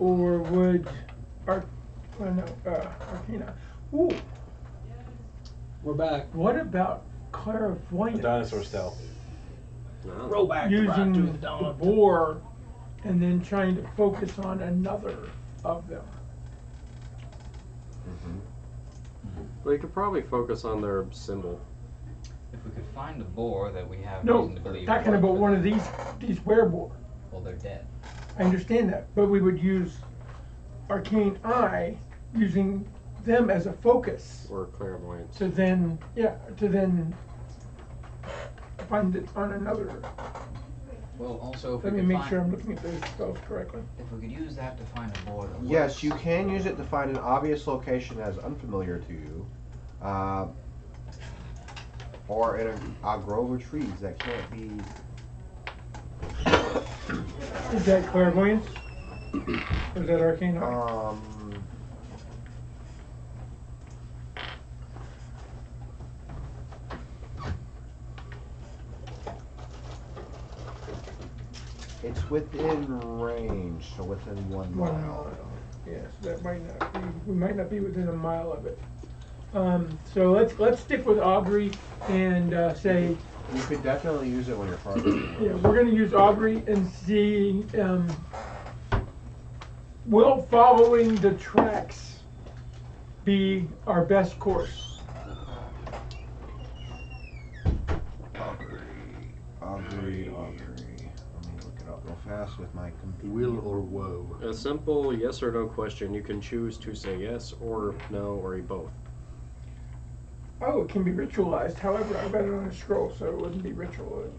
or would Arcana? Ooh, We're back. what about A clairvoyance? dinosaur stealth. Roll back to Using the the dawn. boar and then trying to focus on another of them. Well, you could probably focus on their symbol. If we could find a boar that we have No, reason to believe. talking worked about for one them, of these werewolf. Well, they're dead. I understand that, but we would use arcane eye, using them as a focus Or clairvoyance. to then find it on another. Well, also if Let we me could make find, sure I'm looking at those spells correctly. if we could use that to find a boar that Yes, works. you can use it to find an obvious location that is unfamiliar to you, or in a grove of trees that can't be. Is that clairvoyance? Or is that arcane eye? It's within range, so within 1 mile. 1 mile. Yes, that might not be. We might not be within a mile of it. So let's stick with augury and say. You could definitely use it when you're farther away. Yeah, we're going to use augury and see. Will following the tracks be our best course? Augury. Let me look it up real fast with my computer. Will or woe? A simple yes or no question. You can choose to say yes or no or both. Oh, it can be ritualized. However, I read it on a scroll, so it wouldn't be ritualized.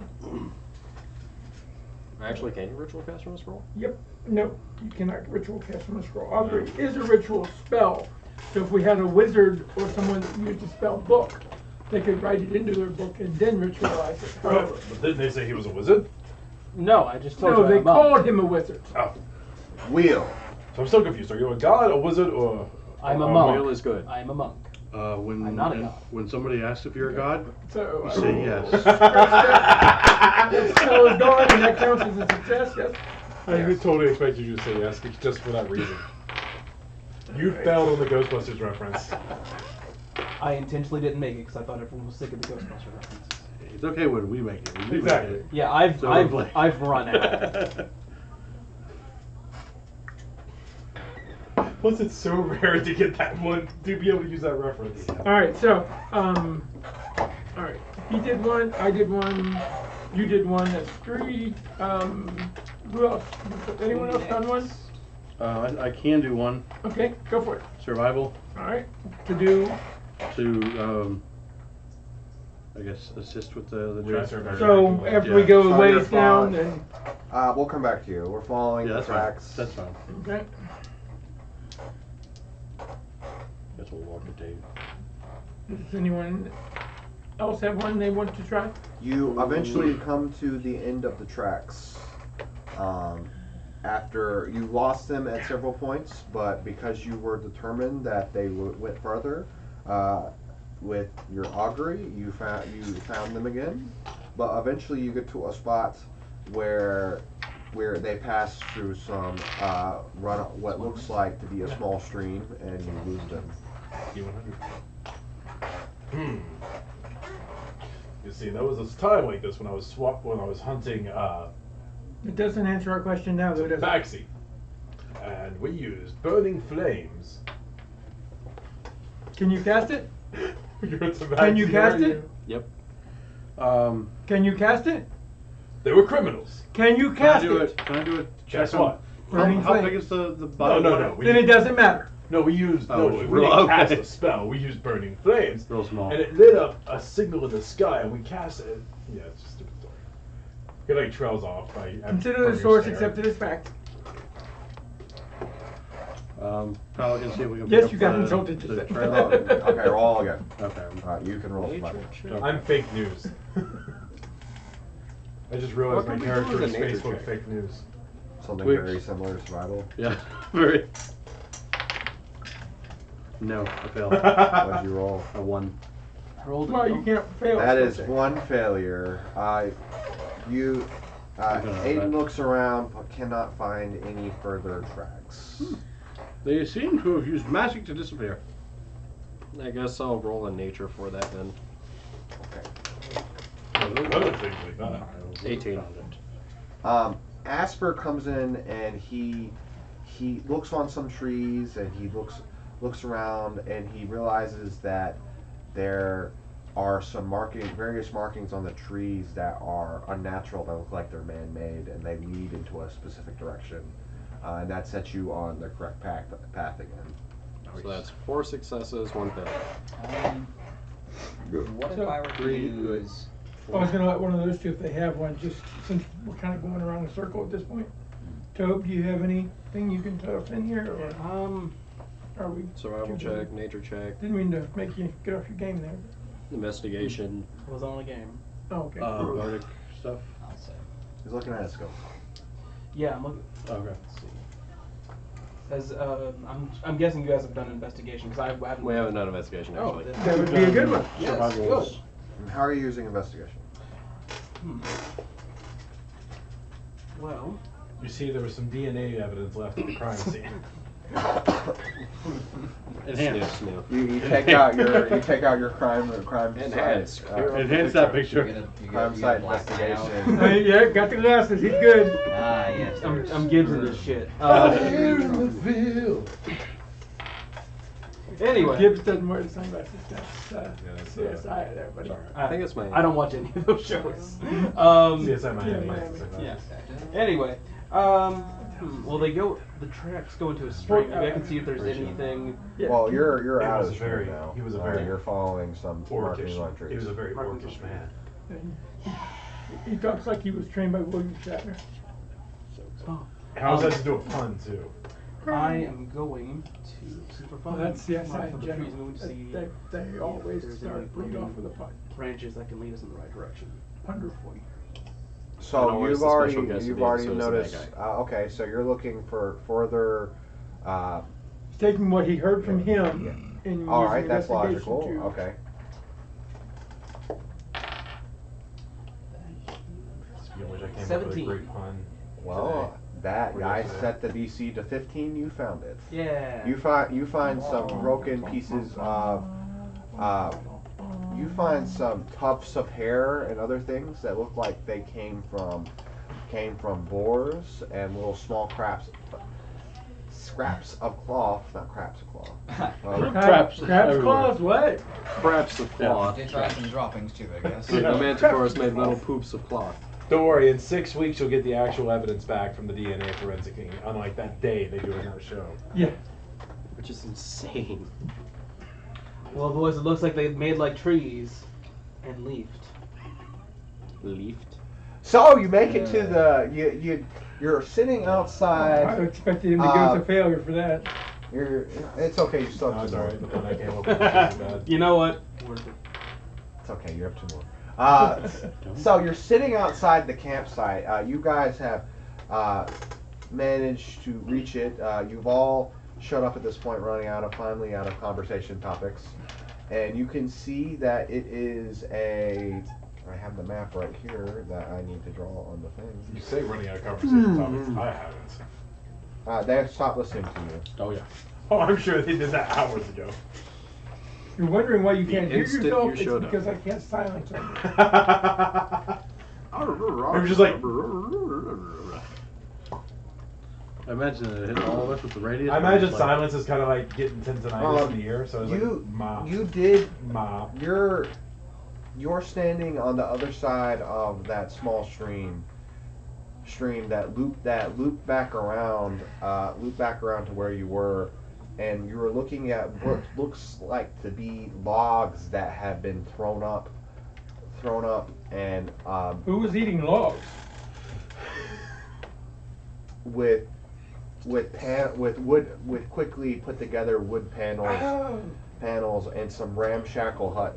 Actually, can you ritual cast from a scroll? Yep. No, you cannot ritual cast from a scroll. Augury is a ritual spell. So if we had a wizard or someone that used a spell book, they could write it into their book and then ritualize it. However, But didn't they say he was a wizard? No, I just told no, you. they I'm up. called him a wizard. Oh. Wheel. So I'm still confused. Are you a god, a wizard, or... I'm a Wheel monk. is good. I'm a monk. When I'm not a god. when somebody asks if you're a god, So you say yes. That spell is gone, and that counts as a success. Yes. I totally expected you to say yes, just for that reason. You failed on the Ghostbusters reference. I intentionally didn't make it because I thought everyone was sick of the Ghostbuster references. It's okay when we make it. We do Exactly. make it. Yeah, I've So I've, we're like- I've run out. Plus, it's so rare to get that one, to be able to use that reference. All right. So, all right. He did one. I did one. You did one. That's 3. Who else? Anyone else done one? I can do one. Okay, go for it. Survival All right. To do. to, I guess, assist with the Yeah, job. survival. So after we go So a ways you're down, fine. then We'll come back to you. We're following Yeah, the that's fine. tracks. That's fine. okay. Guess we'll walk the tape. Does anyone else have one they want to try? You eventually come to the end of the tracks. After you lost them at several points, but because you were determined that they went further, with your augury, you found them again. But eventually, you get to a spot where they pass through some what looks like to be a small stream, and you lose them. You see, there was this time like this when I was hunting It doesn't answer our question now, though, does it? Baxi, and we used burning flames. Can you cast it? You're a tabaxi, Can you cast aren't it? you? Yep. Can you cast it? They were criminals. Can you Can I cast do it? it? Can I do it? Guess Check on- what? Burning How flame. big is the body? No. Then it doesn't matter. No, we used Oh, we it's didn't real- cast okay. a spell. We used burning flames, Real small. and it lit up a signal in the sky, and we cast it. Yeah, it's just a stupid story. It like trails off. Consider from the your source stare. accepted as fact. Probably gonna see if we can. Yes, pick you up got the- insulted the just then. trail. Okay, roll again. Okay. You can roll Nature survival. check. I'm fake news. I just realized What my can we do character with is a nature Facebook check? fake news. Something Twix. very similar to survival. Yeah. Very. No, I failed. What did you roll? A 1. I rolled Well, you can't fail. That is one failure. Aiden looks around but cannot find any further tracks. They seem to have used magic to disappear. I guess I'll roll a nature for that then. Okay. Other things like that. 18. Asper comes in and he looks on some trees and he looks around and he realizes that there are some various markings on the trees that are unnatural, that look like they're man-made, and they lead into a specific direction, and that sets you on the correct path again. So that's 4 successes, 1 failure. What if So- I were to use? I was gonna let one of those two, if they have one, just since we're kind of going around in a circle at this point. Tobe, do you have anything you can toss in here, or are we? Survival check, nature check, Didn't mean to make you get off your game there. investigation. It was only a game. Oh, okay. Bardic stuff. I'll say. He's looking at his scope. Yeah, I'm looking. Okay. Let's see. As I'm guessing you guys have done an investigation because I haven't. We haven't done investigation Oh, actually. then- That would be a good one. Yes, Survival. good. And how are you using investigation? Well, You see, there was some DNA evidence left at the crime scene. Enhance. Sniff, sniff. You take out your crime Enhance. site, Enhance that picture. crime site investigation. Hey, yeah, got the glasses. He's good. Ah, yes. I'm Gibbs this shit. Anyway, Gibbs doesn't wear the sunglasses. That's that's, CSI there, buddy. I think it's Miami. I don't watch any of those shows. CSI Miami. Miami. Yeah. Anyway, well, the tracks go into a stream. Maybe I can see if there's anything. Yeah. Well, you're He out was of a the stream very- now. he was a very You're following some markings on Orcish. trees. He was a very Markings orcish on man. And he talks like he was trained by William Shatner. Oh, How's that to do a pun too? I am going to super Well, fun. that's CSI mark in for the general. trees, going to see They always there's start any lead off with a punt. branches that can lead us in the right direction. Wonderful. And So always you've the already special guest you've of the already episode is the noticed. bad Okay, so you're looking for further. He's taking what he heard from him and All using right, that's investigation logical. to. Okay. Speaking of which, I came up with a 17. great pun. Well, that What guy is it? set the DC to 15. You found it. Yeah. You find some broken pieces of. You find some tufts of hair and other things that look like they came from boars and little small scraps of cloth, not scraps of cloth. Traps Crab's everywhere. claws, what? Scraps of cloth. Did try some droppings too, I guess. The manticores made little poops of cloth. Don't worry, in 6 weeks you'll get the actual evidence back from the DNA forensic team, unlike that day they do in that show. Yeah. Which is insane. Well, boys, it looks like they made like trees and leafed. Leafed. So you make it to the you're sitting I outside. expected him to go to failure for that. It's okay. You still No, have it's two more. alright, but then I came up with this bad. You know what? Worth it. It's okay. You have two more. So you're sitting outside the campsite. You guys have managed to reach it. You've all showed up at this point, finally out of conversation topics, and you can see that it is a. I have the map right here that I need to draw on the thing. You say running out of conversation topics. I haven't. They have stopped listening to you. Oh yeah. Oh, I'm sure they did that hours ago. You're wondering why you The can't hear instant yourself? you It's showed up. because I can't silence him. I'm just like. I imagine it hit all of us with the radius. I imagine It's like- silence is kind of like getting tendonitis in the ear, so it's like, ma, You did. ma. You're standing on the other side of that small stream that loop back around to where you were, and you were looking at what looks like to be logs that have been thrown up, and Who was eating logs? with quickly put together wood panels and some ramshackle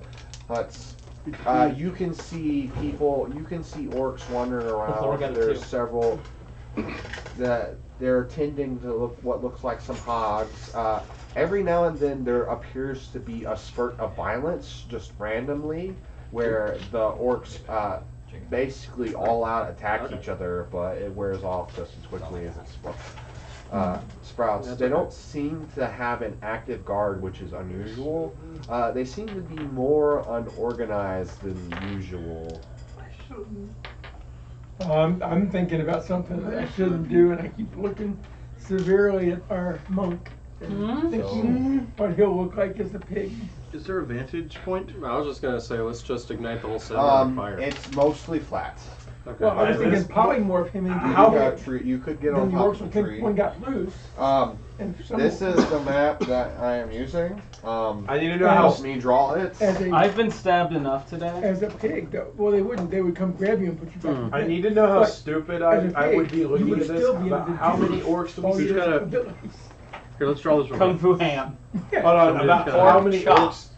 huts. You can see orcs wandering Lord got around. it There's too. several that they're tending to what looks like some hogs. Every now and then there appears to be a spurt of violence just randomly where the orcs basically all out attack each other, but it wears off just as quickly as it sprouts. They don't seem to have an active guard, which is unusual. They seem to be more unorganized than usual. I'm thinking about something that I shouldn't do, and I keep looking severely at our monk and thinking what he'll look like as a pig. Is there a vantage point? I was just gonna say, let's just ignite the whole set on fire. It's mostly flat. Okay. Well, I was thinking This- polymorph him into You could get then on he top works of with the him tree. when got loose. And for some This is the map that I am using. I need to know Help how. me draw it. I've been stabbed enough today. As a pig, though. Well, they wouldn't. They would come grab you and put you back. in I bed. need to know how But stupid as a I would pig, be you looking would at this. still be able About to how do many orcs do we all see? your gotta- abilities. Here, let's draw this real Kung quick. Fu ham. Hold on, Somebody's about gotta- how many Chop. orcs?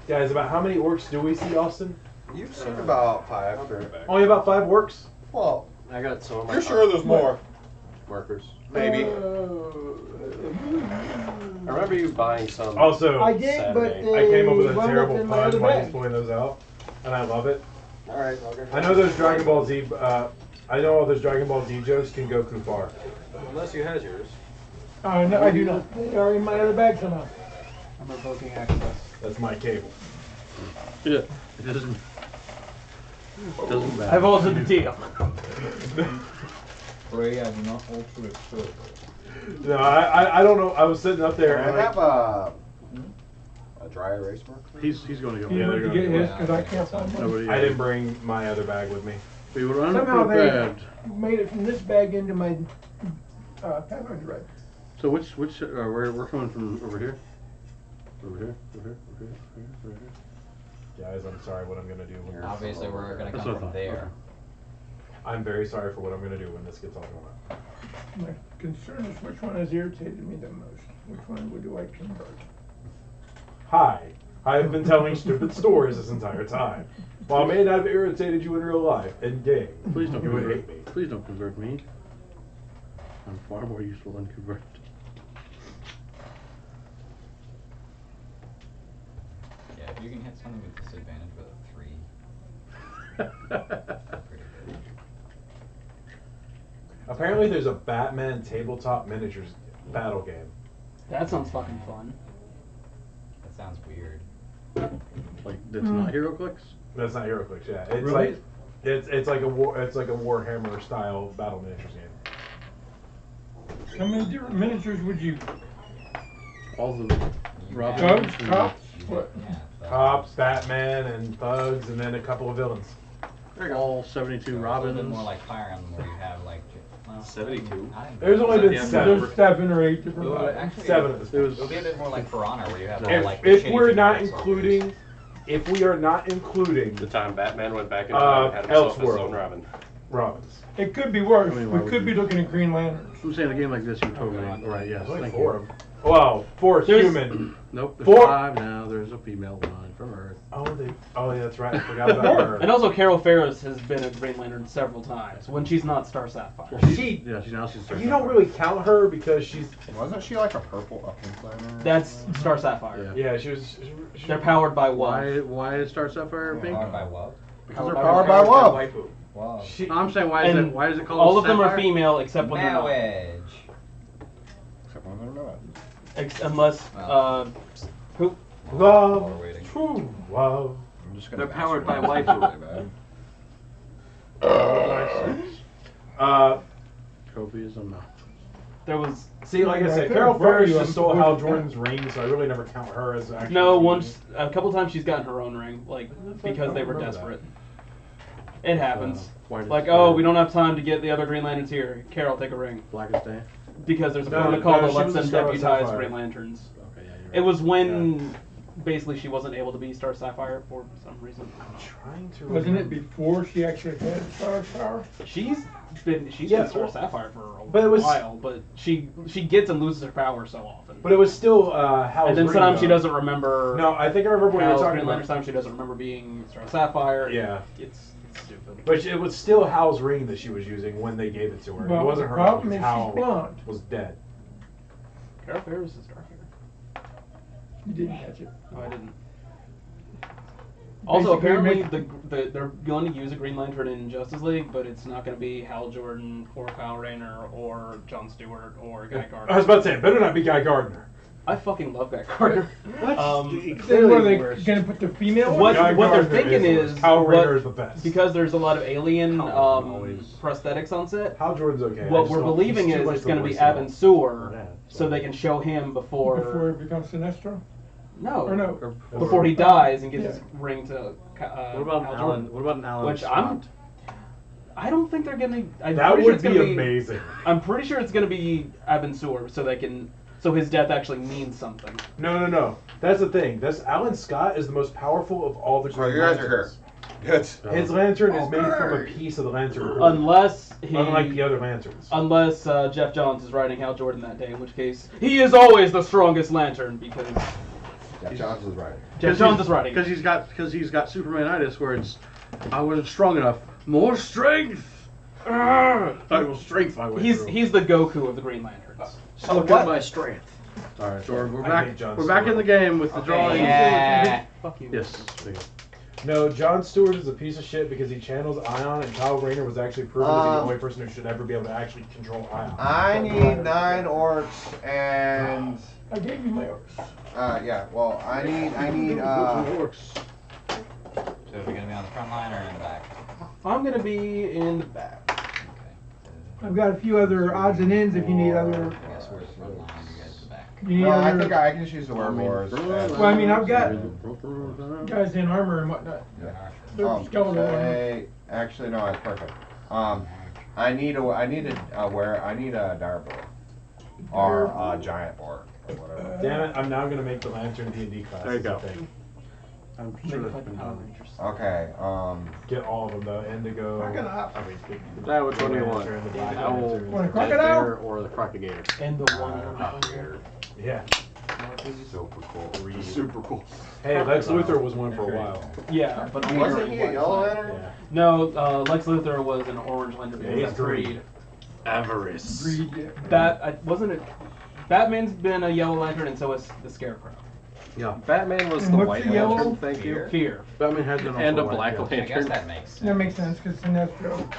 Guys, about how many orcs do we see, Austin? You've seen about 5. Only about 5 orcs? Well, I got some of my you're sure there's more? markers. Maybe. I remember you buying some. Also, I did, but Saturday. I came up with a wound terrible in my pun other while he's bag. pulling those out, and I love it. Alright, I'll go. I know those Dragon Ball Z. I know all those Dragon Ball Z jokes can go too far. Unless you has yours. No, I do not. They are in my other bag somehow. I'm revoking access. That's my cable. Yeah, it doesn't matter. I've altered the deal. Ray, I do not alter it further. No, I don't know. I was sitting up there I and have a dry erase marker. He's going to go. You Yeah, need they're to gonna get do his it. because I can't find mine. Nobody. I didn't bring my other bag with me. We were Somehow unprepared. they made it from this bag into my Pathfinder bag. So which we're coming from over here? Over here, over here, over here, over here. Guys, I'm sorry what I'm gonna do when Obviously, we're gonna That's come what I from thought. there. I'm very sorry for what I'm gonna do when this gets all going up. My concern is which one has irritated me the most. Which one do I convert? Hi, I've been telling stupid stories this entire time. While I may not have irritated you in real life and game, Please don't you would convert hate me. Please don't convert me. I'm far more useful than convert. Yeah, if you can hit something with disadvantage with a 3, pretty good. Apparently, there's a Batman tabletop miniatures battle game. That sounds fucking fun. That sounds weird. Like that's not HeroClix. That's not HeroClix, yeah. It's Really? like it's like a Warhammer style battle miniatures game. How many different miniatures would you? All the You Robin. have- Thugs, cops, you what? yeah, Cops, Batman, and thugs, and then a couple of villains. All 72 So it's a little Robins. bit more like Fire Emblem where you have like 72? There's only been Yeah, seven. There's 7 or 8 different. Well, ones. actually, 7 of this. It was. It'll be a bit more like For Honor where you have all If, like the if shitty we're not generic including, if we are not including The time Batman went back in time and had himself his Elseworld. own Robin. Robins, It could be worse. I mean, why We would could be you? looking at Green Lanterns. I'm saying a game like this, you totally right. Yes, there's only thank 4 you. of them. Well, 4 There's- human. Nope, there's 4. 5 now. There's a female one from Earth. Oh, yeah, that's right. I forgot about her. And also, Carol Ferris has been a Green Lantern several times when she's not Star Sapphire. She, Yeah, she's you don't really count her because she's, Wasn't she like a pink lantern? That's Star Sapphire. Yeah. yeah, she was. They're powered by what? Why is Star Sapphire pink? Powered by what? Because they're Powered by love. Waifu. Wow. She, No, I'm saying why And is it called all of them Sapphire? are female except when they're not. Marriage. Except when they're not. Unless, who? love, While we're waiting. true love. I'm just They're gonna powered by masturbate waifu. really bad. Kobe is a no. There was See, like I I said, could've Carol brought Ferris you just a stole good Hal account. Jordan's ring, so I really never count her as actually. no once a couple times she's gotten her own ring, like I because they were remember desperate. It happens. Why did Like, it- oh, we don't have time to get the other Green Lanterns here. Carol, take a ring. Blackest Day. Because there's a No, protocol no, that she lets was them a Star deputize Sapphire. Green Lanterns. Okay, yeah, you're right. It was when basically she wasn't able to be Star Sapphire for some reason. I'm trying to. Wasn't it remember. before she actually had Star Power? She's been Yeah, Star well, Sapphire for a but it was- while, but she gets and loses her power so often. But it was still Hal's and then ring, sometimes she though. doesn't remember. No, I think I remember what you were Hal's talking Green Lantern. about. Sometimes she doesn't remember being Star Sapphire. Yeah. It's stupid. But it was still Hal's ring that she was using when they gave it to her. Well, it wasn't the her problem because is she's Hal blonde. was dead. Carol Ferris is dark hair. You didn't catch it. No, I didn't. Also, Basically, apparently they're going to use a Green Lantern in Justice League, but it's not going to be Hal Jordan or Kyle Rayner or Jon Stewart or Guy Gardner. I was about to say, it better not be Guy Gardner. I fucking love Guy Gardner. Then what are they gonna put the female? What Guy they're Gardner thinking is the is worst. Kyle what- Rayner is the best. because there's a lot of alien always- prosthetics on set. Hal Jordan's okay. I What just we're don't- believing he's too is much it's the going to be voice of Abin it. Sur, Yeah, so they can show him Before before it becomes Sinestro? no, Or no? before he dies and gives Yeah. his ring to What about Hal Alan? Jordan. What about an Alan Which Scott? I don't think they're gonna. I'm That pretty sure would it's be gonna amazing. I'm pretty sure it's gonna be Abin Sur, so his death actually means something. No. That's the thing. Alan Scott is the most powerful of all the So Green you guys are here. Lanterns. Good. His lantern is made from a piece of the lantern. Unless Unlike the other lanterns. Unless Jeff Johns is riding Hal Jordan that day, in which case he is always the strongest lantern because Jeff Johns is right. Jeff Johns is riding. Because he's got Supermanitis, where it's I wasn't strong enough. More strength. I will strength my way through. He's the Goku of the Green Lanterns. So look at my strength. All right, so we're I back. hate Jon We're back in Stewart. the game with the drawing. Yeah. Fuck you. Yes. No, Jon Stewart is a piece of shit because he channels Ion, and Kyle Rayner was actually proven to be the only person who should ever be able to actually control Ion. I need 9 orcs and I gave you my orders. yeah. Well, I need Orcs. So are we gonna be on the front line or in the back? I'm gonna be in the back. Okay. I've got a few other odds and ends if you need other. I guess we're the front line, you guys the back. You need No, I other think I can just use the werewolves. Well, I mean, I've got guys in armor and whatnot. They're skeletal armor. Actually, no, that's perfect. I need a direboar or a giant boar or whatever. Damn it, I'm now going to make the lantern D&D class. There you as a go. thing. I'm Make sure it that's like been Power done. Rangers. Okay. Get all of them though. Indigo. Now which one do you want? Lantern, the Black Owl, Lantern. Want a Dead crocodile? Bear, or the Crocagator? And the one. Yeah. Super cool. Super cool. Hey, Lex Luthor was one for a while. Yeah, but Wasn't he a yellow lantern? Yeah. No, Lex Luthor was an orange lantern. Yeah, he's That's green. Creed. Avarice. Greed, yeah. Wasn't it? Batman's been a yellow lantern, and so is the Scarecrow. Yeah. Batman was And the what's white the yellow? lantern, thank you. Fear. Batman has been And also a black white, I guess lantern. that makes sense. That makes sense because Sinestro.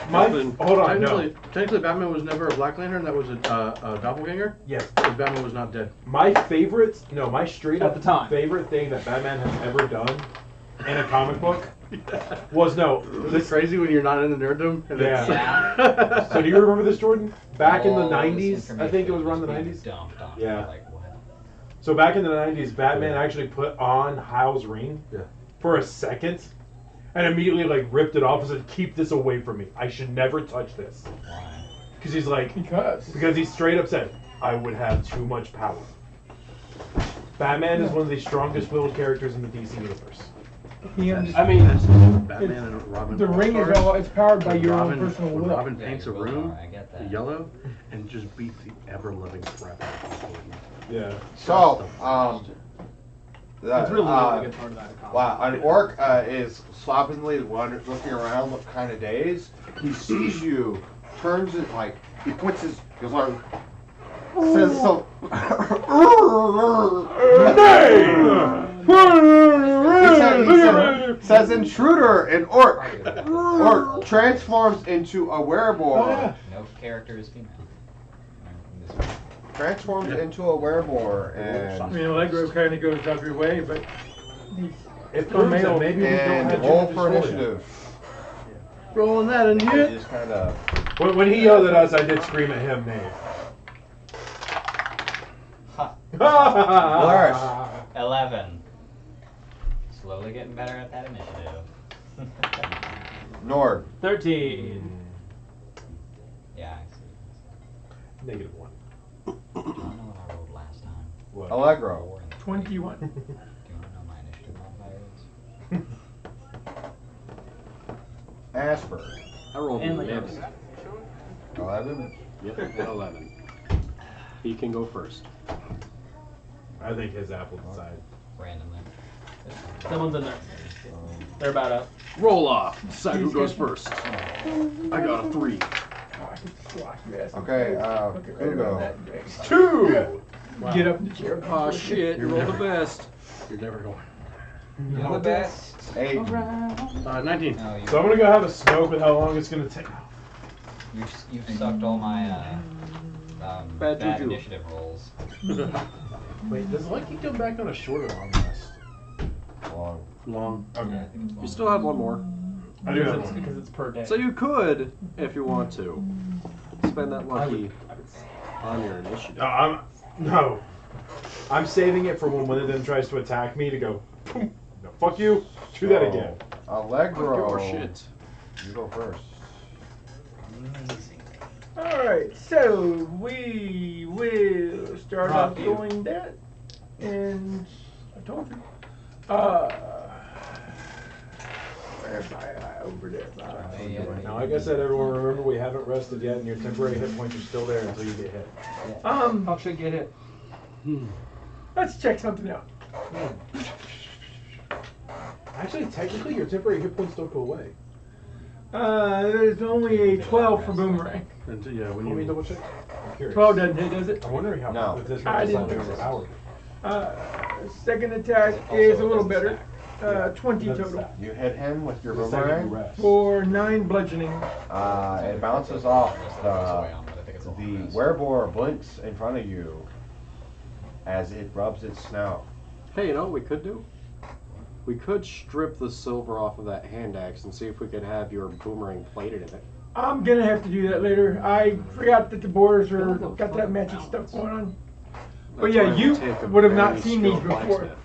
Hold on, no. Technically, Batman was never a Black Lantern. That was a doppelganger. Yes. Because Batman was not dead. My straight At up the time. favorite thing that Batman has ever done in a comic book was Is it crazy when you're not in the nerddom? And Yeah. Yeah. So do you remember this, Jordan? Back in the All this 90s, I think it was information around the just 90s. being dumped on Yeah. you, like, what? So back in the 90s, Batman actually put on Hal's ring Yeah. for a second and immediately like ripped it off and said, "Keep this away from me. I should never touch this." Why? Because he's like, Because. he straight up said, "I would have too much power." Batman is one of the strongest willed characters in the DC universe. He I mean, Batman and Robin. The ring is All-Stars. it's powered by When your Robin, own personal when will. Robin Yeah, paints a your room willpower, I get that. yellow and just beats the ever-loving crap out of people. Yeah. So, it's really not a good part of that comic. Wow, an orc is sloppily looking around, look kind of dazed. He sees you, turns it like he puts his like says so. he says intruder, and orc transforms into a werewolf. No character is female. In this one. Transforms into a werewolf, I and mean, Allegro kind of goes every way, but he's It proves that maybe we don't have roll to for destroy it. initiative. Rolling that in You here. just kind of. When he yelled at us, I did scream at him, Nate. Lars. 11. Slowly getting better at that initiative. Nord. 13. Yeah, I see. -1. I don't know what I rolled last time. What? Allegro. 4 and 21. Do you want to know my initiative modifier is? Asper. I rolled And an like 11. 11. Yep, an 11. He can go first. I think his apple decide. Randomly. Someone's in there. They're about up. Roll off. Decide who goes first. I got a 3. Oh, I could squash your ass. Okay, Look at right Ugo. around that drink. 2! Get up in the chair. Oh shit, you rolled the best. You're never going. You're the best. Hey, 19. No, you, So I'm gonna go have a smoke with how long it's gonna take. you've sucked all my Bad bad juju. initiative rolls. Wait, does Lucky come back on a short or long rest? long. Long. Yeah, Okay. I think it's You long. still have one more. I do have Because it's, one. because it's per day. So you could, if you want to, spend that lucky on your initiative. No, I'm saving it for when one of them tries to attack me to go, boom. No, fuck you. Do that again. Allegro. Oh shit. You go first. Alright, so we will start off Rocky. doing that. And I told you. Where's my over there? Now, like I said, everyone, remember we haven't rested yet, and your temporary hit points are still there until you get hit. How should get it? Let's check something out. Actually, technically, your temporary hit points don't go away. There's only a 12 for boomerang. And, yeah, when Let me you double check. I'm curious. 12 doesn't hit, does it? I'm wondering how No. with this I one didn't is think so. overpowered. Second attack is a little better. 20 That's total. that. You hit him with your The second you boomerang. rest. For 9 bludgeoning. It bounces off Way on, but I think it's a long the rest. werebore blinks in front of you as it rubs its snout. Hey, you know what we could do? We could strip the silver off of that hand axe and see if we could have your boomerang plated in it. I'm gonna have to do that later. I forgot that the borders are Build a got that fucking magic mountain. stuff going on. But That's yeah, why we you take a would have not very seen these skilled before. blacksmith.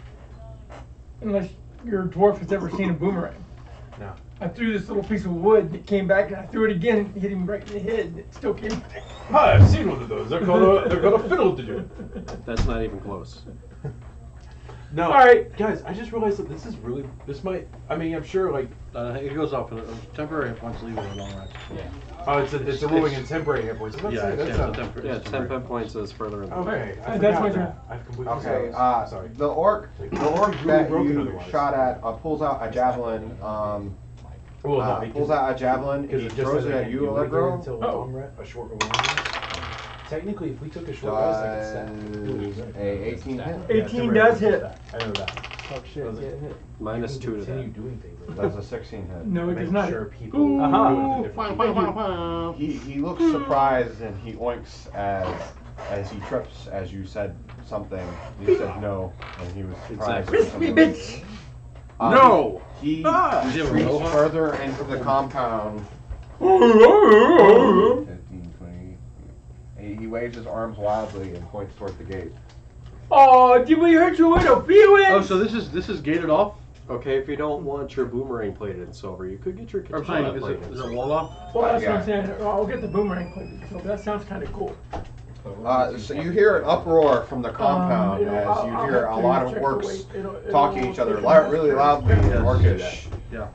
Unless your dwarf has ever seen a boomerang. No. I threw this little piece of wood, it came back, and I threw it again, and hit him right in the head, and it still came back. Hi, I've seen one of those. They're called a fiddle digit. That's not even close. No. Alright. Guys, I just realized that this might, I mean, I'm sure, like, it goes off in a temporary hit points, leave it a long rest. Yeah. oh, it's a ruling in temporary hit points. That's Yeah, that's it's not- temporary. Yeah, 10 hit points is further in the Okay, I That's forgot my that. turn. I've completely Okay, sorry. the orc Really that broken you otherwise. shot at pulls out a javelin. Well, no, Pulls out a javelin and because he it just throws says it I at can't you, do it again Allegro. until Oh. a short or long rest. Technically, if we took a short rest, I could stack. Does a 18 hit? 18 does hit. I know that. Oh shit, Does it? get hit. Minus You 2 can to continue that. doing things like Does that. a 16 hit? No, it Make does not. sure people Ooh. do it at different Thank you. He looks surprised and he oinks as he trips as you said something. You said no, and he was surprised. Exactly. for Miss some me, reason. bitch! No! He Ah! Does he have a retreats mohawk? further into the compound. Oh, 15, 20. He waves his arms wildly and points toward the gate. did we hurt your little feelings? Oh, so this is gated off? Okay, if you don't want your boomerang plated in silver, you could get your I'm katana saying, plated in is it silver. wall off? Well, that's what Yeah. I'm saying. I'll get the boomerang plated, so that sounds kind of cool. So you hear an uproar from the compound as you hear a lot of orcs talking to each other really loudly in Yes. orcish. Yeah.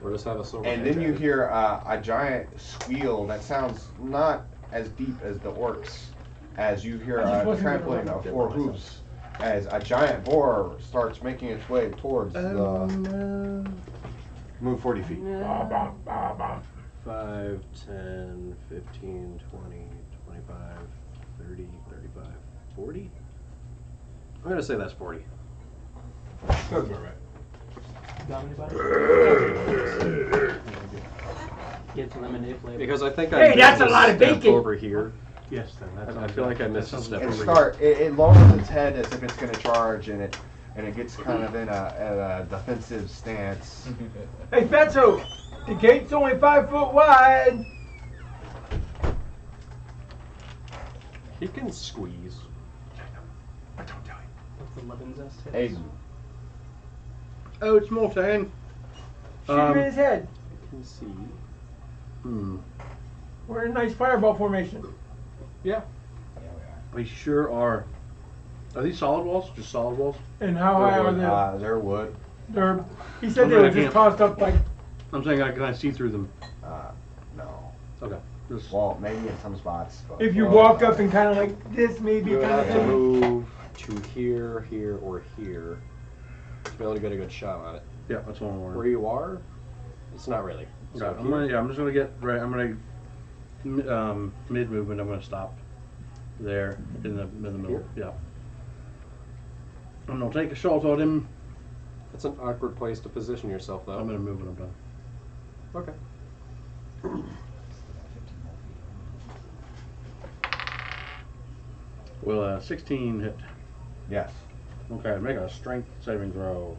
Or just have a silver And hand then you axe. hear a giant squeal that sounds not as deep as the orcs, as you hear I just a wasn't gonna trampling run of up 4 there hooves as a giant boar starts making its way towards Oh, the. Move 40 feet. 5, 10, 15, 20, 25, 30, 35, 40? I'm gonna say that's 40. Sounds about right. Got anybody? Get lemonade flavor. Because I think Hey, I that's missed a lot of step bacon. over here. Yes, then that's. I feel like I missed a step over here. It lowers its head as if it's going to charge, and it gets kind of in a defensive stance. Hey, Fatso, the gate's only 5 foot wide. He can squeeze. What's the lemon zest hit? Aiden. Oh, it's Molten. Shoot him in his head. I can see. We're in a nice fireball formation. Yeah. We sure are. Are these solid walls? Just solid walls? And how high are they? They're wood. He said they I were just can't- tossed up like. I'm saying, can I see through them? No. Okay. Just, Well, maybe in some spots. But If you walk up and kind of like this, maybe You would kind have to of. move to here, here, or here to be able to get a good shot on it. yeah, that's what I'm Where wondering. you are, it's not really. So Okay, here- I'm just gonna get right. I'm gonna mid movement. I'm gonna stop there in the middle. Here? Yeah. I'm gonna take a shot at him. That's an awkward place to position yourself, though. I'm gonna move when I'm done. Okay. Still got 15 more feet. Will a 16 hit? Yes. Okay, make a strength saving throw.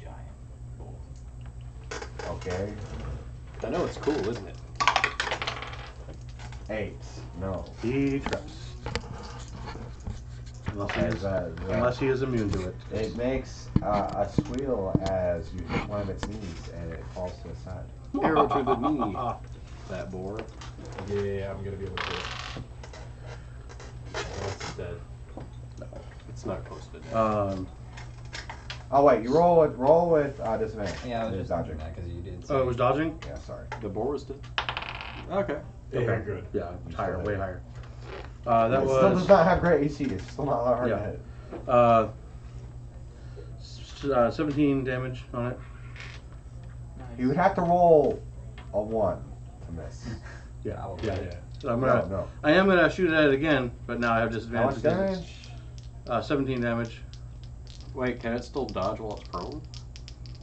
Giant bull. Okay. I know it's cool, isn't it? 8. No. He trips. Unless he is immune to it. It makes a squeal as you hit one of its knees and it falls to the side. Arrow to the knee. That boar. Yeah, I'm gonna be able to do it. Oh, it's dead. It's not close to death. Oh wait, you roll with disadvantage. Yeah, I was It is just dodging. thinking that because you did. Oh, it was dodging? Yeah, sorry. The boar was dead. Okay. Yeah, Okay. good. Yeah, You higher, still way hit. higher. That It still does was not have great AC. It's still not that hard Yeah. to hit. 17 damage on it. You would have to roll a 1 to miss. Yeah, Probably. yeah. So I'm gonna, No. I am gonna shoot at it again, but now I have How disadvantage. much because it's, damage? 17 damage. Wait, can it still dodge while it's prone?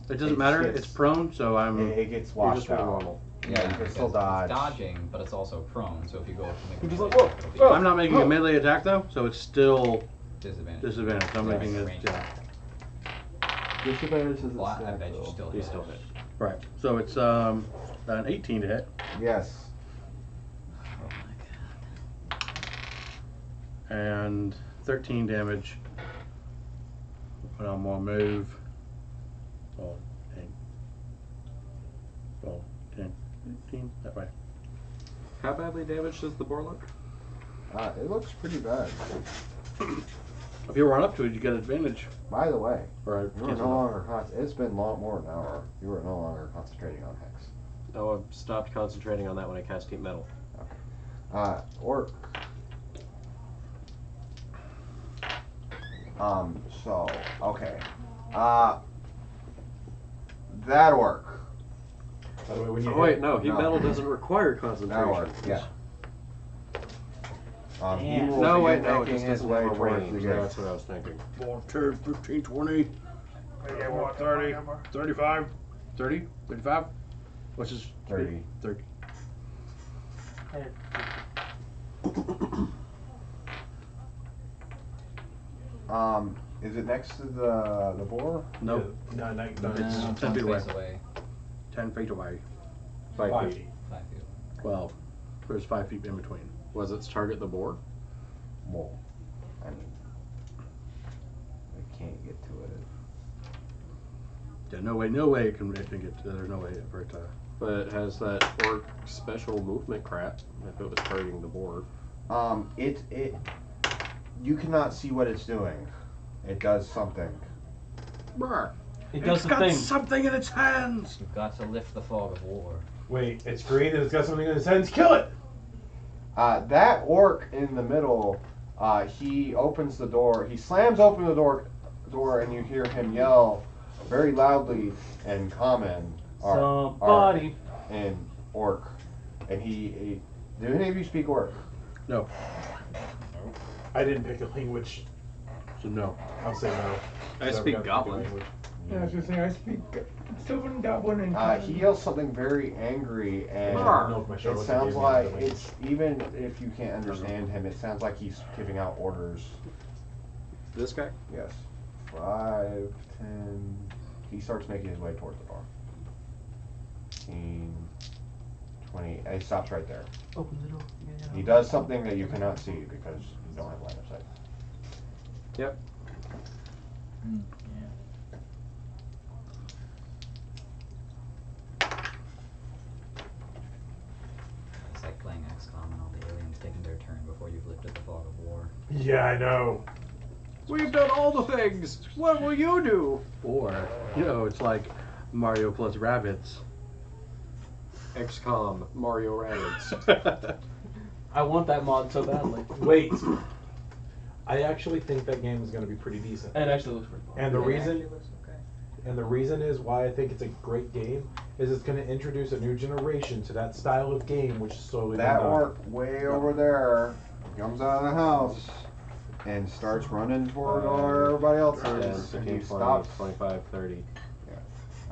It doesn't It matter. gets- It's prone, so I'm. It gets You're washed just really out. normal. Yeah, you can still dodge. It's dodging, but it's also prone. So if you go to make a You're just mistake, like, it'll be whoa, I'm not making a melee attack though, so it's still disadvantage. disadvantage. I'm Yeah, making it. range. Yeah. Disadvantage is Well, I bet you still hit. You still hit. Right. So it's an 18 to hit, Yes. Oh my god. and 13 damage. But I'm gonna move. 10, 15, that way. How badly damaged does the boar look? It looks pretty bad. If you run up to it, you get advantage. By the way, Or I you are cancel no it. longer it's been more than an hour. You are no longer concentrating on Hex. Oh, I've stopped concentrating on that when I cast Heat Metal. Orc. So, okay. That orc. By the way, when you Oh, wait, hit, no, Heat No. Metal doesn't require That concentration. orc, yeah. He Damn. will No, begin wait, no, it making just his doesn't way have a towards range. the That's gate. what I was thinking. 10, 15, 20. 30, 35, 30, 35. What's his? 30. 30. Is it next to the boar? Nope. No, no, It's no. 10 10 feet away. space away. 10 feet away. 5 feet. 5 feet away. Well, there's 5 feet in between. Was its target the boar? Well, I mean, we can't get to it. Yeah, no way it can get to. There's no way for it to. But it has that orc special movement crap if it was targeting the boar. You cannot see what it's doing. It does something. It does It's the got thing. something in its hands. You've got to lift the fog of war. Wait, it's green and it's got something in its hands. Kill it! That orc in the middle, he opens the door. He slams open the door, and you hear him yell very loudly in common. Somebody. In orc, and he. Do any of you speak orc? No. I didn't pick a language. So no. I'll say no. I speak Goblin. Yeah, I was just saying, I speak Sylvan Goblin and He yells something very angry, and I don't know if my it Charlotte sounds gave me like another language. it's even if you can't understand him, it sounds like he's giving out orders. This guy? Yes. 5, 10. He starts making his way towards the bar. 15, 20. And he stops right there. Open the door. Yeah. He does something that you cannot see because you don't have line of sight. Yep. It's like playing XCOM and all the aliens taking their turn before you've lifted the fog of war. Yeah, I know. We've done all the things. What will you do? Or, it's like Mario plus rabbits. XCOM, Mario Rabbids. I want that mod so badly. Wait. I actually think that game is going to be pretty decent. It actually looks pretty fun. And the It reason actually looks okay. And the reason is why I think it's a great game is it's going to introduce a new generation to that style of game, which is slowly That been done. orc way over there comes out of the house. and starts running toward where everybody else 10, is. 15, He 20, stops. 25, 30.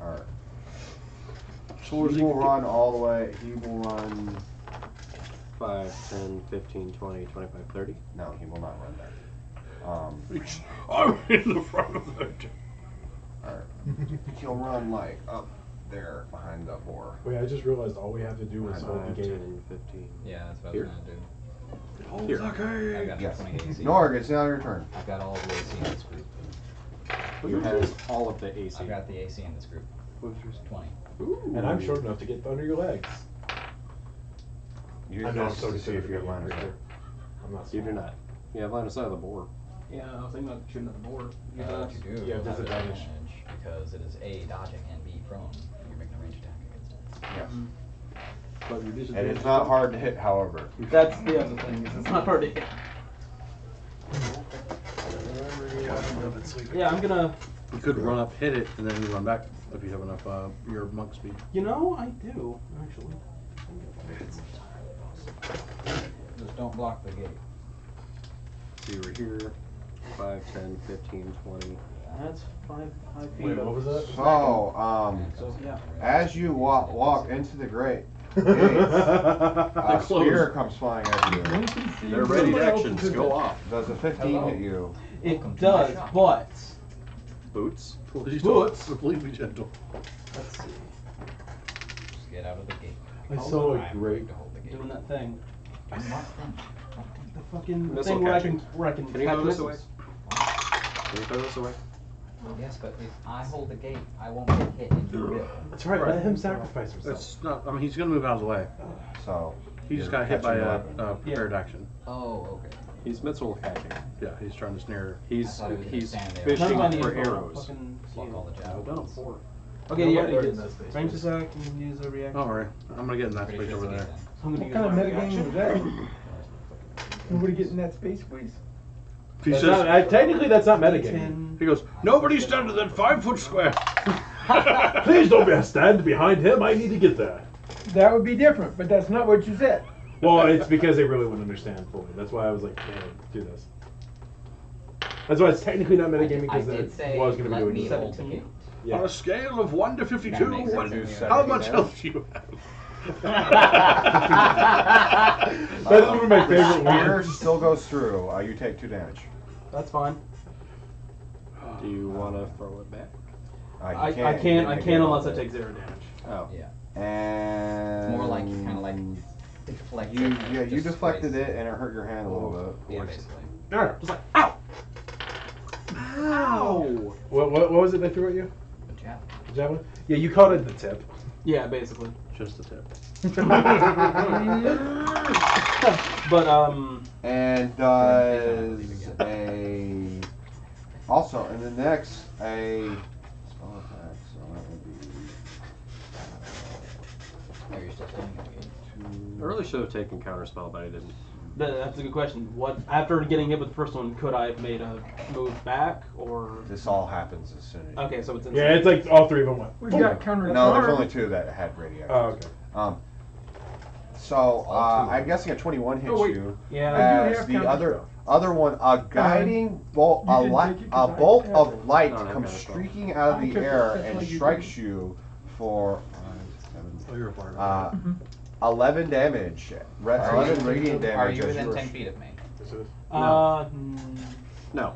Alright. So He will run all the way. He will run. 5, 10, 15, 20, 25, 30. No, he will not run there. I'm in the front of it. Alright. He'll run like up there behind the boar. Wait, I just realized all we have to do is hold the 5, gate. 10, 15. Yeah, that's what Here. I was gonna do. Hold Here. the I've gate. got Yes. 20 AC. Norg, it's now your turn. I've got all the AC in this group. Who has all of the AC? I've got the AC in this group. 20. And I'm short enough to get under your legs. Use I know, I'm this so to see if you have line of right sight. there. I'm not You do small. not. You have line of sight of the boar. Yeah, I was thinking about shooting at the board. You do. You have disadvantage. Because it is A, dodging, and B, prone. You're making a range attack against it. Yes. But your And disadvantage it's not hard to hit, however. That's the other thing. Is it's not hard to hit. Yeah, I'm gonna. You could run up, hit it, and then you run back if you have enough your monk speed. You know, I do actually. Just don't block the gate. So you were here. 5, 10, 15, 20. That's 5 feet. Wait, what was that? So, So yeah. as you walk into the gates, a spear comes flying at you. They're ready to action. Go off. Does a 15 hit you? It Welcome to my does, shop. but Boots. Please Boots. Please be gentle. let's see. Just get out of the gate. I saw a I'm great. going to hold the gate. Doing that thing. I'm not thin. The fucking Missile thing where I catching. can you catch throw this away? missiles. Can you throw this away? Yes, but if I hold the gate, I won't get hit and you will. That's right. Let him sacrifice himself. That's not. I mean, he's gonna move out of the way. So, He just you're got hit by catching a weapon. prepared action. Oh, okay. He's missile catching. Yeah, he's trying to snare. He's I thought he was gonna he's stand there. fishing None of my for needs will arrows. fucking see Block it. all the I've done it before. Okay, yeah, Nobody it in gets that space. range attack. You can use a reaction. Don't worry, I'm gonna get in that Pretty space sure over it's a there. gate then. I'm gonna What use kind of my metagame reaction. was that? Nobody getting that space squeeze? He That's says, not, technically, that's not metagame. 10. he goes, nobody stand in that 5-foot square. Please don't stand behind him. I need to get there. That would be different, but that's not what you said. Well, it's because they really wouldn't understand fully. That's why I was like, yeah, do this. That's why it's technically not metagaming I because did it say was going to be let doing me this. hold the gate. On Yeah. a scale of 1 to 52, That makes what, sense. how much health do you have? That's one of my favorite Spear ones. still goes through. You take 2 damage. That's fine. Do you want to throw it back? I can't can't unless I take 0 damage. Oh. Yeah. And It's more like you kind of like deflect you. it and Yeah, it you just deflected sprays. it, and it hurt your hand a little bit. Yeah, basically. Just like ow. Ow! What was it they threw at you? But yeah. Javelin? Yeah, you caught it at the tip. Yeah, basically. Just the tip. But And does a also in the next a spell attack, so that would be Are you still standing at the gate? I really should have taken counterspell, but I didn't. that's a good question. What after getting hit with the first one, could I have made a move back or? this all happens as soon as you Okay, so it's Yeah, it's like all three of them went. We've got counter. No, there's only 2 that had radiation. Oh, okay. So I'm guessing a 21 hits Oh, wait. you. Yeah. I do As have the counter other one, a guiding bolt, you a, didn't take it a 'cause I bolt had of it. light No, no, comes no, no. streaking out of I the took it air just and like you strikes did. you for Oh, you're a part 11 damage. 11 radiant damage. Are you as within were- 10 feet of me? No.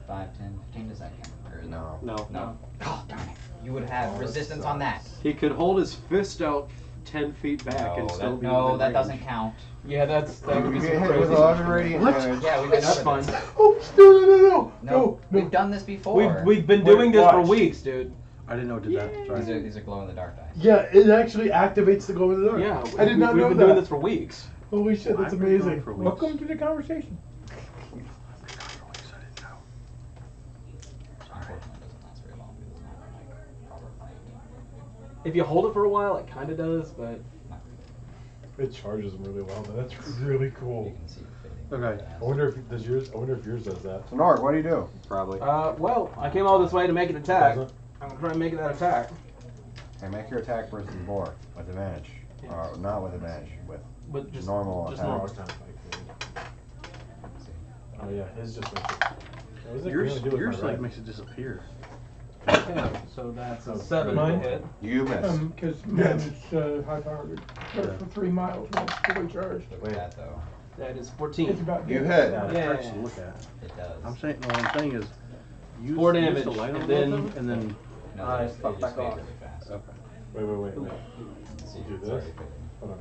5, 10, 15, does that count? Or No. No. No. Oh, darn it. You would have resistance on that. He could hold his fist out 10 feet back and still be no, within that range. doesn't count. Yeah, that would be You some get hit with crazy. 11 radiant damage. Yeah, we've That's been fine. over this. Oh, no. No, we've done this before. We've been Wait, doing this for watch. weeks, dude. I didn't know it did that. Sorry. These are glow in the dark dice. Yeah, it actually activates the glow in the dark. Yeah, I did not we've know been that. doing this for weeks. Holy shit, that's I've been going amazing. for weeks. Welcome to the conversation. Unfortunately, it doesn't last very long because it's not like proper planned. If you hold it for a while, it kind of does, but Not really. It charges them really well. That's really You cool. can see it fading. Okay. I wonder if does yours. I wonder if yours does that. So Narg, what do you do? Probably. well, I came all this way to make an attack. Does it? I'm gonna try and make that attack. Okay, make your attack versus the boar with advantage. Yes. Or not with advantage, with But just normal just attack. normal. It's kind of like, Let's see. Oh yeah, his just makes it. What does it Yours, really do with yours my like red? makes it disappear. Okay, so that's a 7 to Mine? hit. You miss. Because mine is high powered. Goes for 3 miles when it's fully charged. Look Wait. at that though. That is It's 14. about You dead. hit. Yeah, it Yeah. hurts to look at. It does. I'm saying, what I'm saying is, use, 4 use damage, the light on and both then- of them, and then. No, I they just fuck back fade off. really fast. Okay. Wait. See, Do it's this? already fading. Hold on.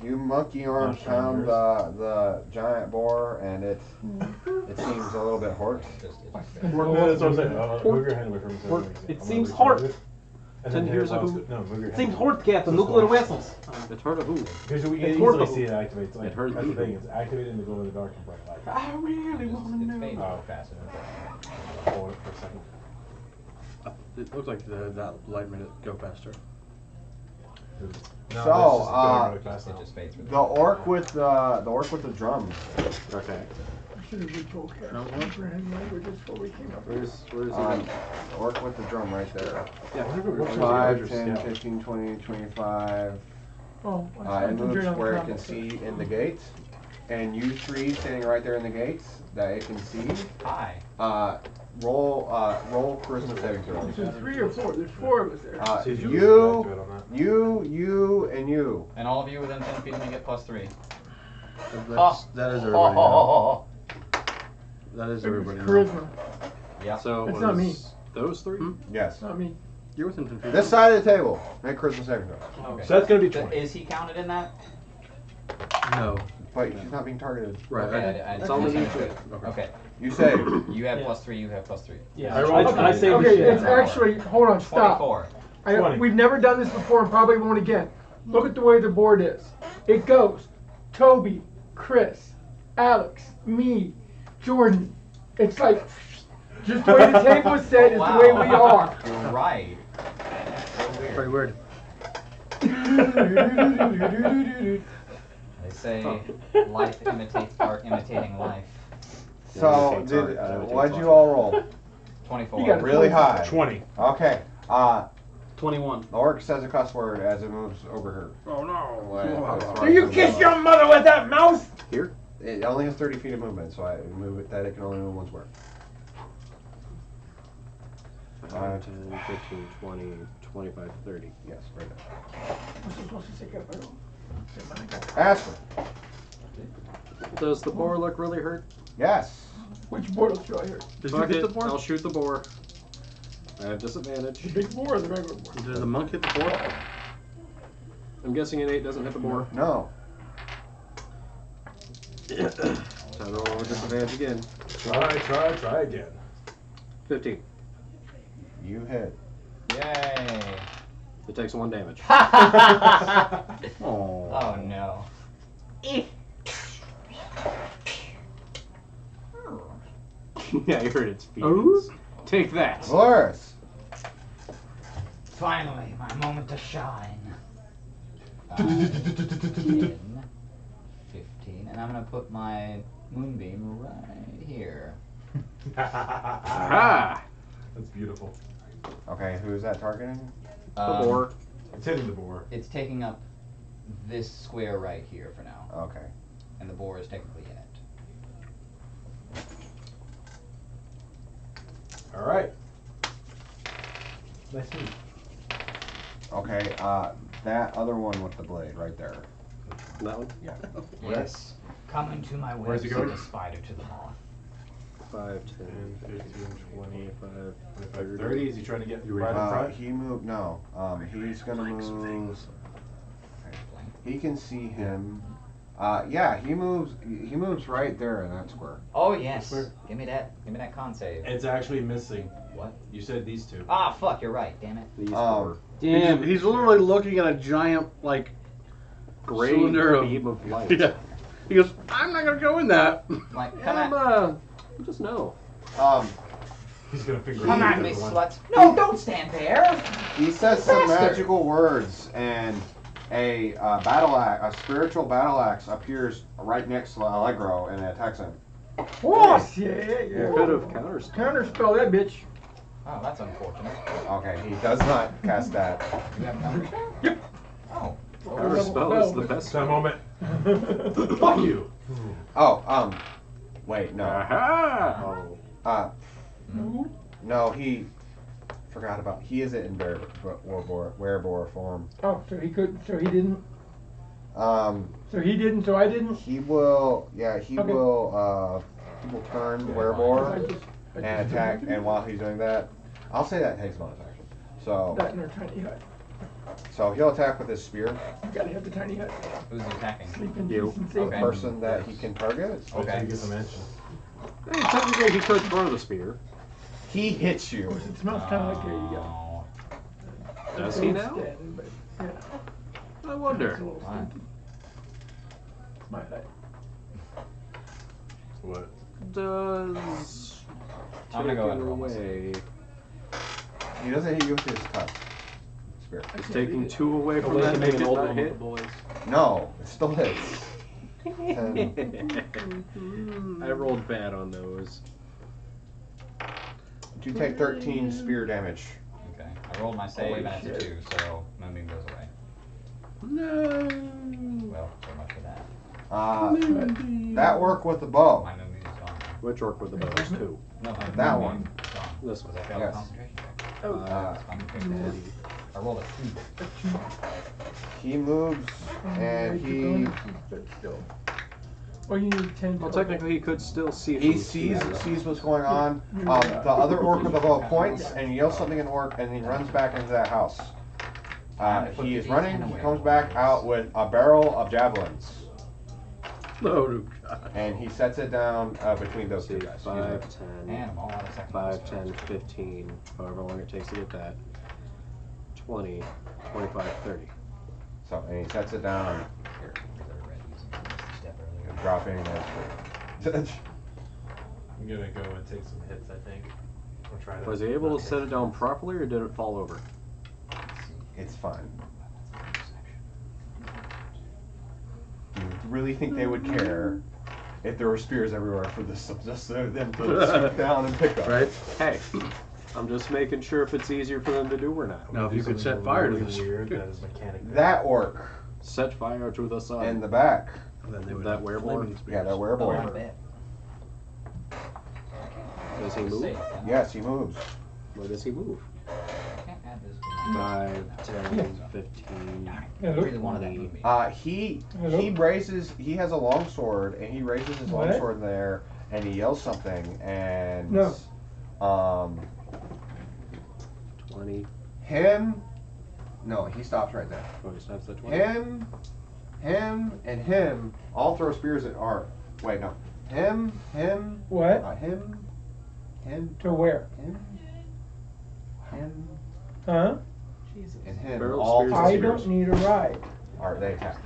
You monkey arm Gosh, found yours. the giant boar, and it seems a little bit hort. It just No, that's what I'm saying. Move your hand away from me. Hort. So I can see. It I'm seems gonna hort. recharge it. And Then then here's a allows who- it- No, move your hand. Seems hort cat, the So nuclear it's vessels. It's hard to who? Because we can It's easily horrible. see it activates. Like, It hurt that's the me. thing. It's activated in the glow in the dark and bright light. I really It want to fades know. really fast. Hold it for a second. It looks like that light made it go faster. No, So, it's just going really fast It now. just fades really The orc with the drums. Okay. I should have retold Cat. No, what? Brand languages before we came up. Where's he? The orc with the drum right there. Yeah. Whatever works 5, with 10, your scale. 15, 20, 25. Oh, It concentrate moves on the where it combo can first. see in the gates. And you three standing right there in the gates that it can see. Hi. Roll charisma saving throw. Is there 3 or 4? There's 4 of us there. See if you You, activate on that. you, and you. And all of you within 10 feet of me get +3. That is everybody now. That is It's everybody now. charisma. Yeah. So It's was not me. those three? Yes. Not me. You're within 10 feet. This side of the table. Make charisma saving throw. Okay. So that's gonna be Th- 20. Is he counted in that? No. But he's not being targeted. Right. Okay, I It's only you misunderstood. two. Okay. You save. You have Yeah. +3. You have +3. Yeah, I rolled I saved Okay, the shit. it's actually, hold on, stop. 24. 20. We've never done this before and probably won't again. Look at the way the board is. It goes Toby, Chris, Alex, me, Jordan. It's like, just the way the table is set is the way we are. You're right. Very weird. They say life imitates art imitating life. So, imitates art, that imitates what'd life. you all roll? 24. You got it. Really high. 20. Okay. 21. The orc says a cuss word as it moves over her. Oh no. Do you kiss your mother with that mouse? Here? It only has 30 feet of movement, so I move it that it can only move once more. 5, 10, 15, 20, 25, 30. Yes, right there. We're supposed to take up a room. Aspen. Does the boar look really hurt? Yes. Which board will show here? Did you Fuck hit it, the board? I'll shoot the boar. I have disadvantage. The big board or the regular board? Did the monk hit the board? I'm guessing an 8 doesn't hit the boar. No. So I roll with disadvantage again. Try again. 15. You hit. Yay. It takes 1 damage. Oh no. Yeah, you heard its feelings. Take that. Valoris. Finally, my moment to shine. 10, 15, and I'm gonna put my moonbeam right here. Ah! That's beautiful. Okay, who is that targeting? The boar. It's hitting the boar. It's taking up this square right here for now, Okay. and the boar is technically in it. Alright. Nice meet. Okay, that other one with the blade right there. That one? Yeah. Yes. Come into my Where's webs he going? of the spider to the moth. 5, 10, 15, 20, 25, 30. Is he trying to get right in front? He moved. No. He's gonna move. He can see him. Yeah, he moves. He moves right there in that square. Oh yes. Where? Give me that. Give me that con save. It's actually missing. What? You said these two. Ah, fuck. You're right. Damn it. These four. Damn. He's literally looking at a giant, like, Gray cylinder of- beam of light. yeah. He goes, I'm not gonna go in that. Like, Yeah, come just know. He's gonna figure Come out at me, the one. sluts. No, don't stand there. He says some Bastard. magical words, and a battle axe, a spiritual battle axe, appears right next to Allegro and attacks him. Oh, yeah. You could have counterspelled. Counterspell that bitch. Oh, that's unfortunate. Okay, he does not cast that. You have numbers? Yep. Oh. Counterspell is the best. That moment. Fuck you. Oh, Wait, no. Aha! Oh. Who? No, he forgot about. He isn't in werebore form. Oh, so he couldn't. So he didn't. Um, So he didn't. So I didn't. he will. Yeah, he Okay. will. He will turn I werebore just- I and just- attack. And while he's doing that, I'll say that takes bonus action. So, That in our tiny hut. he'll attack with his spear. You gotta have the tiny hut. Who's attacking? Sleep in You. decency. The Okay. person that he can target. Okay. You get the mention. Hey, technically, he could throw the spear. He hits you. Of course, it smells kind of like a. Oh, Does he now? stand, but, yeah, I it's wonder. a little Why? stinky. It's my hut. What? Does. I'm gonna go taking and roll my away. He doesn't hit you with his cut. Spear. Is taking 2 away from that Awakening make an it old not one with hit? the boys. No, it still hits. I rolled bad on those. You take 13 spear damage. okay. I rolled my save Holy and it's a shit. 2, so Moonbeam goes away. No. Well, so much for that. That worked with the bow. My Moonbeam is gone. Which orc with the bows? 2. No, my That Moonbeam one. is gone. This one. Because I failed Yes. a concentration check. Uh, Concentration. I rolled a 2. he moves and he But still. Well, you need 10. Well, total. technically, he could still see. he from sees here. sees what's going on. You're The other orc with the bow points and yells something in orc, and he runs back into that house. He is running. He comes back out with a barrel of javelins, Oh, God. and he sets it down between those two See, guys. 5, And 10, I'm all out of second. 5, 10, 15, however long it takes to get that. 20, 25, 30. So, and he sets it down, Here, because I read using this step earlier. dropping it. I'm gonna go and take some hits, I think. Or try to. Was he able not to hit. set it down properly, or did it fall over? It's fine. Do you really think they would care if there were spears everywhere for this, just so them to swoop down and pick up? Right? Hey, I'm just making sure if it's easier for them to do or not. I'm Now, gonna if do you could set something fire to really this weird that is mechanic. That orc set fire to the sun. in the back. Then they would that have wereborn? flaming spears. Yeah, that Oh, I wereborn. bet. Does he move? Save, Yes, he moves. Where does he move? I can't add this to my- 5, 10, 15. I Hello? really wanted that movie. He Hello? raises. He has a long sword, and he raises his long What? sword there, and he yells something, and No. 20. him. No, he stops right there. Oh, he stops at 20. Him, and him all throw spears at Art. Wait, no. Him, What? him, To where? him, Huh? and him Barrel all spears throw I spears. don't need a ride. Are they attack?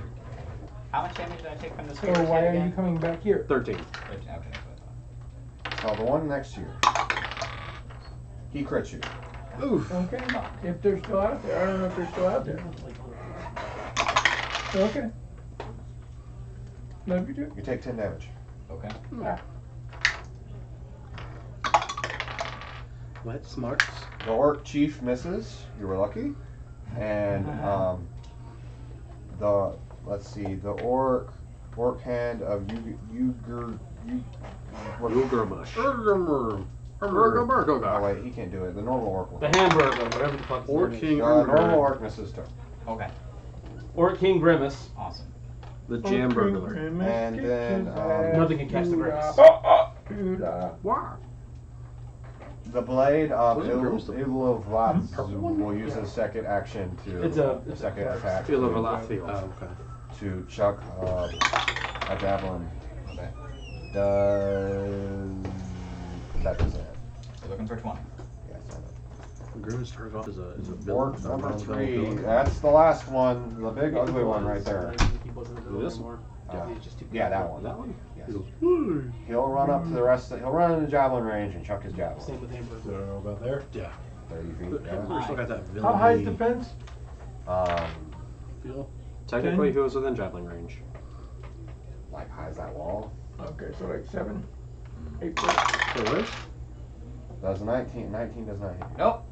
How much damage did I take from the So spears why yet are you again? coming back here? 13. 13, okay, that's what I So the one next to you, he crits you. Oof. Okay. If they're still out there. I don't know if they're still out there. Okay. Love you too. You take 10 damage. thought. Okay. Ah. What smarts? The orc chief misses. You were lucky. And let's see, the orc hand of Ugramash. Oh wait, he can't do it. The normal orc will. The hamburger, whatever the fuck. his Or name is. King Normal orc misses too. Okay. Or King Grimace. Awesome. The Jam Burglar. And then, Nothing can catch the Grimace. Wow. The blade of Wasn't Grimace the Ilovlatz purple one? will use his second action to It's a second attack Ilovlathiel. to, Oh, okay. to chuck a javelin. Okay. That doesn't hit. You're looking for 20. Yes, I know. Grimace started off as a villain. Orc a number round 3. villain. That's the last one. The big ugly one right there. He wasn't a villain This anymore. He's just too Yeah, that one. That one? Yes. He goes, "Hey." He'll run up to the rest. He'll run into javelin range and chuck his javelin. Same with hamburger. So I don't know about there. Yeah. 30 feet. But Yeah. Hamburger still got that villain. How high is the fence? feel. Technically, he was within javelin range. Like high as that wall. Okay, so like 7, 8 foot. So what? Does 19. 19 does not hit you. Nope.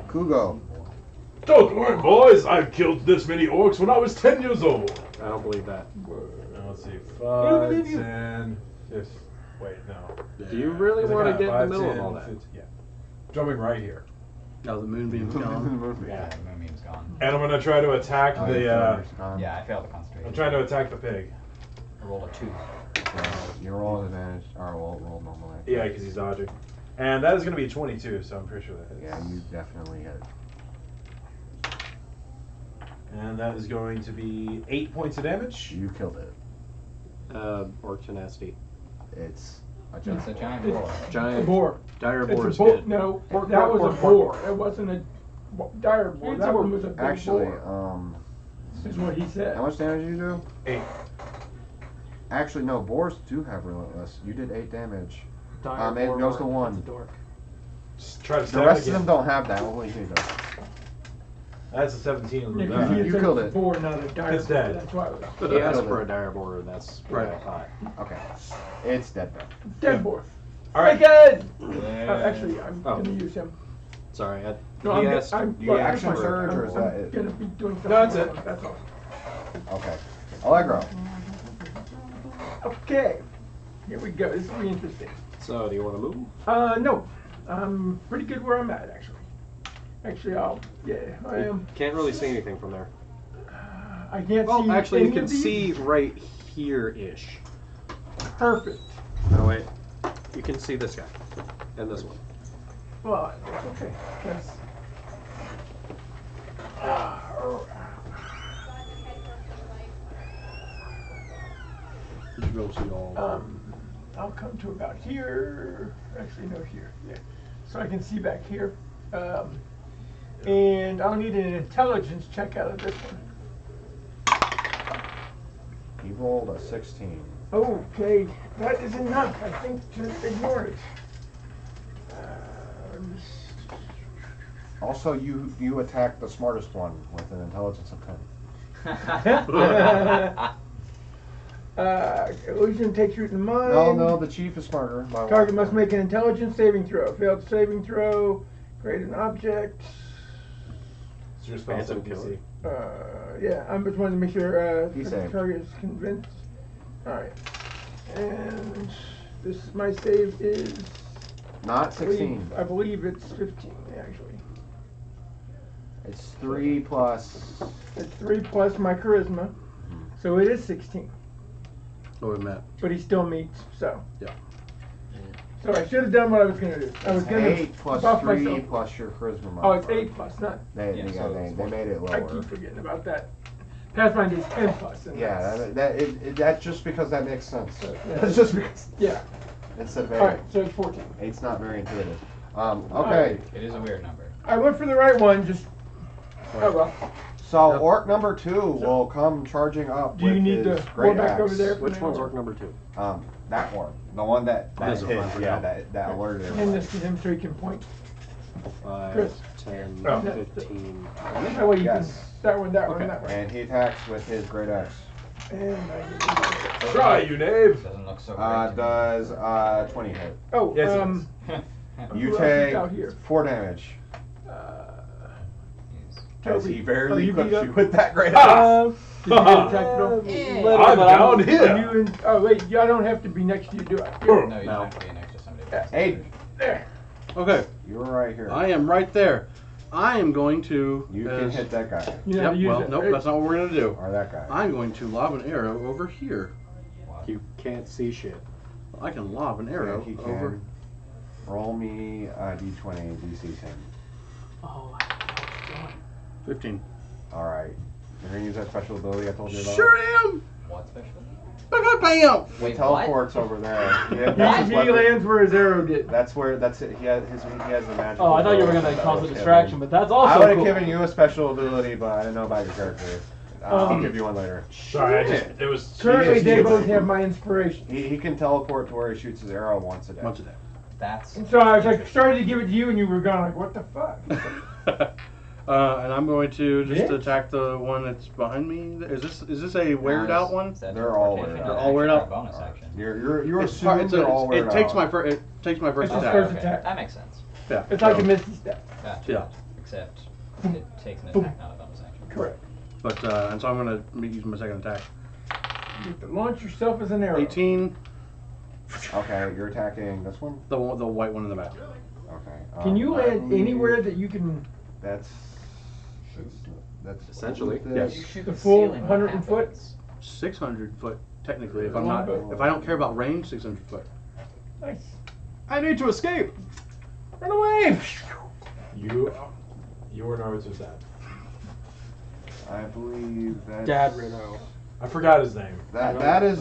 Kugo. Don't worry, boys. I've killed this many orcs when I was 10 years old. I don't believe that. No, let's see. don't 5, believe you. 10, 15. Wait, no. Do you really 'Cause I want to got get in 5, the middle 10, of all that? 15, yeah. Jumping right here. Oh, the moonbeam's gone. Yeah, the moonbeam's gone. And I'm gonna try to attack Oh, the. Yeah, I failed to concentrate. I'm trying to attack the pig. I rolled a 2. You roll advantage. Or roll normally. Yeah, because he's dodging. And that is gonna be 22, so I'm pretty sure that hits. Yeah, you definitely hit. And that is going to be 8 points of damage. You killed it. Orc tenacity. It's a It's giant. a giant It's- boar. A Giant boar. dire It's a boar's boar. head. No, Pork, that pork, was a pork, pork, boar. It wasn't a dire boar. It's That a one was a big Actually, boar. Is what he said. how much damage did you do? 8. Actually, no. Boars do have relentless. You did 8 damage. Dire It boar goes to mark. 1. That's a dork. Just try to The stab rest of again. them don't have that. Only he does. That's a 17 on the Yeah, 'cause back. he had You said killed it's a it. boar, not a dire It's boar. dead. That's why it was He asked killed for it. a dire boar, that's what I thought. Okay. It's dead though. dead boar. Alright. Again! Yeah. Actually, I'm Oh. gonna use him. Sorry, No, he I'm, asked. I'm, Do you well, action that's fine. surge, or is I'm that it? gonna be doing something. No, that's with it. him, That's all. Okay. Allegro. Okay. Here we go. This will be interesting. So, do you want to move? No. I'm pretty good where I'm at, actually. Actually, I am. Can't really see anything from there. I can't Well, see actually, you any can of these. see right here-ish. Perfect. No, wait. You can see this guy. And this one. Well, it's okay. 'Cause- You should go see all. I'll come to about here. Actually, no, here. Yeah. So I can see back here. And I'll need an intelligence check out of this one. He rolled a 16. Okay, that is enough. I think to ignore it. Also, you attacked the smartest one with an intelligence of 10. Illusion takes root in the mind. No, the chief is smarter. by one Target must point. make an intelligence saving throw. Failed saving throw. Create an object. It's your spell Phantom save killer. DC. Yeah, I'm just wanting to make sure He the saved. target is convinced. Alright. And this, my save is. Not 16. I believe it's 15, actually. It's 3 plus. It's 3 plus my charisma. So it is 16. Oh, we met. But he still meets, so. Yeah. So I should have done what I was gonna do. I was gonna 8 plus buff 3 myself. plus your charisma Oh, it's modifier. 8 plus, not. They Yeah, made it I lower. keep forgetting about that. Pathfinder is 10 plus. And Yeah, that's- that's just because that makes sense. Yeah. That's just because. Yeah. Instead of 8. Alright, so it's 14. 8's not very intuitive. Okay. It is a weird number. I went for the right one, just. Oh well. So Yep. orc number 2 will come charging up Do you with need his to great go back axe. over there? Which one's orc number 2? That one. The one that This hit, one for yeah, now. that alerted Hand everybody. this to him so he can point. 5, Chris. 10, Oh. 15. That way you Yes. can. That one, Okay. that one. And he attacks with his great axe. And I get Try, you knave! Doesn't look so great. Does 20 hit. Oh, Yes, it You Who else is take out here? 4 damage. As Toby. he Are barely you equips beat you up? with that great axe. Did you get attacked at all? I'm down Are here! you in, oh wait, I don't have to be next to you, do I? Oh. No, you No. don't have to be next to somebody. Yeah. Hey, There. Okay, you're right here. I am right there. I am going to. You can hit that guy. You know how Yep, to use well, it, nope, right? that's not what we're going to do. Or that guy. I'm going to lob an arrow over here. You can't see shit. I can lob an arrow he can. over. Roll me a d20 DC 10. Oh, 15. Alright. You're gonna use that special ability I told you about? Sure am! What special? Bam! He Wait, teleports over there. He lands where his arrow did. That's it. He has the magic. Oh, I thought you were gonna cause a distraction, but that's also I would have cool. given you a special ability, but I didn't know about your character. I'll give you one later. Sorry, it was. Currently, He they is- both have my inspiration. He can teleport to where he shoots his arrow once a day. Once a day. That's. And so I was like, started to give it to you, and you were gone. Like, what the fuck? And I'm going to just Yeah. attack the one that's behind me. Is this a weared out one? They're all weared out. They're all weared out? Bonus action. You're It's assuming part- they're all weird it takes out. my first. It takes my first It's his attack. first Okay, attack. that makes sense. Yeah. It's like so- a misty step. Gotcha. Yeah. Except it takes an attack, not a bonus action. Correct. But and so I'm gonna use my second attack. You have to launch yourself as an arrow. 18. Okay, you're attacking this one. The white one in the back. Okay. Can you I land believe anywhere that you can? That's Essentially, this. You shoot The the full ceiling, what 100 foot? happens? 600 foot technically. If I'm Long not, bow. if I don't care about range, 600 foot. Nice. I need to escape. Run away! You or Naruto's dad. I believe that's Dad Rido. I forgot his name. that is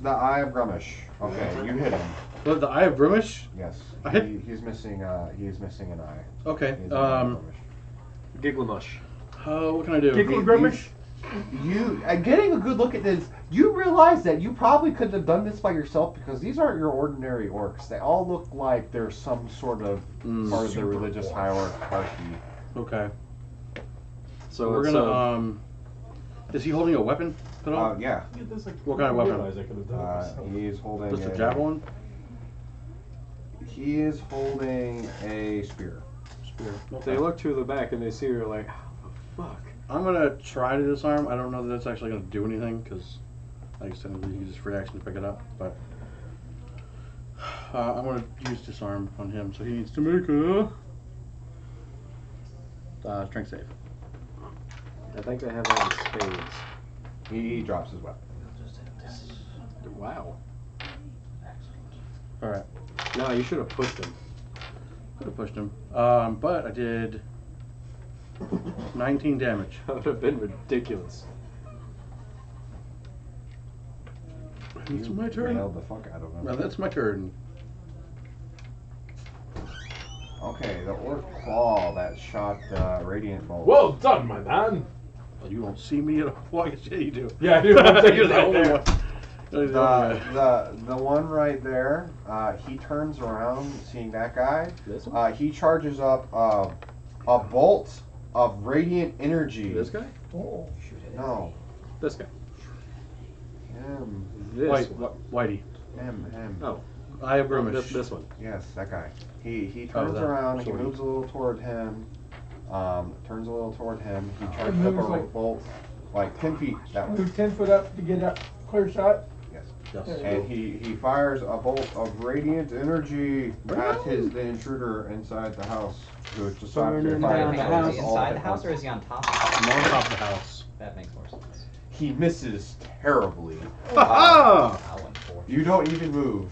the Eye of Grummish. Okay, you hit him. The Eye of Grimish? Yes. I hit- He's missing an eye. Okay. He has an eye of Grummish. Gigglemush. What can I do? Giggle You- Grummish? You getting a good look at this, you realize that you probably couldn't have done this by yourself because these aren't your ordinary orcs. They all look like they're some sort of part of the religious hierarchy. Okay. So We're it's, gonna is he holding a weapon at all? Yeah. What kind of weapon? I could have done it myself. He's holding Just a javelin? He is holding a spear. Spear. They look to the back and they see you're like, how the fuck? I'm gonna try to disarm. I don't know that it's actually gonna do anything because, like I said, you use free action to pick it up. But I'm gonna use disarm on him, so he needs to make a strength save. I think they have that in spades. He drops his weapon. Wow. All right. No, you should have pushed him. Could have pushed him, but I did 19 damage. That would have been ridiculous. It's my You turn. nailed the fuck out of him. Well, that's my turn. Okay, the orc claw that shot radiant bolt. Well done, my man. Well, you won't see me at all. Well, yeah, you do. Yeah, I do. I'm taking You're it the right only there. one. You're the only guy. The one right there, he turns around, seeing that guy. This one? He charges up a bolt of radiant energy. This guy? Oh. No, This guy. him, This White, one. Whitey. him. Oh. I have Grimish. This one. Yes, that guy. He turns that around. He sort of- moves a little toward him. Turns a little toward him. He charges up moves a like- bolt, like 10 feet that way. Move 10 foot up to get up. Clear shot. Yes. Yes. And he fires a bolt of radiant energy at the intruder inside the house. So it's just Burning fire down Wait, the wait, house. is he inside the house or is he on top? I'm on top of the house. That makes more sense. He misses terribly. Ha How unfortunate. You don't even move,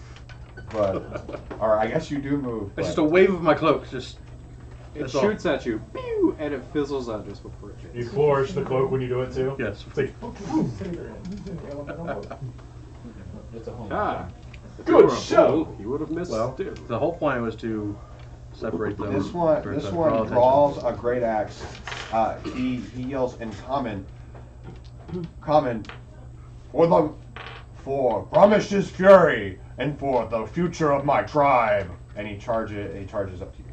but or I guess you do move. It's just but- a wave of my cloak. Just. It That's all. shoots at you, pew, and it fizzles out just before it You hits. flourish the cloak when you do it too. Yes. It's like, He's in the elemental mode. It's a home. Ah. good show. You would have missed Well, too. the whole point was to separate them. This one or to draw draws attention. a great axe. He yells in common, for Grumish's fury and for the future of my tribe. And he charges up to you.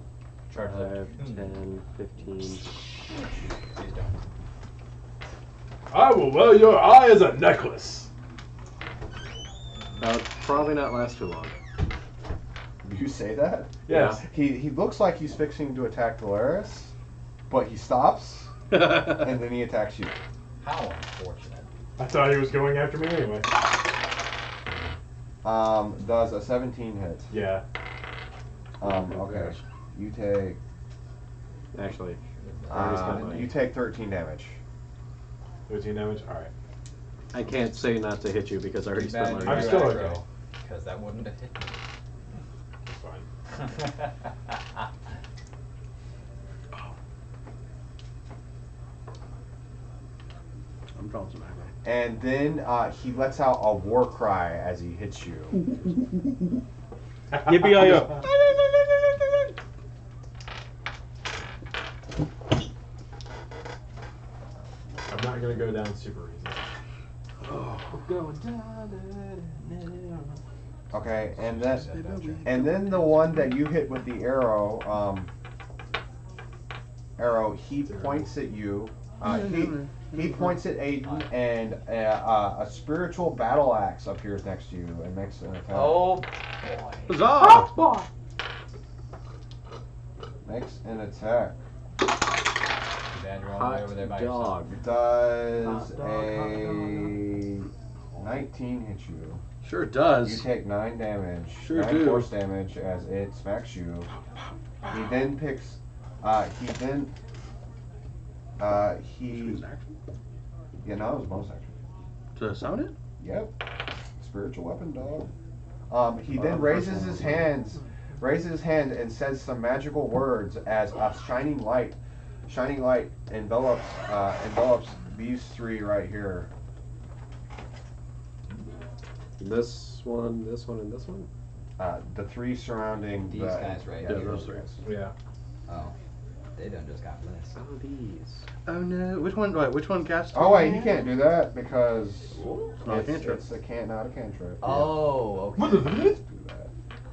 Charge 5, 10, 15. Please don't. I will wear your eye as a necklace. That would probably not last too long. You say that? Yes. He looks like he's fixing to attack Dolaris, but he stops and then he attacks you. How unfortunate. I thought he was going after me anyway. Does a 17 hit? Yeah. Okay. You take Actually, I already spent my- you take 13 damage. 13 damage? Alright. I can't say not to hit you because I already Too bad spent you my. I'm drew still aggro, okay. because that wouldn't have hit me. It's fine. I'm drawing some aggro. And then he lets out a war cry as he hits you. Yippee-yi-yo. I'm not gonna go down super easy. Okay, and then the one that you hit with the arrow, he points at you. He points at Aiden, and a spiritual battle axe appears next to you and makes an attack. Oh boy. Huzzah! Makes an attack. Too bad you're all the way over there by yourself. Dog. Does Hot dog, hot a 19 hits you. Sure does. You take 9 damage. Sure 9 do. force damage as it smacks you. He then picks. He. Yeah, no, it was a bonus action. To summon it? Yep. Spiritual weapon, dog. He then raises his hand and says some magical words as a shining light envelops these 3 right here. This one, and this one. The 3 surrounding These guys right yeah, here. those Those guys. Yeah. Oh, they done just got blessed. Oh, these. Oh no. Which one? Wait, which one cast? Oh wait, he can't do that because Not a cantrip. it's not a cantrip. Oh, okay. Do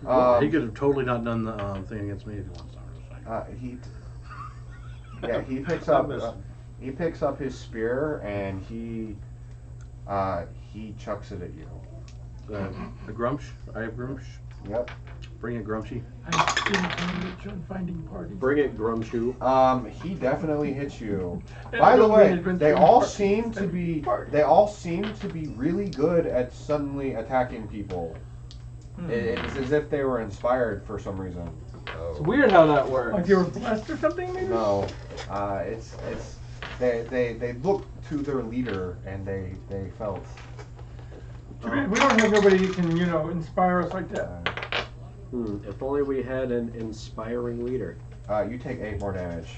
that. He could have totally not done the thing against me if he wants to. He picks up his spear and he chucks it at you. A grumsh? I have grumsh. Yep. Bring a grumpy. I'm still rich on finding parties. Bring it, Grumshoe. He definitely hits you. And By the don't way, win adventure they all parties. seem to be really good at suddenly attacking people. It's as if they were inspired for some reason. It's weird how that works. Like you were blessed or something, maybe? No, they look to their leader and they felt. We don't have nobody who can, inspire us like that. If only we had an inspiring leader. You take 8 more damage.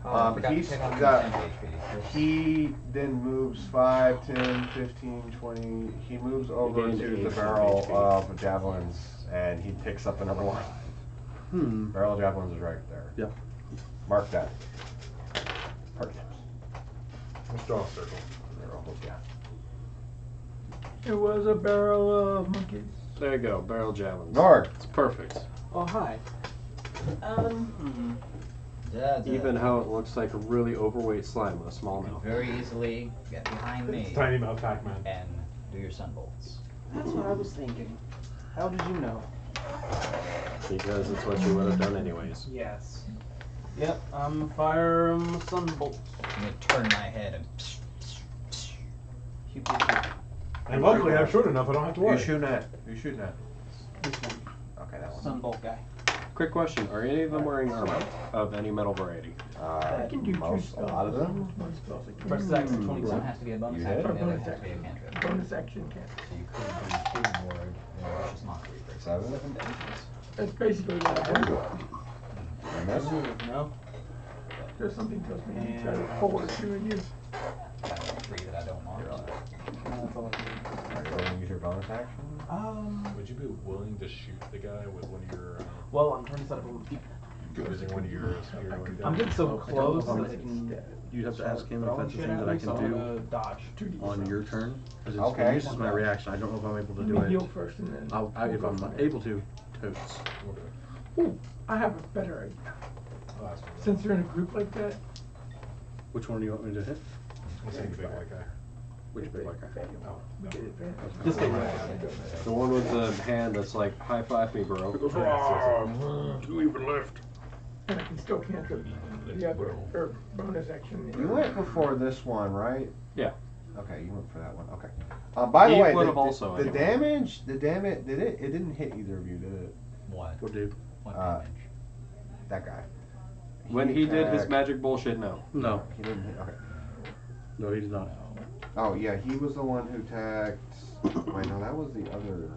I forgot to take off my 10 HP. He then moves 5, 10, 15, 20. He moves over gained to 8 the barrel HP. of javelins and he picks up another one. Barrel of javelins is right there. Yep. Mark that. Mark that. Let's draw a circle. Yeah. It was a barrel of monkeys. There you go, barrel javelins. Nord. It's perfect. Oh, hi. Even how it looks like a really overweight slime with a small You mouth. very easily get behind me It's tiny mouth Pac-Man. and do your sunbolts. That's what I was thinking. How did you know? Because it's what you would have done anyways. Yes. Yep, I'm fire sunbolt. I'm gonna turn my head and. Pew, pew, pew. And luckily I'm short enough I don't have to worry. Who's shooting at? This one. Okay, that one. Sunbolt guy. Quick question, are any of them wearing armor of any metal variety? I can do 2 most, a spells. lot of them. Almost 1 spell. I can First do action, 1. 20 has to be a bonus You action, hit? the other has to be a cantrip. Bonus action can't. So you could do 2 more Vicious Mockery for 7. 7 damage. That's basically what I have. And that's No. There's something tells me you try to forward shooting you. I have 3 that I don't mark. That's all I do. Are you going to use your bonus action? Would you be willing to shoot the guy with one of your Well, I'm trying to set up a feet. using one of your spear? I'm getting so close that I can. You'd have to ask him throw if that's a shit thing at that I me, so can I'm do gonna dodge. on your turn. Because Okay. it uses my reaction. I don't know if I'm able to Let do me it. heal first and then. If we'll I'm go from able to, totes. there. Ooh, I have a better idea. Since you're in a group like that, Which one do you want me to hit? Let's take the big white guy. Which big like Oh. we get advantage. This guy. The one with the hand that's like, high five me, bro. Two even left. And I can still cantrip the other, or bonus action. You went before this one, right? Yeah. Okay, you went for that one. Okay. By the He way, would have also, the anyway. damage, did it? It didn't hit either of you, did it? What? What dude? 1 Uh, damage. That guy. When he did his attacked- magic bullshit, no. No. He didn't hit. Okay. No, he did not. Oh yeah, he was the one who attacked. Wait, no, that was the other.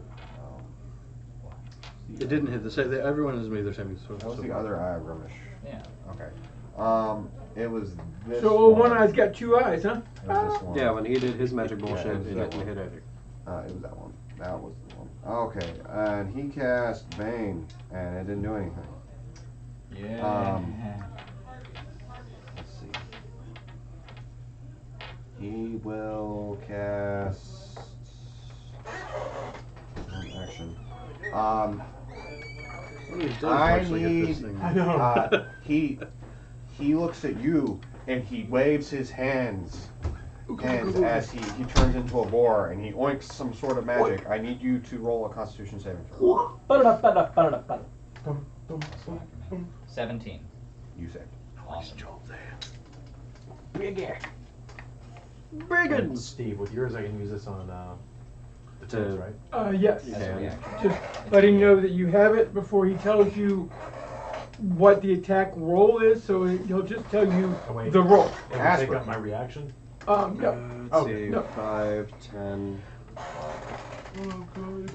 It didn't hit the same. Everyone is made their saving throw. That was the other eye of Grimish. Yeah. Okay. It was this. So one eye's got 2 eyes, huh? It was this one. Yeah, when he did his magic bullshit, it was it that didn't one. hit either. It was that one. That was the one. Okay, and he cast Bane, and it didn't do anything. Yeah. Let's see. He will cast one action. What he does I actually get this need. thing. I know. He looks at you and he waves his hands as he turns into a boar and he oinks some sort of magic. I need you to roll a Constitution saving throw. 17. You saved. Awesome. Brigands! Steve, with yours I can use this on That's right. Yes. As a reaction. Just letting you know that you have it before he tells you what the attack roll is, so he'll just tell you Oh, wait. the roll. It will Ask take her. up my reaction. No. Let's see, no. 5, 10.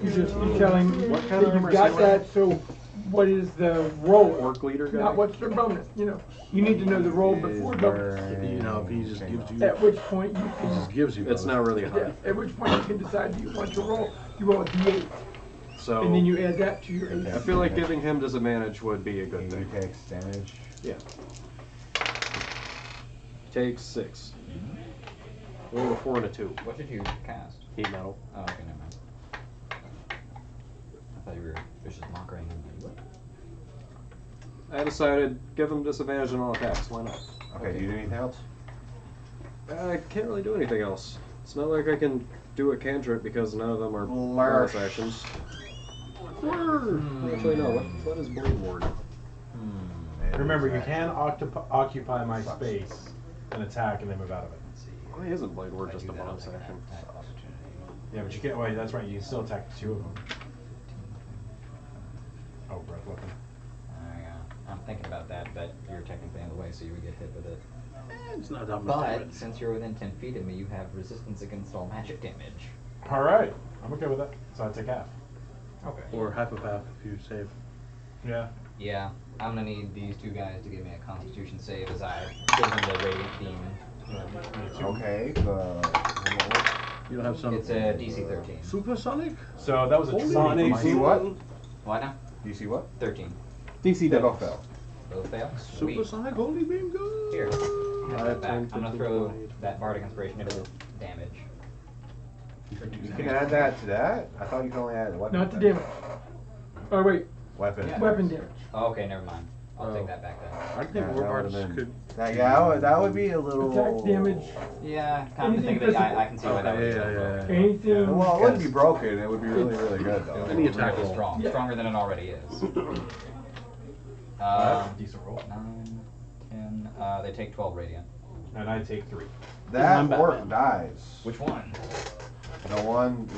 You're telling me What kind that of armor you've got is he wearing? that, so what is the roll? Orc leader guy? Not what's their bonus, you know. You need to know the roll before bonus. You know, if he just gives you, At which point you he just can, gives you. It's not really high. yeah, at which point you can decide do you want to roll, you roll a d8, So and then you add that to your I AC. feel like giving him disadvantage would be a good He thing. takes damage. Yeah. Takes 6. Roll a 4 and a 2. What did you cast? Heat metal. Oh, okay, never mind. I thought you were vicious mockery. I decided give him disadvantage on all attacks. Why not? Okay, do you do anything else? I can't really do anything else. It's not like I can do a cantrip because none of them are bonus Flourish. actions. Actually, no. What is Blade Ward? Remember, you can occupy my space and attack and then move out of it. Why isn't Blade Ward just a bonus action? Yeah, but you can't. Wait, that's right. You can still attack 2 of them. Oh, breath weapon. I'm thinking about that, but you're technically in the way, so you would get hit with it. It's not that much But damage. since you're within 10 feet of me, you have resistance against all magic damage. All right, I'm okay with that. So I take half. Okay. Or half of half if you save. Yeah. Yeah, I'm gonna need these two guys to give me a Constitution save as I give them the radiant beam. Okay, You don't have some It's a DC 13. supersonic? So that was a Holy Sonic. you see what? What now? Do you see what? 13. DC They does. both fail. Both fail? Sweet. Supersonic holy beam go. Here. Have that back. 10, I'm gonna 15, throw 20. that Bardic Inspiration into the damage. You can add that to that? I thought you could only add weapon. Not the damage. Oh wait, Weapon. Yeah. weapon damage. Oh, okay, never mind. I'll Oh. take that back then. I think Yeah, that Warbards would've been- could. That would be a little. Attack damage, Yeah, come to think of it, Anything I can see why that would be Yeah, so yeah, broken. anything. Well, it wouldn't be broken. It would be really, really good though. Any attack Really roll. strong. Yeah. Stronger than it already is. That's a decent roll. 9, 10, they take 12 radiant. And I take 3. That I'm orc Batman. dies. Which one? The one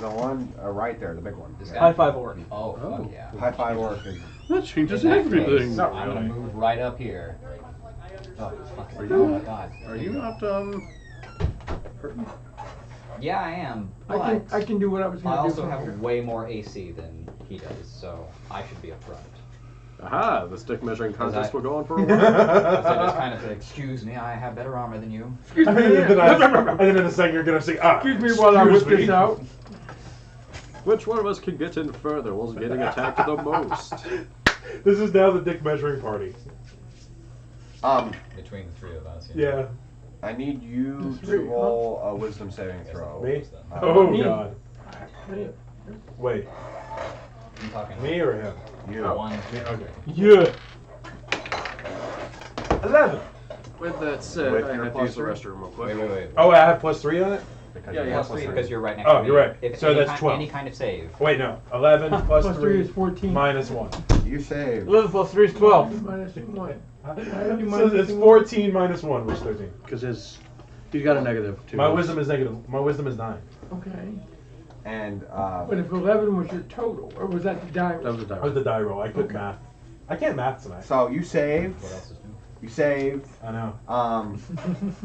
right there, the big one. This Yeah. guy? High five orc. Oh, Oh. fuck yeah. High five orc is. That changes In that everything. case, Not I'm gonna really. move right up here. Oh, fuck. Are Oh you- my god. Are you not hurting? Yeah, I am. But I can do what I was I gonna do also from have here. way more AC than he does, so I should be up front. Aha! The stick measuring contest will go on for a So while. just kind of say, excuse me, I have better armor than you. Excuse me, And then in a second you're gonna say, excuse me while I whip excuse this me. out. Which one of us can get in further while getting attacked the most? This is now the dick measuring party. Between the three of us. Yeah. I need you That's to right, roll a wisdom saving throw. Me? Uh, Oh Me. god. Wait, I'm talking me or him? You. one. Me, okay. Yeah. 11. With that said, With I your have to plus use the three? restroom real quick. Wait. Oh, I have +3 on it? Because Yeah, you yeah, have Plus 3 +3. because you're right next Oh, to me. you're right. If So any that's kind, 12. Any kind of save. Wait, no. 11 plus Plus 3 is 14. minus 1. You saved. 11 plus 3 is 12. Minus 1. So it's 14 minus 1, which is 13. Because he's got a negative too. My wisdom is negative. My wisdom is 9. Okay. And But if 11 was your total, or was that the die? That was a That die. was the die roll. I couldn't math. I can't math tonight. so you saved. What else is new? You saved. I know.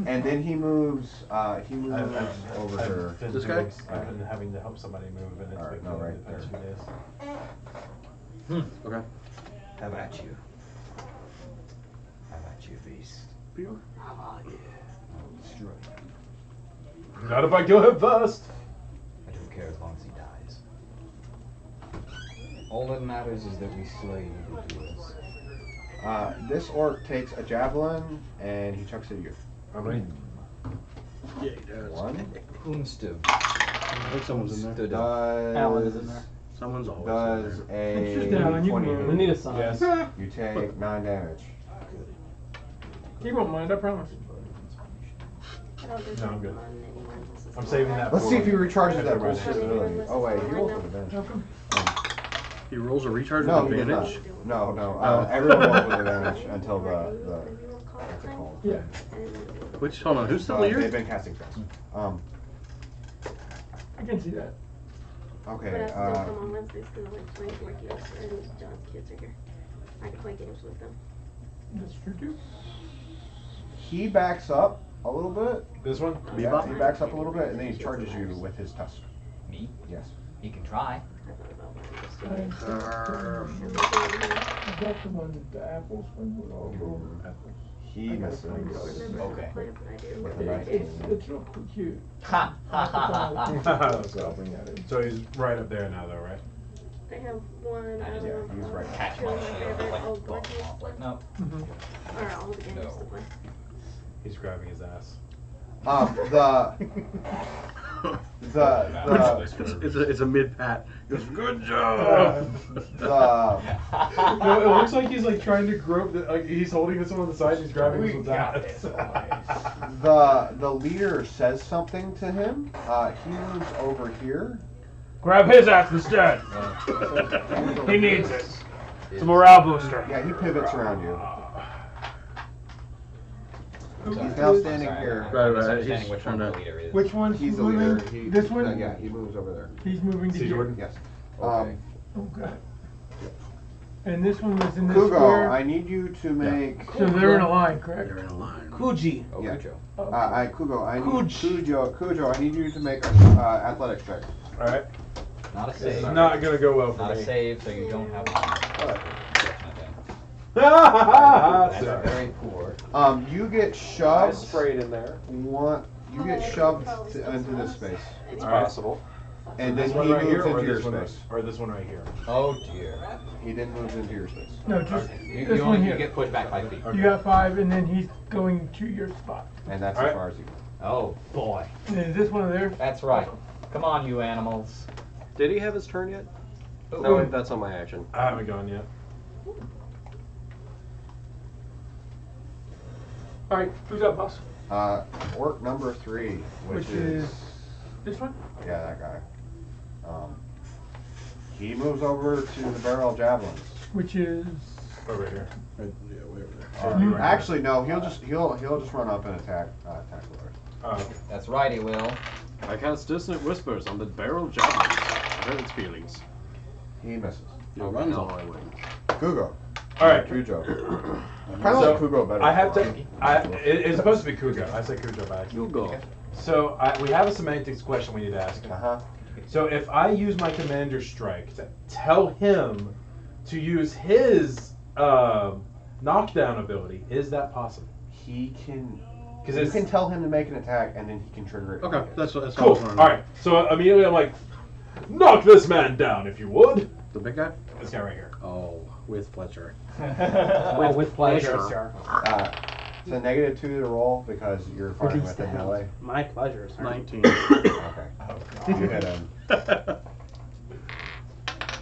And then he moves. He moves I've over I've here. been This through guy? ex- I've been having to help somebody move, and it's Alright, been no, right the past few days. Okay. How about you? How about you, beast? How about you? Destroy him. Not if I kill him first. I don't care as long as he dies. All that matters is that we slay evildoers. This orc takes a javelin and he chucks it at you. How many? Yeah, he does. One. Unstu. I think someone's in there. Stood up. Alan is in there. Someone's always Does in there. It's just a Alan, you can 20 roll. hit? We need a sign. Yes. You take 9 damage. He won't mind, I promise. No, I'm good. I'm saving that. Let's for see if he when- recharges when that I run bullshit out. ability. Oh wait, he rolls with How advantage. come? He rolls a recharge No, with he does not. advantage. No. Oh. Everyone rolls with advantage until the what's it called? Yeah. Which, hold on, who's the They've leader? been casting spells. I can see that. But I Okay. have to come on Wednesdays because I'm like playing with my kids and John's kids are here. I can play games with them. That's true too. He backs up a little bit. This one? Yeah, he backs up a little bit and then he charges you with his tusk. Me? Yes. You can try. I thought about mine just I today. Is that the one, the apples one with all the apples? He misses. Okay. With a nice It's real cute. Ha ha ha ha ha. So I'll bring that in. So he's right up there now, though, right? I have one. I just- of, he's right. Catch two my of my shield. favorite Like, old fall board games. off. Like, no. Mhm. Or all the games No. to play. He's grabbing his ass. It's a mid pat. He goes, good job. No, it looks like he's like trying to grope. Like he's holding this one on the side and he's grabbing this one's ass. The leader says something to him. He moves over here. Grab his axe instead. He needs it. It's a morale booster. Yeah, he pivots around you. Oh, He's now standing here. Right, I'm right, misunderstanding he's which one trying the to- leader is. Which one's He's the leader. moving? This one? Yeah, he moves over there. He's moving to See here. Jordan? Yes. Okay. Okay. And this one was in this Kugo, square. I need you to make. So they're in a line, correct? They're in a line. Kuji. Oh, Yeah. Cujo. Kugo, I need Cujo, I need you to make an athletics check. All right. Not a This is save. not gonna go well for Not me. a save, so you don't have one. Alright. That's Sorry. very poor. You get I shoved. sprayed in there. You get shoved into this space, It's All right. possible. and then This he one right moves here, or into your this one, space. or this one right here. Oh dear. He then moves into your space. No, just You, this you one only here. you get pushed back 5 feet. Okay. You got 5, and then he's going to your spot. And that's Alright. as far as you go. Oh boy. And then is this one of theirs? That's right. Come on, you animals. Did he have his turn yet? Oh. No, that's on my action. I haven't gone yet. All right, who's up, boss? Orc number 3, which is this one? yeah, that guy. He moves over to the barrel of javelins. Which is Over here. Right, yeah, way over there. Actually, no. He'll just run up and attack with her. Oh, okay. That's right, he will. I cast dissonant whispers on the barrel of javelins. I hurt its feelings. He misses. It runs all the way. Kugo. All right. Cujo. Kind of like Kugo better. I have to. It's supposed to be Kugo. I said Kujo back. You go. So we have a semantics question we need to ask. Uh-huh. So if I use my commander strike to tell him to use his knockdown ability, is that possible? He can. 'Cause You it's can tell him to make an attack, and then he can trigger it. Okay, that's what. cool. All right. So immediately I'm like, knock this man down if you would. The big guy? This guy right here. Oh, with pleasure. With pleasure, sir. It's a -2 to roll because you're fighting with him melee. My pleasure, sir. 19. Okay. You hit him.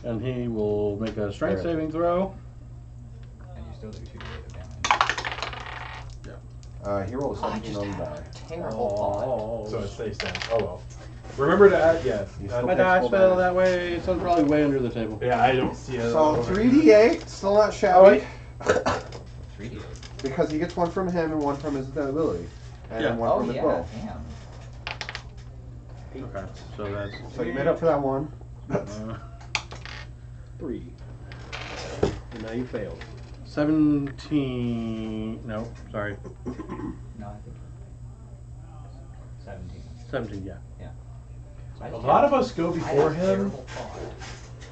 And he will make a strength saving throw. And you still do 2 damage. He rolled a 17 on the die. Terrible So it stays down. Oh well. Remember to add yes. You add- still My takes dice full fell damage. that way, so it's probably way under the table. Yeah, I don't see it. So over 3d8, still not Oh, shabby. wait. 3D. Because he gets one from him and one from his ability. And then one Oh from his yeah, bow. damn. Okay, so that's. So you made up for that one. 3. And now you failed. 17. No, sorry. No, I think 17. 17, yeah. A lot of us go before him,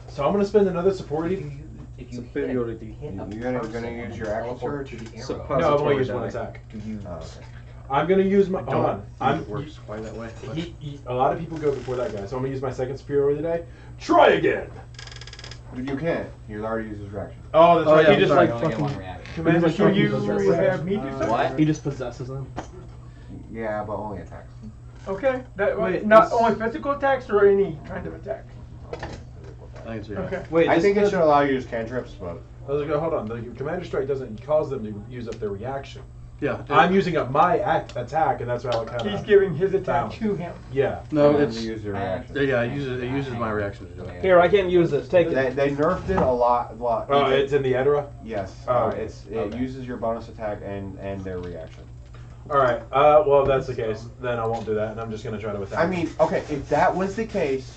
so I'm gonna spend another support. If you hit Superiority. You're gonna use your action surge? No, I'm only use one attack. Do you? Oh, okay. I'm gonna use my. Hold on. It works quite that way. A lot of people go before that guy, so I'm gonna use my second superiority today. Try again. You can't. He's already used his reaction. Oh, that's Oh, right. yeah, He just sorry. You like only get fucking. one reaction. Commander, can you Fucking- have me do something? What? He just possesses them. Yeah, but only attacks. Okay, that Wait, not this- only physical attacks or any kind of attack. I think it's yeah. Okay. Wait, I think it does- should allow you to use cantrips, but I was like, hold on. The commander strike doesn't cause them to use up their reaction. Yeah. I'm using up my attack, and that's how it kind of. He's giving his attack Balance. to him. Yeah. No, and then it's. you use your reaction. Yeah, it uses my reaction to do it. Here, I can't use this. Take They, it. they nerfed it a lot. Oh, it's in the Edera. Yes. Oh, It okay. uses your bonus attack and their reaction. All right. Well, if that's the case, then I won't do that, and I'm just gonna try to attack. I mean, okay, if that was the case,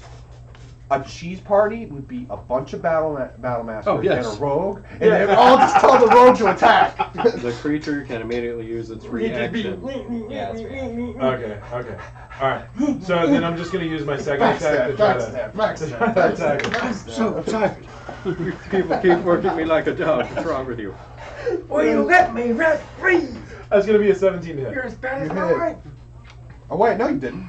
A cheese party would be a bunch of battle masters Oh, yes. and a rogue, and they would all just tell the rogue to attack. The creature can immediately use its reaction. Yeah, that's right. Okay. Alright. So then I'm just gonna use my second attack to try to attack him. So tired. People keep working me like a dog. What's wrong with you? Will you let me rest free? That's gonna be a 17 to hit. You're as bad as You my hit. wife. Oh wait, no, you didn't.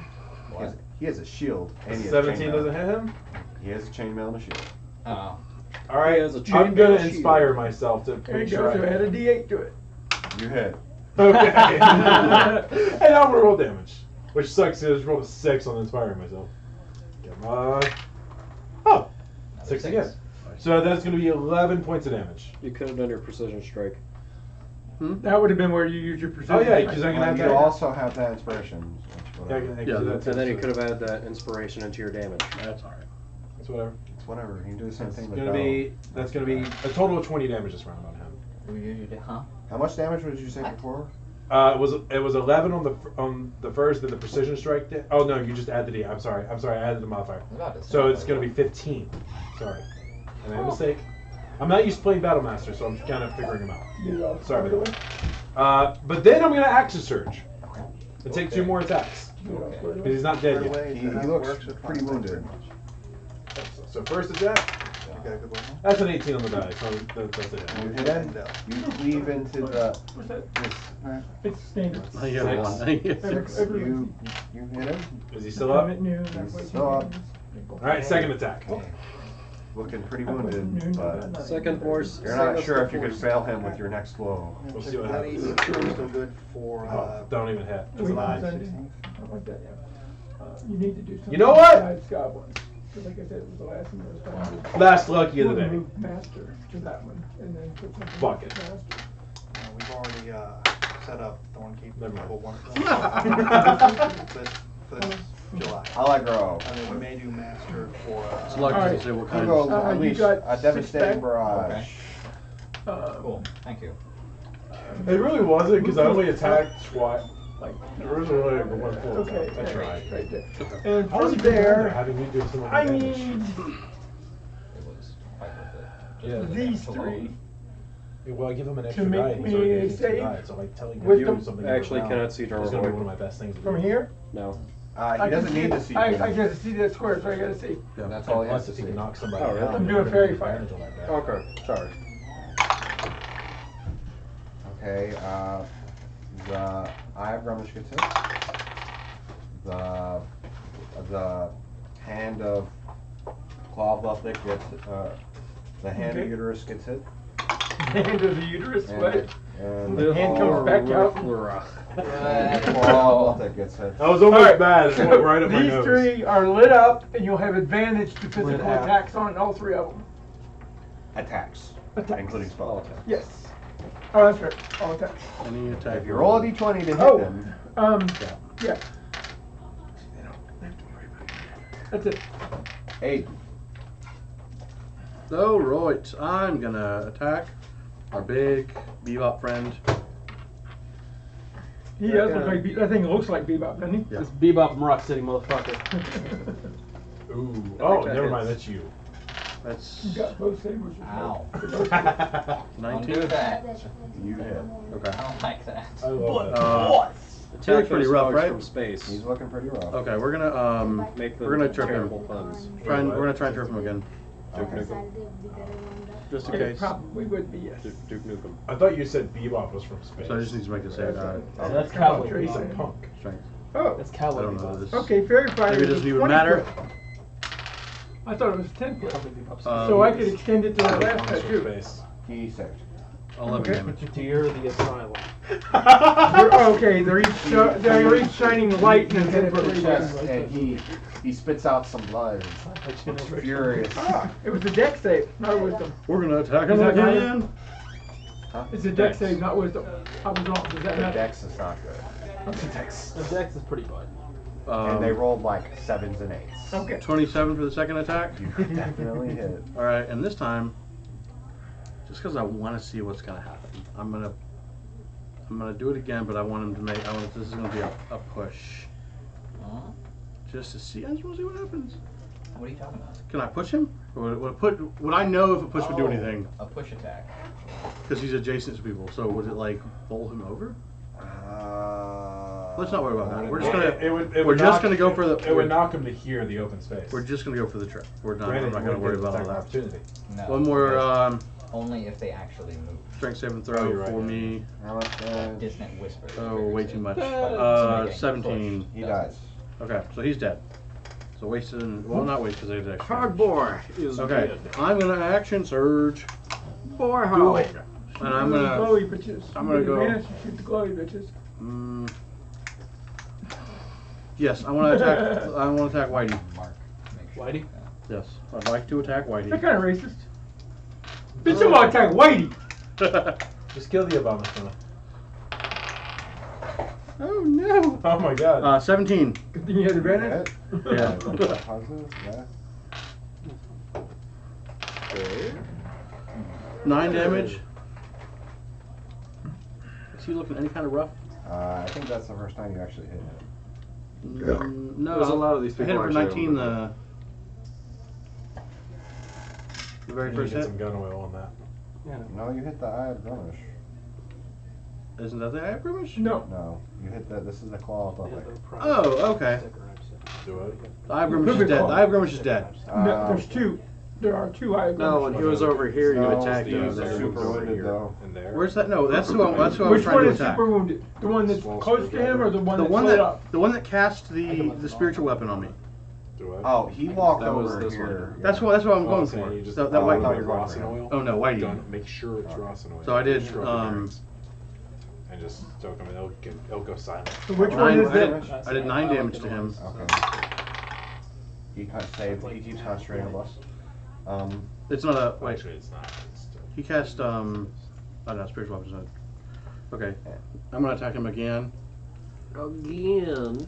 He has a shield and he has 17 chainmail. doesn't hit him? He has a chainmail and a shield. Oh. Alright, He has a I'm chainmail gonna shield. inspire myself to There you make go. sure So add a D8 to it. You hit. Okay. And now I'm gonna roll damage. Which sucks, I just rolled a 6 on inspiring myself. Come on. Oh! 6 again. So that's gonna be 11 points of damage. You could have done your precision strike. That would have been where you use your precision. Oh yeah, strike. because I can Well, have you that. also have that inspiration. Yeah, And then you could have added that inspiration into your damage. That's alright. It's whatever. It's whatever. You can do the same It's thing with gonna be, that's gonna be a total of 20 damage this round on him. Huh? How much damage did you say before? It was 11 on the first, then the precision strike. Oh no, you just add the D. I'm sorry, I added the modifier. So it's gonna be 15. Sorry, I made a mistake. I'm not used to playing Battle Master, so I'm kind of figuring them out. Sorry about that. But then I'm gonna Axis Surge and take 2 more attacks because he's not dead yet. He looks pretty wounded. So first attack. That's an 18 on the die, so that's it. You hit him. You cleave into the. What's that? This. It's standard. I got Six. one. You hit him. Is he still up? He's still up. All right, second attack. Looking pretty wounded, but Second force. you're not sure if you can fail him with your next blow. We'll see what happens. Still good for. Don't even hit. We can Five. send it. I like that, yeah. You need to do something. You know what? besides goblins. Because like I said, it was the last one that was done. Last lucky of the day. Move master to that one, and then put something. Fuck it. Master. We've already set up Thornkeep Never mind. level 1. For July. I'll let go. And then we may do master for. It's lucky Alright. to say what You kind go of. you unleash got a 6 devastating back? barrage. Cool. Thank you. It really wasn't because I only attacked twice. Like there was really like one full Okay, attack. I tried. right there. And I was from there there, having me do some of the I damage. need It was quite worth it. Yeah. these 3. Well, I give him an extra make die. and he's me already getting 2 save die, so like telling him with to the- do something. Actually around cannot see is gonna be one of Dark my best things. to From do. here, No. He I doesn't can need see, to see. I you. gotta see that square, so I gotta see. Yeah. That's all he has Unless to if he see. can knock somebody Oh, out. really? I'm doing You're gonna fairy get fire. advantage on that guy. Okay. Sorry. Okay, the Eye of Grummish gets hit. The hand of Claw of Lethnic gets the hand of Okay. Uterus gets hit. Hand of the uterus, what? And The hand comes back out. the Claw of Lethnic gets hit. That was almost Alright, bad. It so went right up my these nose. 3 are lit up, and you'll have advantage to physical Lit up. attacks on all 3 of them. Attacks, Attacks. including spell attacks. Yes. Oh, that's right. All attacks. Any attack. If you roll a d20 to hit Oh. them, Yeah. That's it. 8. So, right, I'm gonna attack our big bebop friend. He does look like that thing looks like Bebop, doesn't he? Yeah. This Bebop from Rock City motherfucker. Ooh. Oh, that never hits. mind. That's you. You That's got both sabers. Ow. Don't do 19. that. You hit. Okay. I don't like that. I love that. Attack pretty those rough, dogs right? From space. He's looking pretty rough. Okay, we're gonna Make them we're gonna trip him. terrible puns. We're gonna try and trip him again, Okay. just in It case. probably would be, yes. Duke Nukem. I thought you said Bebop was from space. So I just need to make a save. So that's cowboy He's a Bebop. punk. Strength. Oh, That's I cowboy don't know Bebop. this. okay, Fairy Fire. Maybe it is doesn't even 20 matter. foot. I thought it was 10 foot. Cowboy Bebop's So I could extend it to the left Punks side from too. space. He saved. 11 Okay. damage. Dear the Asylum. Okay, they're each shining light and Hit then him in the chest, and he spits out some blood. He's furious. Ah, it was a dex save, not a wisdom. We're gonna attack Is him that right? again. Huh? It's a dex save, not wisdom. I was wrong. Does that The matter? dex is not good. The Dex is pretty good. And they rolled like 7s and 8s. Okay. 27 for the second attack. You definitely hit. All right, and this time, just because I want to see what's gonna happen, I'm gonna do it again, but I want him to make. This is gonna be a push, Huh? just to see. I just want to see what happens. What are you talking about? Can I push him? Or would I know if a push would do anything? A push attack. Because he's adjacent to people. So would it like bowl him over? Let's not worry about that. We're just gonna. We're just gonna go for the. It would knock him to here in the open space. We're just gonna go for the trip. We're not. Granted, I'm not gonna you worry wouldn't about get all attack that. opportunity. No. One more. Only if they actually move. Strength saving Oh, throw you're right, for yeah. me. How much damage? Distant whisper. Oh, way too much. But 17. He dies. Okay, so he's dead. So wasted. Well, not wasted because I did extra. Cardboard is Okay, dead. I'm gonna action surge. Boy, Duel. how? And I'm gonna. Glowy bitches. I'm gonna go- Advantage to shoot the glowy bitches. Yes, I want to attack. I want to attack Whitey. Mark. Make sure. Whitey? Yes, I'd like to attack That Whitey. kind of racist. Bitch, I'm gonna attack Whitey. Just kill the Obama fella. Oh no! Oh my god. 17. Good thing you had advantage. Yeah. Positive, yeah. 9 damage. Is he looking any kind of rough? I think that's the first time you actually hit him. No. There's a lot of these I hit people him for actually 19 over the very You first get hit. some gun oil on that. No, you hit the eye of Grummish. Isn't that the Pilgrimmage? No. No, you hit the. This is the claw of the whip. Oh, okay. Do it. The Pilgrimmage is dead. The Pilgrimmage is dead. No, there's two. There are two eye No, when he was over here, you No, attacked Steve, him. they're Then he was super over wounded here. though. In there. Where's that? No, that's who I was Which trying one to is attack. super wounded? The one that's Small close to him, or the one The that's one lit that up? the one that cast the spiritual weapon on me. Do it. Oh, he walked That was over this here. one. That's what I'm Oh, going so for. you just- That oh, white. I thought you were going Ross for and him. oil. Oh no, Whitey. Gun, make sure it's Ross and oil. So I did, Stroke the barracks. And just choke him and it'll go silent. So which one Nine, is I it? did, I did 9 damage to him. Okay. He can't save. He keeps concentrating on us. It's not a wait. Actually, it's not. It's still- He cast I don't know, spiritual weapons. Okay, I'm gonna attack him again. Again.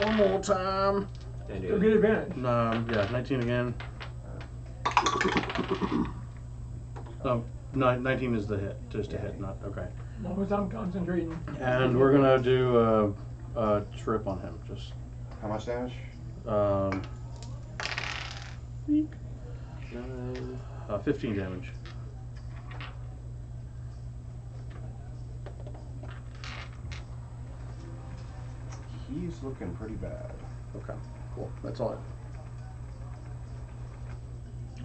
One more time. And You'll get advantage. Yeah, 19 again. No, 19 is the hit, just a hit, not okay. As long as I'm concentrating. And we're gonna do a trip on him. Just How much damage? 15 damage. He's looking pretty bad. Okay, cool. That's all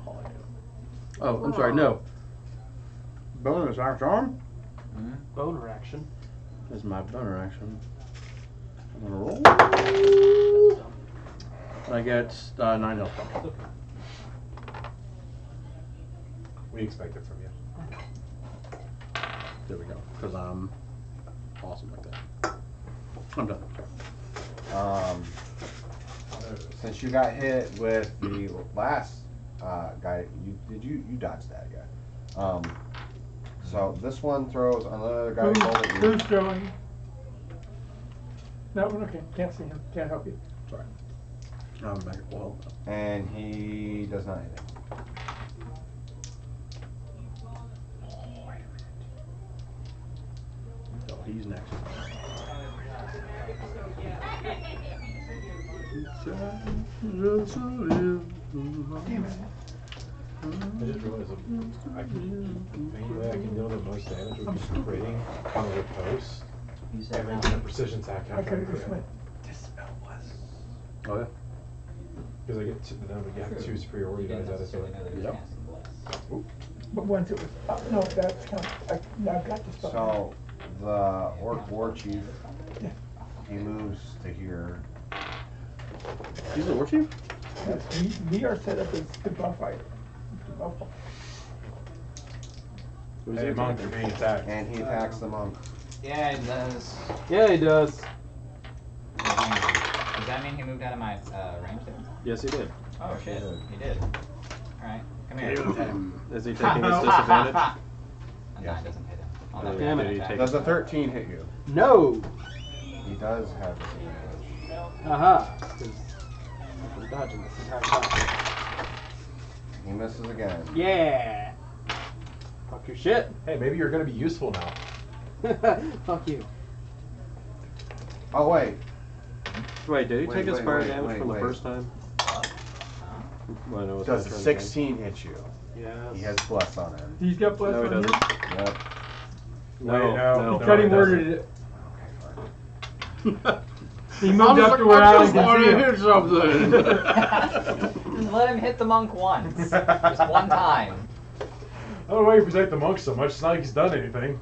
I do. Oh, I'm sorry. No. Bonus action. Boner action. Is my boner action. I'm gonna roll. I get 9 health points. We expect it from you. There we go. Because I'm awesome like that. I'm done. Since you got hit with the last guy, you dodged that guy. So this one throws another guy bullet at Who's you, throwing? That one, okay. Can't see him. Can't help you. Sorry. I'm back at full health. and he does not hit him. So he's next. Damn it. I just realized the main way I can deal the most damage would be critting on the post. You And said then that. the precision attack I after could I have just crit. went, dispel was. Oh yeah. Because I get two, then we have 2 superiority You didn't dice out of necessarily know that he was Yep. casting bless. But once it was up, no, that's kind of, I've got dispel. So the orc war chief, Yeah. he moves to here. He's the war chief? Yes, we are set up as the buff fighter. The buff. Who's Hey, he monk, attacking? you're being attacked. And he attacks the monk. Yeah, it does. Yeah, he does. Does that mean he moved out of my range there? Yes, he did. Oh shit, he did. Alright, come here. Is he taking his disadvantage? A 9 doesn't hit him. Oh, that Damn would it. be attack. Does a 13 hit you? No. He does have disadvantage. Aha. I've been dodging this entire time. He misses again. Yeah. Fuck your shit. Hey, maybe you're going to be useful now. Fuck you. Oh wait, Wait, did he Wait, take his wait, fire wait, damage wait, from wait. the first time? Well, I know it's Does my turn 16 hit you? again. He Yes. has bless on him. He's got bless No, he on him. doesn't. Yep. No. Cutting it worded it. Okay, fine. He moved up to where I I just can wanted see to him. hit something. Just let him hit the monk once. Just one time. I don't know why you protect the monk so much. It's not like he's done anything.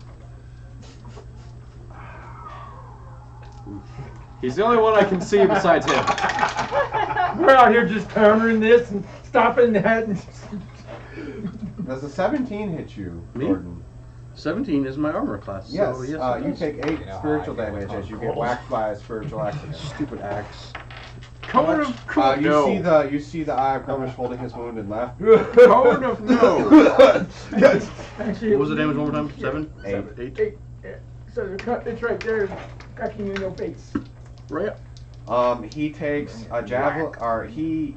He's the only one I can see besides him. We're out here just countering this and stopping that. And Does a 17 hit you, Me? Gordon? 17 is my armor class. Yes. So yes, it You does. take 8 You know how spiritual I feel damage with as you get cold. whacked by a spiritual accident. Stupid axe. Cone of cool. You see the eye of Pilgrimmage holding his wound and laugh. Cone of no. Actually, What was the damage one more time? 7? 8. 8. Yeah. So it's right there, cracking you in your face. Right. He takes a javelin, or he's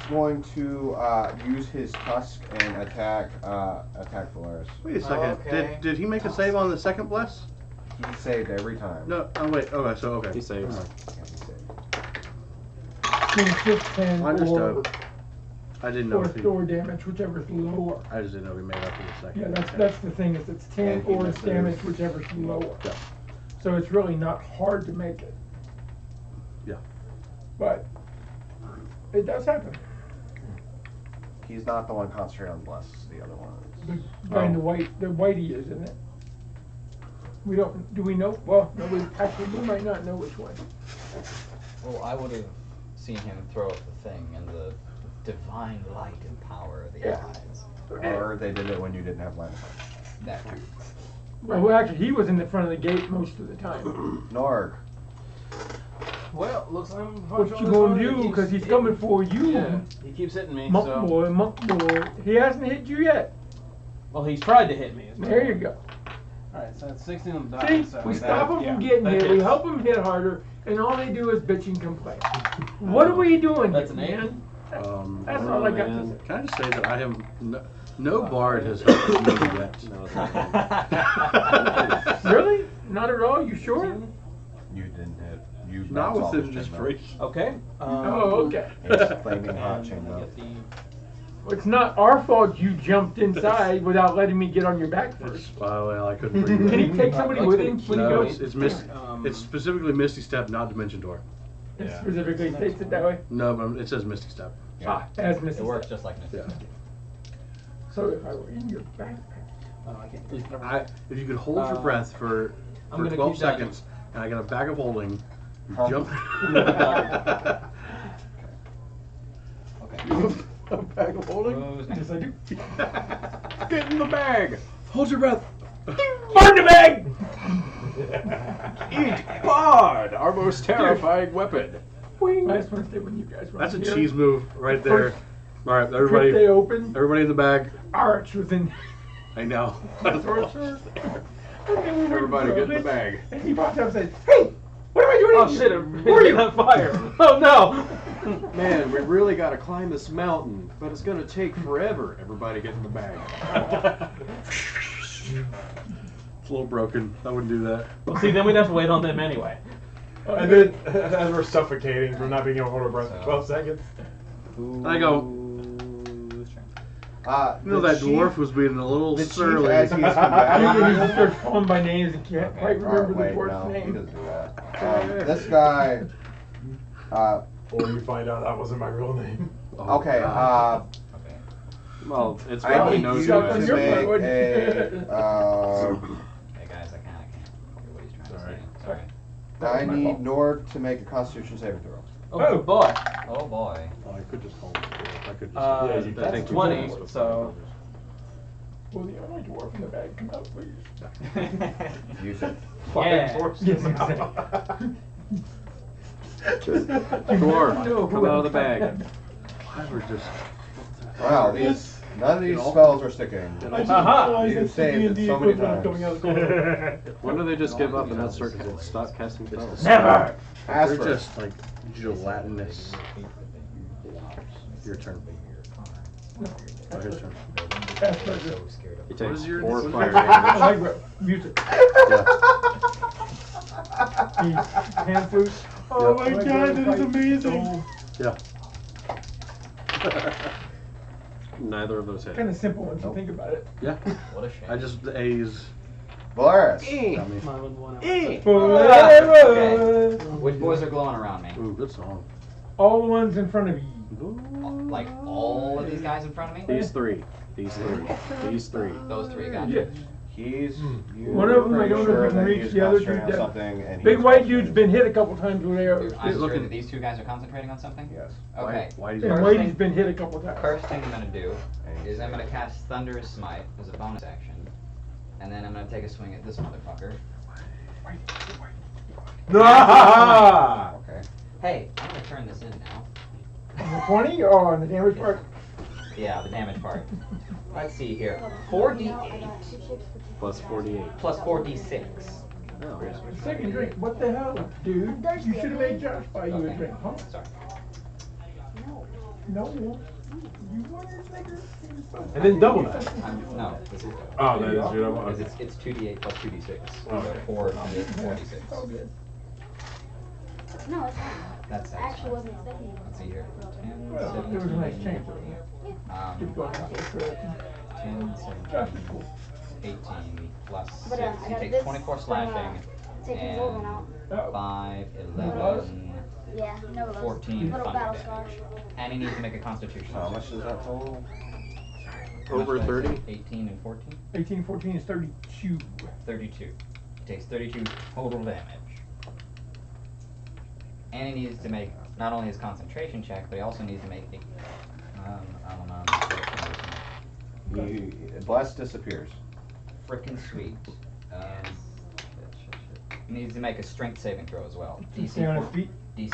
going to use his tusk and attack Valaris. Wait a second. Okay. Did he make a save on the second bless? He saved every time. No. Oh wait. Okay. So okay. He saves. Never mind. Yeah, he saved. Team 6, 10, or Understood. I didn't know if he. or damage, whichever is lower. I just didn't know he made up for the second. Yeah, that's the thing, is it's 10 And he or it's misses. damage, whichever's lower. Yeah. So it's really not hard to make it. Yeah. But it does happen. He's not the one concentrating on bless, the other one The is. guy in the whitey is, isn't it? We don't, do we know? Well, no, we might not know which one. Well, I would have seen him throw up the thing and the divine light and power of the Yeah. eyes. Or they did it when you didn't have line of sight. That too. Well, actually, he was in the front of the gate most of the time. Norg. Well, looks like I'm What you gonna do? Because he's coming for you. Yeah, he keeps hitting me. Monk So. boy, monk boy. He hasn't hit you yet. Well, he's tried to hit me. is what There I you mean. go. Alright, so that's 16 on the die. See, so we that- stop them yeah, from getting that hit, we hits. help them hit harder, and all they do is bitch and complain. What are we doing That's here, an 8. man? That's Oh, all I got to man. say. Can I just say that I have no bard has helped me yet. No, it's not. Really? Not at all? You sure? You didn't hit. You Not bounced off within his this chamber. race. Okay. Oh, okay. It's flaming hot And chain let me up. get the- Well, it's not our fault you jumped inside without letting me get on your back first. Well, I couldn't bring Can he it. take somebody with him when he No, goes? it's specifically Misty Step, not Dimension Door. It specifically takes it that way? No, but it says Misty Step. Ah, as Mrs. It works just like this. Yeah. So if I were in your backpack. Oh, I can't. If you could hold your breath for I'm gonna 12 keep that. seconds, and I got a bag of holding, you Huh? jump. Okay. A bag of holding? Who's next? Yes, I do. Get in the bag. Hold your breath. Burn the bag! Eat pod, our most terrifying weapon. Last Wednesday when you guys were That's a here, cheese move right there. First All right, They everybody, opened. everybody in the bag. Arch was in. I know. Torture. And then we went Everybody to get in the it, bag. And he popped up and said, "Hey, what am I doing? Oh here? shit, I'm Who are you?" on fire. Oh no! Man, we really gotta climb this mountain, but it's gonna take forever. Everybody get in the bag. It's a little broken. I wouldn't do that. Well, see, then we'd have to wait on them anyway. And then, as we're suffocating from not being able to hold our breath for 12 seconds. I go. Who's turn? You know that dwarf was being a little The chief, surly. as he's I combating think he you- just starts calling by names and can't quite remember Wait, the dwarf's no, he name. doesn't do that. This guy. Or you find out that wasn't my real name. Oh, Okay. God. Okay. Well, it's I probably need knows you who on it to is. your make part. Hey guys, I kinda can't hear what he's trying Sorry. to say. Sorry. I need Nord to make a Constitution saving throw. Oh boy. Oh boy. Oh, I could just hold it. I could just. Uh, you that's think 20, we can. so. Will the only dwarf in the bag come out, please? Use it. Yeah. Yes, exactly. Dwarf, No, come out of the bag. I were just. Wow, none of these spells are sticking. Aha! You saved it so many times. When do they just give up and not start to stop casting spells? Never! They're Asper. just like gelatinous. Your turn. Oh, his turn. Asperger. He What takes is your- 4 what is fire your- I damage. like music. Yeah. Pan flute. Oh my god, that is amazing. Yeah. Neither of those hit. Kind of simple once you think about it. Yeah. What a shame. I just the A's. Valeris. Mine was one out. Forever. Which boys are glowing around me? Ooh, good song. All the ones in front of you. Like all of these guys in front of me? These three. These three. These three. Those three, gotcha. Yes. He's. One of them, I don't know if he can reach the other dude. Big white dude's been hit a couple times with arrows. I'm sure that these two guys are concentrating on something? Yes. Okay. Why And Whitey's been hit a couple times. First thing I'm gonna do is I'm gonna cast Thunderous Smite as a bonus action. And then I'm gonna take a swing at this motherfucker. Okay. Hey, I'm gonna turn this in now. On the 20 or on the damage part? Yeah, the damage part. Let's see here. 4d8 Plus 48. plus 4d6. Oh, Second drink. What the hell, dude? You should have made Josh buy you a Okay. drink, huh? Sorry. No. You wanted a bigger. And then double that. No, this is Oh, that is your double. because Okay. it's 2d8 plus 2d6. Oh, So okay. 4d6. Oh, good. No, it's fine. That's I actually wasn't expecting it. Let's see here. 10, Well, it was a 17, nice change, though. Keep going out there for it. 10, Josh 17, is cool. 18 plus 6. But, I He got takes this 24 from, slashing. Take his old one out. Oh. 5, What 11, Yeah, no of those. 14 Little thunder battle damage. scars. And he needs to make a constitution. How much is that total? How much Over did I say? 30? 18 and 14? 18 and 14 is 32. 32. He takes 32 total damage. And he needs to make not only his concentration check, but he also needs to make a, I don't know. Bless disappears. Frickin' sweet. Shit. He needs to make a strength saving throw as well. Can he stay on his feet? DC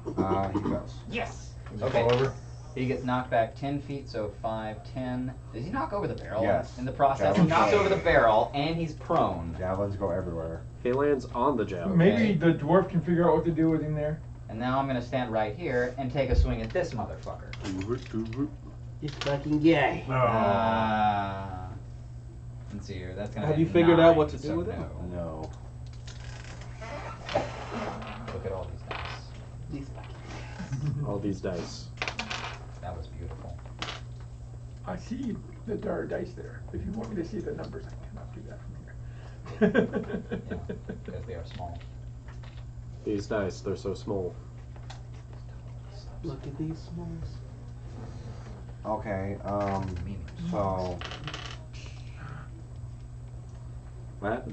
14. He fails. Yes! Does it Okay. fall over? He gets knocked back 10 feet, so 5, 10. Does he knock over the barrel? Yes. In the process, he Javelin knocks throw. over the barrel, and he's prone. Javelins go everywhere. He lands on the javelin. Maybe the dwarf can figure out what to do with him there. And now I'm gonna stand right here and take a swing at this motherfucker. You fucking gay. Let's see here. That's gonna. Have hit you figured out 9, what to do so with it? no. No. Look at all these dice. All these dice. That was beautiful. I see that there are dice there. If you want me to see the numbers, I cannot do that from here. Yeah, because they are small. These dice, they're so small. Look at these smalls. Okay, so What?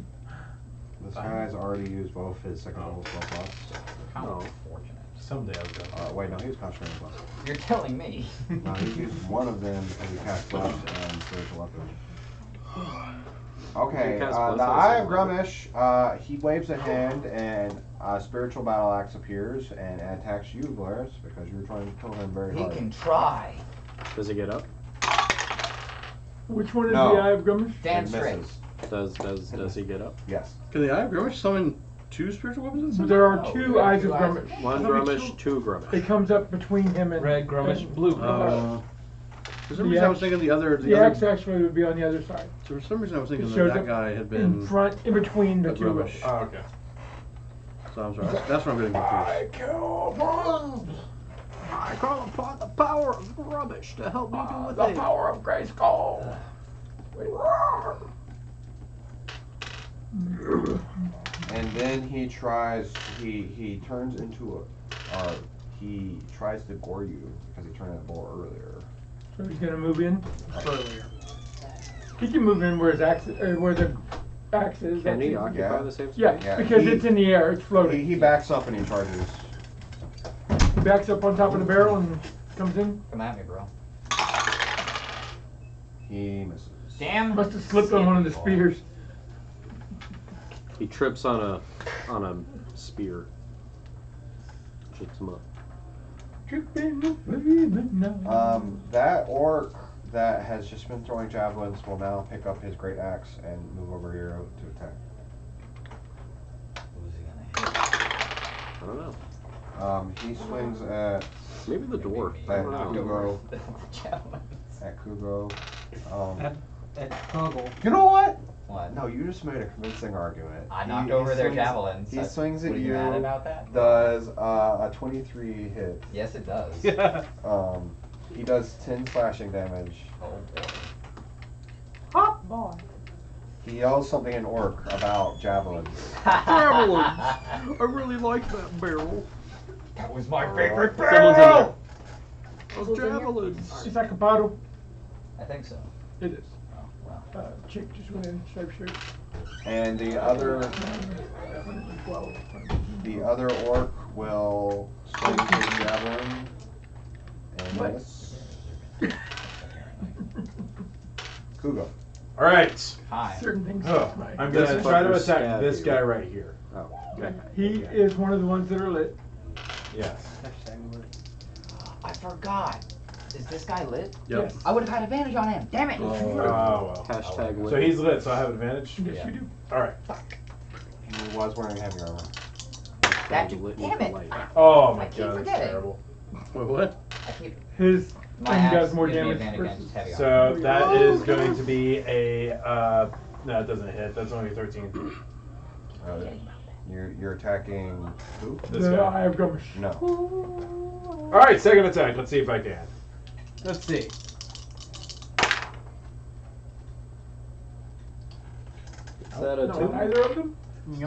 this guy's already used both his second level spell slots. How Oh. unfortunate. Someday I'll go. Wait, no, he was concentrating plus. You're telling me. No, he used one of them because he cast Bless and Spiritual Weapon. Okay, You cast the Bless Eye as of a weapon. Grummish, he waves a hand and a Spiritual Battle Axe appears and attacks you, Valeris, because you were trying to kill him very He hard. can try. Does he get up? Which one is No. the Eye of Grummish? Damn It straight. misses. Does he get up? Yes. Can the Eye of Grummish summon 2 spiritual weapons at the same There are No, two there are Eyes two of eyes. Grummish. One Grummish, 2 Grummish. It comes up between him and Red Grummish, and- blue For some reason I was thinking the other. The axe actually would be on the other side. So for some reason I was thinking It that shows that up guy had in been. front, in between the a two Grummish. Grummish. Oh, okay. So I'm sorry. That's what I'm getting confused. kill bombs. I call upon the power of Grummish to help me do The power of Grayskull. And then he tries, he turns into he tries to gore you because he turned that bull earlier. So he's gonna move in. Earlier. He can move in where his axe, where the axe is. Can he That's- occupy Yeah. the same space? Yeah, Yeah, because he- it's in the air. It's floating. He backs up and he charges. He backs up on top of the barrel and comes in. Come at me, bro. He misses. Damn. Must have slipped on one of the ball. spears. He trips on a spear. Shoots him up. That orc that has just been throwing javelins will now pick up his great axe and move over here to attack. Who's he gonna hit? I don't know. He swings at Maybe the dwarf. I At don't know. Kugo. The javelins. At Kugo. At Toggle. You know what? What? No, you just made a convincing argument. I knocked over their javelins. He swings at What are you. mad about that? Does a 23 hit? Yes, it does. Yeah. He does 10 slashing damage. Oh boy. Hot boy. He yells something in orc about javelins. Javelins! I really like that barrel. That was my favorite Someone's in there. Those javelins. Is that Capato? I think so. It is. Oh, well. Chick just went in, sharpshooter. And the other 112. orc will swing his javelin and What? miss. Kugo. All right. Hi. Certain things. Oh, my- I'm gonna try to fucker attack stabbed this you. guy right here. Oh. Okay. He is one of the ones that are lit. Yes. I forgot. Is this guy lit? Yep. Yes. I would have had advantage on him. Damn it. Oh well. Hashtag So lit. he's lit, so I have advantage. Yes, Yeah. you do. All right. He was wearing heavy armor. That, Lit damn it. light. Oh my I keep god, that's forgetting. terrible. Wait, what? I keep His my thing axe does more gives me damage advantage versus. against heavy So armor. that is going to be a no, it doesn't hit. That's only 13. You're attacking who? This The Eye guy. of Ghost. No. All right, second attack. Let's see if I can. Let's see. Is that a No, 2? neither of them?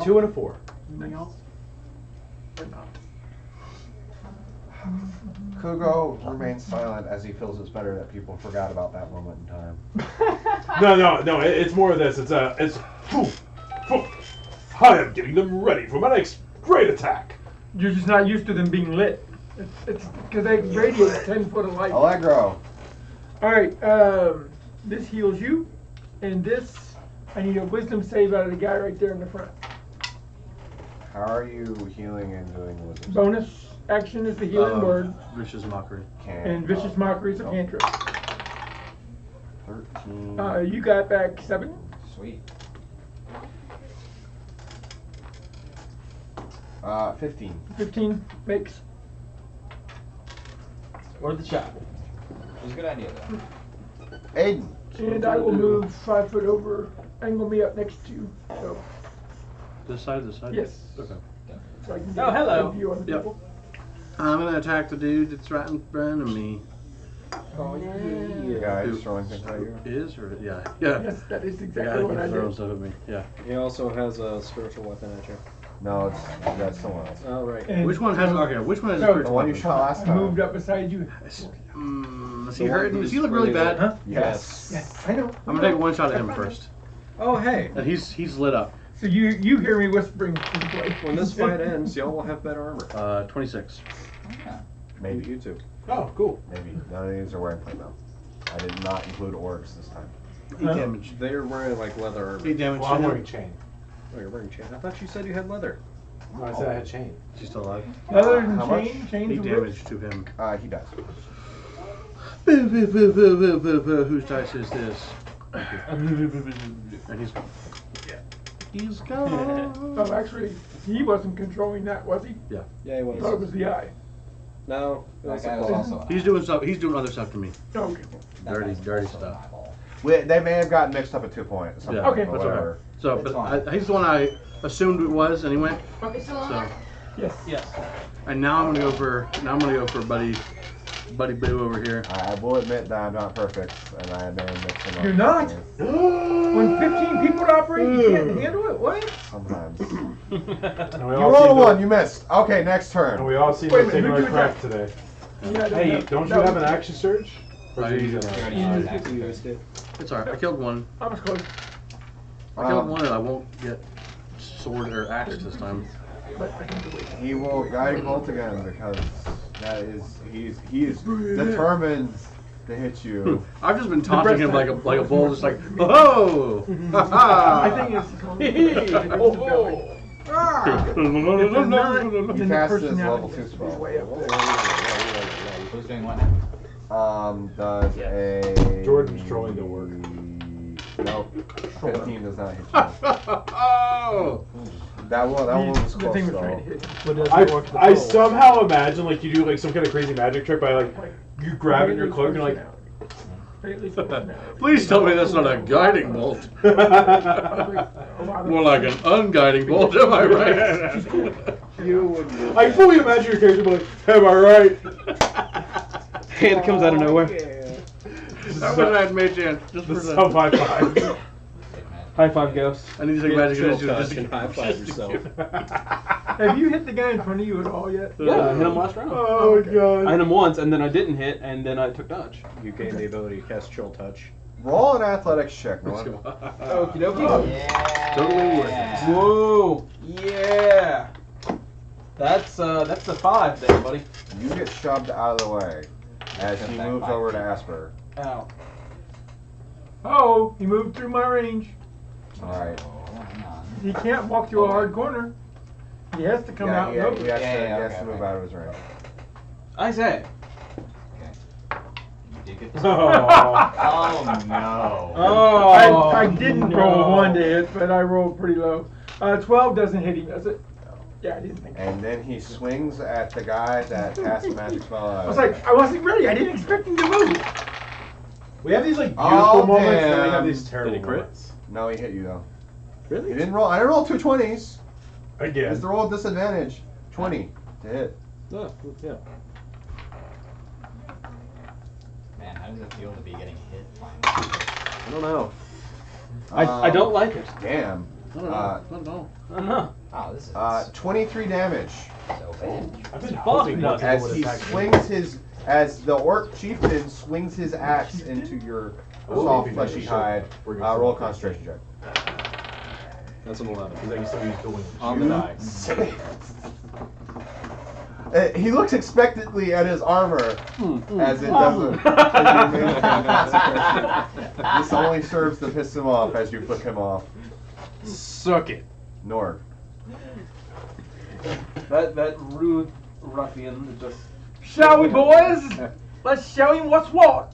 2 and a 4. Or not. Kugo remains silent as he feels it's better that people forgot about that moment in time. No. It's more of this. It's I am getting them ready for my next great attack. You're just not used to them being lit. It's because they radiate 10 foot of light. Allegro. Alright, this heals you, and this, I need a wisdom save out of the guy right there in the front. How are you healing and doing the wisdom? Bonus action is the healing word, Vicious mockery. and vicious mockery is a cantrip. 13. You got back 7. Sweet. 15. 15 makes. Worth a shot. It was a good idea though. Aiden. And I will move 5 foot over, angle me up next to you. So, This side, this side? yes. Okay. So I can Oh, get hello. a view on the Yep. people. I'm gonna attack the dude that's right in front of me. Oh, The guy who's throwing things at you. Is or yeah. Yeah. Yes, that is The guy exactly that what I keeps throwing did. stuff at me. Yeah. He also has a spiritual weapon at you. No, that's someone else. Oh, right. And Which one has okay? Which one has a So- The spiritual one you weapon? shot last I time. moved up beside you. Is he hurting? Does he look really bad? Huh? Yes. Yes, I know. I'm gonna take one shot at him first. Oh, hey. And he's lit up. So you hear me whispering to the play. When this fight ends, y'all will have better armor. 26. Yeah. Maybe. You two. Oh, cool. Maybe. None of these are wearing plate though. I did not include orcs this time. 8 Huh? damage. They're wearing like leather armor. 8 damage. Well, I'm to wearing him. chain. Oh, you're wearing chain. I thought you said you had leather. No, I said I had chain. She's still alive. Other than How much? chains 8 are damage to him. He does. Boo, boo, boo, boo, boo, boo, boo. Whose dice is this? Thank you. And he's gone. He's gone. Oh, actually, he wasn't controlling that, was he? Yeah, he I thought it was. was the eye. No, it That was guy was the also. He's doing stuff. He's doing other stuff to me. Okay. that dirty- guy's dirty also stuff. an eyeball. They may have gotten mixed up at 2 points. Yeah, Okay. that's Whatever. okay. So, It's but fine. he's the one I assumed it was anyway. Okay. So, Yes. Yes. and now I'm gonna go for Buddy Boo over here. I will admit that I'm not perfect, and I may mix them up. You're not? When 15 people operate, you can't handle it? What? Sometimes. And we You all rolled seem one, to- you missed. Okay, next turn. And we all seem Wait a to minute, take our who'd you crap attack? today. Yeah, Hey, don't you have an action surge? Or I do you used use it. that? He already Yeah. used his action used surge. it. It's alright. I killed one. I was close, I killed one, and I won't get sword or axe this time. but I can do it. He will guiding bolt again because that is he is determined to hit you. I've just been breast taunting him like attack. a bull, just like, oh, ha ha. I think it's He cast his level 2 spell. way up there. Who's doing what now? Does a Jordan's trolling to work. Nope. 15 does not hit you. Oh! That one was The close thing was though. trying to hit him. But does I, it work the I pole? somehow imagine like you do like some kind of crazy magic trick by like you grab it in your cloak and like Greatly fortunate. Please tell me that's not a guiding bolt. More like an unguiding bolt, am I right? I fully imagine your character like, am I right? Hand comes out of nowhere. I wish I had made chance just for The that. sub high five. High five, Ghost. I need to take magic Chill initiative touch just and high five yourself. Have you hit the guy in front of you at all yet? Yeah, I hit him last round. Oh god. I hit him once, and then I didn't hit, and then I took dodge. You gain the ability to cast Chill Touch. Roll an athletics check, Norm. Okie dokie. Yeah. Totally worth it. Whoa! Yeah! That's the 5 there, buddy. You get shoved out of the way as he Back moves 5 over to feet. Asper. Ow. Oh, he moved through my range. Alright. Oh, hang on. He can't walk through a hard corner. He has to come out and He open. has Yeah, to okay, move okay. out of his range. I say. Okay. You did get this. Oh. Oh no. Oh. I didn't roll 1 to hit, but I rolled pretty low. 12 doesn't hit him, does it? Yeah, I didn't think so. And then he swings at the guy that cast the magic spell. I was like, I wasn't ready. I didn't expect him to move. We have these like beautiful Oh, moments, and we have damn. these terrible Did he crit? moments. no, he hit you though. Really? He didn't roll. I didn't roll 2 20s. Again. It's the roll with disadvantage. 20 to hit. Oh, yeah. Man, how does it feel to be getting hit? I don't know. I don't like it. Damn. I don't know. I don't know. I don't know. Oh, this is 23 damage so bad. I've been Fuck hoping no. more people as would he attack me. swings his, as the orc chieftain swings his axe into your Oh, soft maybe fleshy we should. hide. We're gonna Roll a see. concentration check. That's an 11. He's like, you still use the wings. On the die. He looks expectantly at his armor as it doesn't. This only serves to piss him off as you flick him off. Suck it. Nord. That rude ruffian just. Shall we, boys? Let's show him what's what.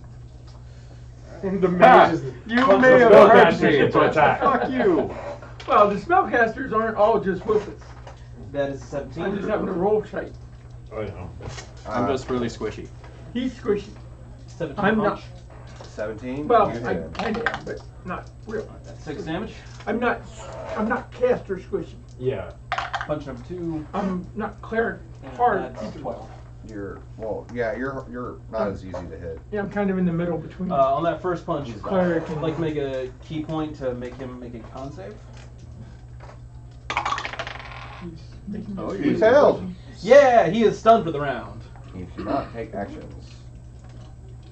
The mage is You punch may the have spellcaster heard to attack. Fuck you. Well, the spellcasters aren't all just whippets. That is 17. I'm just having to roll tight. I know. I'm just really squishy. He's squishy. 17 I'm punch. 17. Well, You I hit. kind of am, but not real. That's 6 damage. I'm not caster squishy. Yeah. Punch number 2. I'm not cleric and hard. That's either. 12. You're not as easy to hit. Yeah, I'm kind of in the middle between. On that first punch, Cleric and- I'd like to make a key point to make him make a con save. He's making Oh, this you weird failed. motion. Yeah, he is stunned for the round. You do not take actions.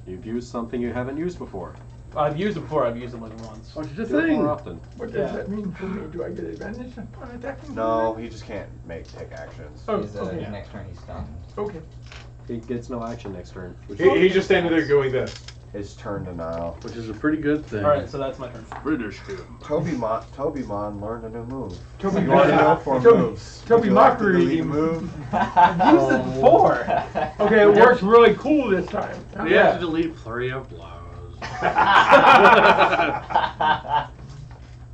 You've used something you haven't used before. I've used it before. I've used it like once. What's the Do it thing? more often. What Yeah. does that mean for me? Do I get advantage on attacking? No, he just can't take actions. Oh, His okay. next turn he's stunned. Okay. He gets no action next turn. Which He's just standing there going this. His turn to now. Which is a pretty good thing. Alright, so that's my turn. British him. Tobimon learned a new move. Toby You want to know for Toby- moves? Toby Would you like to Mockery delete a him. move? I've used it before. Okay, it works really cool this time. You have to delete flurry of blows.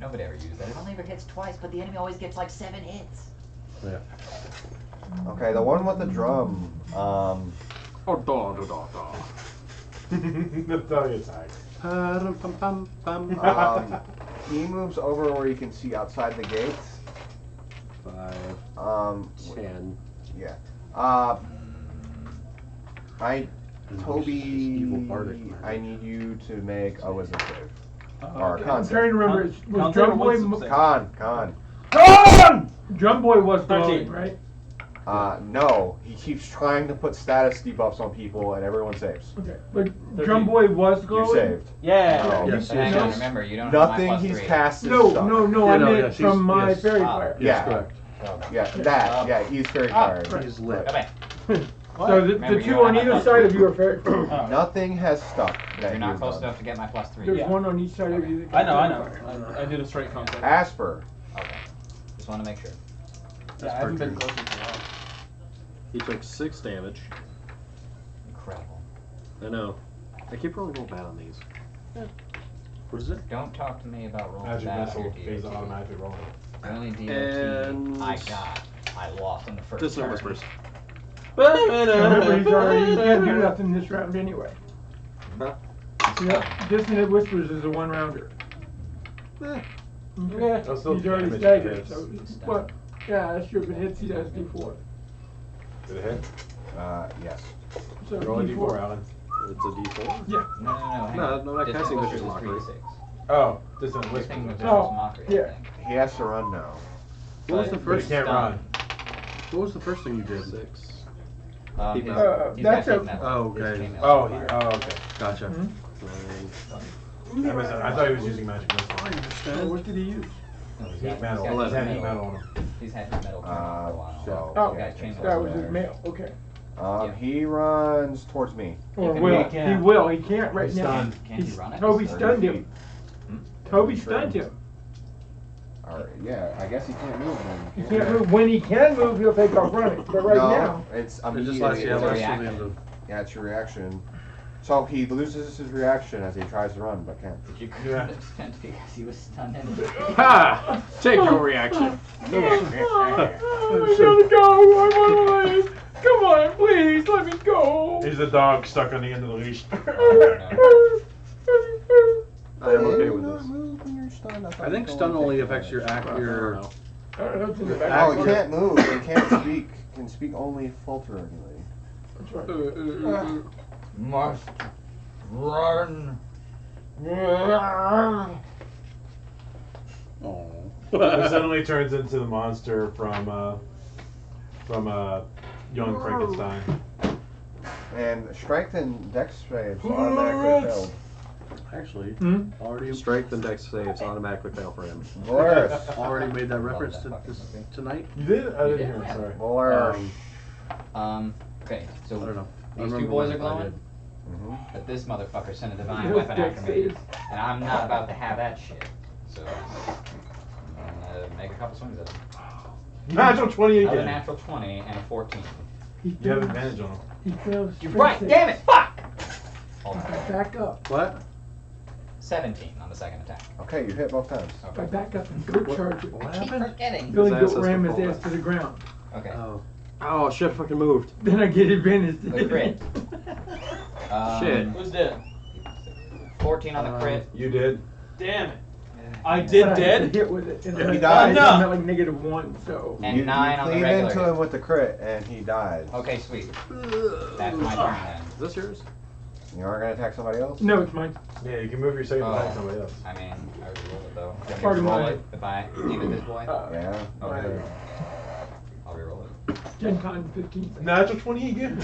Nobody ever used that. It only ever hits twice, but the enemy always gets like 7 hits. Yeah. Okay, the one with the drum. Oh, da da da da. The thug attack. He moves over where you can see outside the gates. 5, 10. Yeah. Toby, evil bardic I need you to make a wisdom save. Or a I'm con trying to remember. Was Con- Drum Boy? wisdom save. Con. Drum Boy was 13. glowing, right? No. He keeps trying to put status debuffs on people and everyone saves. Okay, but Drum Boy was You glowing. saved. Yeah. No. Yes, But hang yes, on, yes. remember, you don't have my Nothing plus he's 3. cast is No, stuck. no, Yeah, I no, meant yes, from my yes. fairy Ah. fire. Yes, Yeah. correct. Yeah, that. Yeah, he's very tired. right. He's lit. Come back. So the Remember, you two don't on have my either plus side of 3. you are fairy fire. Nothing has stuck. that You're not you've close done. enough to get my plus 3. There's Yeah. one on each side of you. That I can know. fairy fire. I did a straight concept. Asper. Okay. Just want to make sure. Yeah, I haven't been close to a while. He took 6 damage. Incredible. I know. I keep rolling real bad on these. What is it? Don't talk to me about rolling Magic bad on missile your is DOT. automatically rolling. The only DOT And- I got, I lost on the first Dissonant turn. Whispers. Remember, he's already, he can't do nothing this round anyway. You Yep, Dissonant Whispers is a 1-rounder. Yeah, I'll still He's already damage staggered, hits. so, what, yeah, that's true, if it hits, he does D4. Did it hit? Yes. So Roll a D4, Alan. It's a D4? Yeah. No, hang No, on. no, that casting Whispers Vicious is Mockery. 3d6. Oh, Dissonant This Whisper. thing was Oh, Vicious Mockery, yeah. I think. He has to run now. What was the But But he first? can't run. What was the first thing you did? 6. He's that's got a- metal. Oh, His okay. chainmail Oh, is oh, fire. okay. Gotcha. I thought he was using magic missile. So what did he use? No, he's Heat got- metal. he's got He's had heat metal. metal on him. He's had his metal chainmail for a while. So, Oh, He's got chainmail. that was his mail, okay. Yeah. He runs towards me. Or can will, make he will, he can't right He's now. stunned. Can he run it? Toby He's stunned 30 him. Toby stunned him. Alright, yeah, I guess he can't move He then. can't move. When he can move, he'll take off running, but right No, now, it's It just lets you have a less reaction. till the end of. Yeah, it's your reaction. So he loses his reaction as he tries to run, but can't. But you couldn't Yeah. have stunned because he was stunned anyway. Ha! Take your reaction. I gotta go, I wanna leave. Come on, please, let me go. He's the dog stuck on the end of the leash. I am okay with this. I think stun only affects your act. Your I don't know, it's in the back. Oh, he can't move. He can't speak. Can speak only falteringly. That's right. Must run. oh. He suddenly turns into the monster from Young Frankenstein. And strength and dex saves automatically failed. Actually, Hmm? already Strength and dex saves automatically fail for him. Worse. already made that reference to this tonight. You did? I didn't did. hear it, sorry. Worse. Okay, so I don't know. I these two remember boys when are I glowing, did. Mhm. but this motherfucker sent a divine Those weapon dex after me, saves. and I'm not about to have that shit. So I'm gonna make a couple swings at him. Natural 20 Another again. natural 20 and a 14. He You have fails- advantage on him. He fails. You're strength right, saves. damn it, fuck! Hold on. Back up. What? 17 on the second attack. Okay, you hit both times. If I back up and go charge it. I keep forgetting. Billy His ass Goat has ram to his fall ass back. to the ground. Okay. Oh shit! Fucking moved. Then I get advantage. The crit. Shit. Who's dead? 14 on the crit. You did? Damn it. I But did I dead? hit with it. And He I died. I'm at like -1, so. And 9 on the cleave regular. into him with the crit, and he dies. Okay, sweet. That's my turn then. Is this yours? You aren't gonna attack somebody else? No, it's mine. Yeah, you can move your second Oh. attack to somebody else. I mean, I already rolled it though. Part Can of I roll mine. it if I aim at this boy? Yeah. Okay. I'll reroll it. Gen Con 15. Natural 20 again.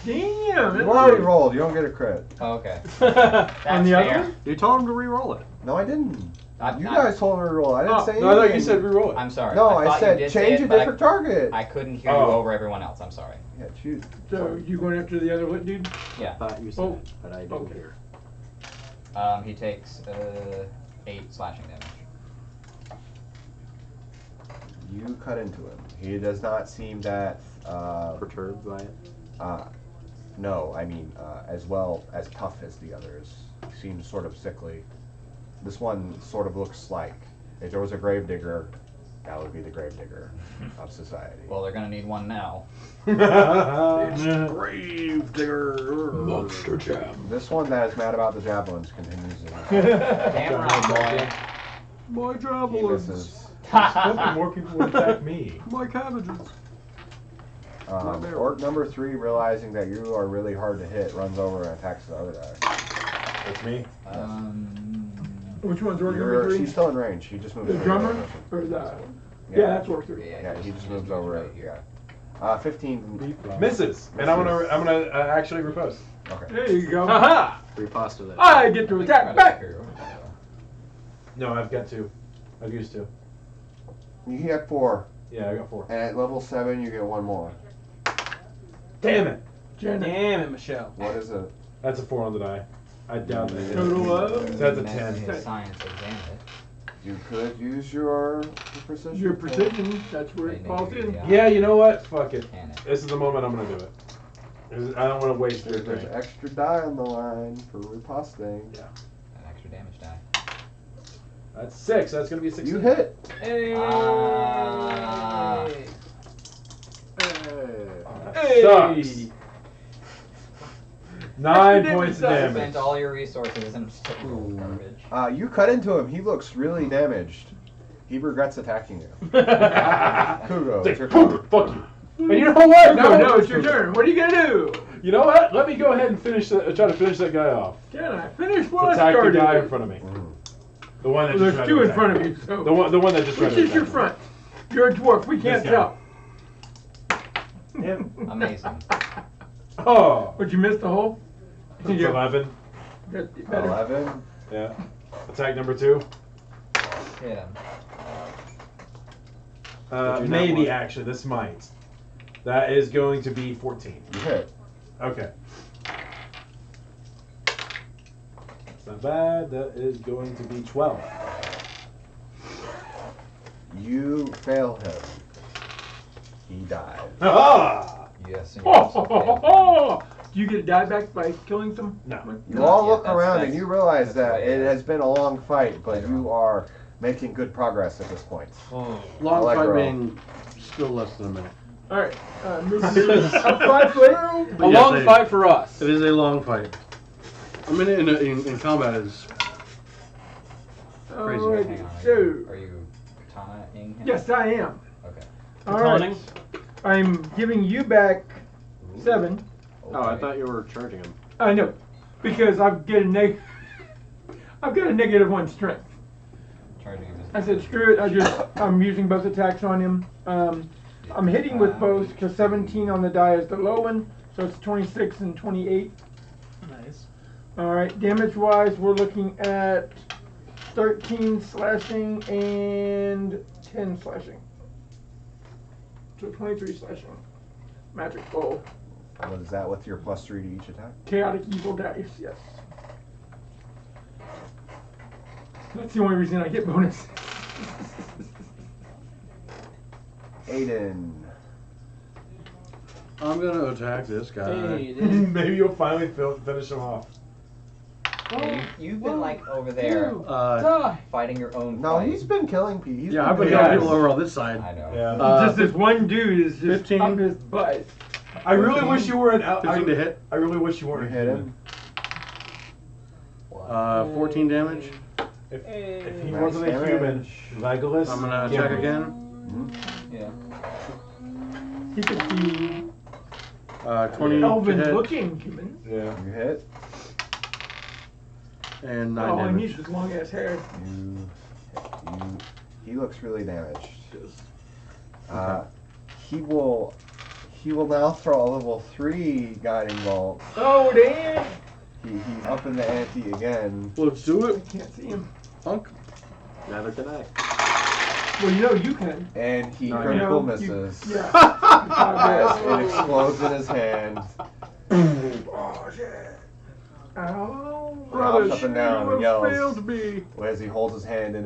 Damn! You've already rolled. You don't get a crit. Oh, okay. On That's the other fair. one? You told him to re-roll it. No, I didn't. You I'm- guys told me to roll. I didn't Oh, say anything. no, I thought you said reroll it. I'm sorry. No, I I thought said you did say change it, a but different target. I couldn't hear you Oh. over everyone else. I'm sorry. Yeah, shoot. So you going after the other lit dude? Yeah. Thought you said Oh. it, but I didn't Okay. hear. He takes 8 slashing damage. You cut into him. He does not seem that. Perturbed by it. No, I mean as well as tough as the others. He seems sort of sickly. This one sort of looks like if there was a gravedigger, that would be the gravedigger of society. Well, they're gonna need one now. Grave digger. Monster jam. This one that is mad about the javelins continues. Damn right, boy. My He javelins. misses. Hoping more people would attack me. My cabbages. Orc number 3, realizing that you are really hard to hit, runs over and attacks the other guy. That's me. Which one's orc number 3? She's still in range. He just moves. The over. drummer? Or the... Yeah, that's orc 3. Yeah, he just moves over. right here. Yeah. 15. Misses. And I'm gonna actually riposte. Okay. There you go. Haha! Riposta that. I get to attack back! No, I've got 2. I've used 2. You get 4, Yeah, I got 4. and at level 7 you get 1 more. Damn it! Janet. Damn it, Michelle. What is it? That's a 4 on the die. I doubt that. Total of? That's a And 10. his science examined it. You could use your precision. Your precision, that's where it They falls need to in. be, Yeah, you know what? Fuck it. Can it? This is the moment I'm gonna do it. 'Cause I don't want to waste There's their an thing. extra die on the line for riposting. Yeah. An extra damage die. That's 6. That's gonna be a 6. You hit. Hey. Ah. Sucks. 9 points of damage. Spent all your resources and still garbage. You cut into him. He looks really damaged. He regrets attacking you. Kugo, it's your turn. Fuck you. And you know what? No, it's your turn. What are you gonna do? You know what? Let me go ahead and finish. Try to finish that guy off. Can I finish what I Attack the started? guy in front of me. The one that Well, just there's tried two to in attack front me. of you. So The one that just tried which to is your attack front? You're a dwarf. We can't This guy. tell. Amazing. Oh. But you missed the hole. It's 11. That better. 11. Yeah. Attack number 2. Hit him. Maybe actually, this might. That is going to be 14. You hit. Okay. That's not bad. That is going to be 12. You fail him. He dies. Ah! Yes. And Do you get a die back by killing some? No. You all look That's- around that's- and you realize that's that way it out. has been a long fight, but you are making good progress at this point. Long fight Allegro. being still less than a minute. All right. Move up 5 foot. But A yes, long fight for us. It is a long fight. I mean, in combat is crazy. Alrighty. Hang on. So, Are you taunting him? yes, I am. Okay. All right. Taunting? I'm giving you back 7. Oh, I thought you were charging him. I know, because I've got a -1 strength. Charging him. I said screw it. I'm using both attacks on him. I'm hitting with both because 17 on the die is the low one, so it's 26 and 28. Nice. All right, damage wise, we're looking at 13 slashing and 10 slashing. So 23 slashing. Magic bow. What is that with your +3 to each attack? Chaotic evil dice, yes. That's the only reason I get bonus. Aiden. I'm gonna attack this guy. Hey, dude. Maybe you'll finally finish him off. Yeah, you've been like over there fighting your own No, fight. he's been killing people. Yeah, I've been killing people over on this side. I know. Yeah. Just this one dude is just 15. up his butt. I really wish you were an. 15 to hit. I really wish you You weren't. hit him. 14 damage. If he Max wasn't a human, damage. Legolas. I'm gonna yeah. attack again. Yeah. He could be 20 to elven hit looking human. Yeah. You hit. and 9 All I need damage. is long ass hair. He looks really damaged. He will now throw a level 3 guiding bolt. Oh damn! He's up in the ante again. Let's do I it, can't see him. punk. Neither can I. Well, you know you can. And he No, I critical know, you- misses. Yeah. As it explodes in his hand. Oh shit! Ow! Hops up and down and yells Failed me. as he holds his hand in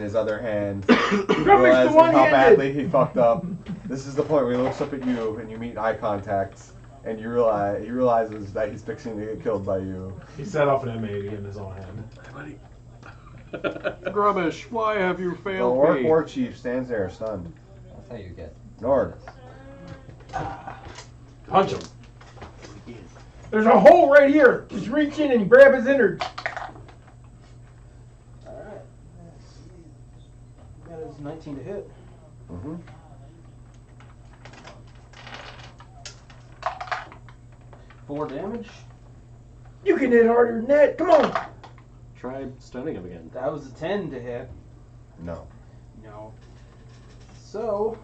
his other hand, Rubbish's the realizing how one-handed. badly he fucked up. This is the point where he looks up at you and you meet eye contact, and he realizes that he's fixing to get killed by you. He set off an M80 in his own hand. Grubbish, why have you The failed orc me? war chief stands there stunned. That's how you get. Nord. Punch him. There's a hole right here. Just reach in and grab his innards. Alright. That is 19 to hit. Mm-hmm. 4 damage. You can hit harder than that. Come on. Try stunning him again. That was a 10 to hit. No. No. So,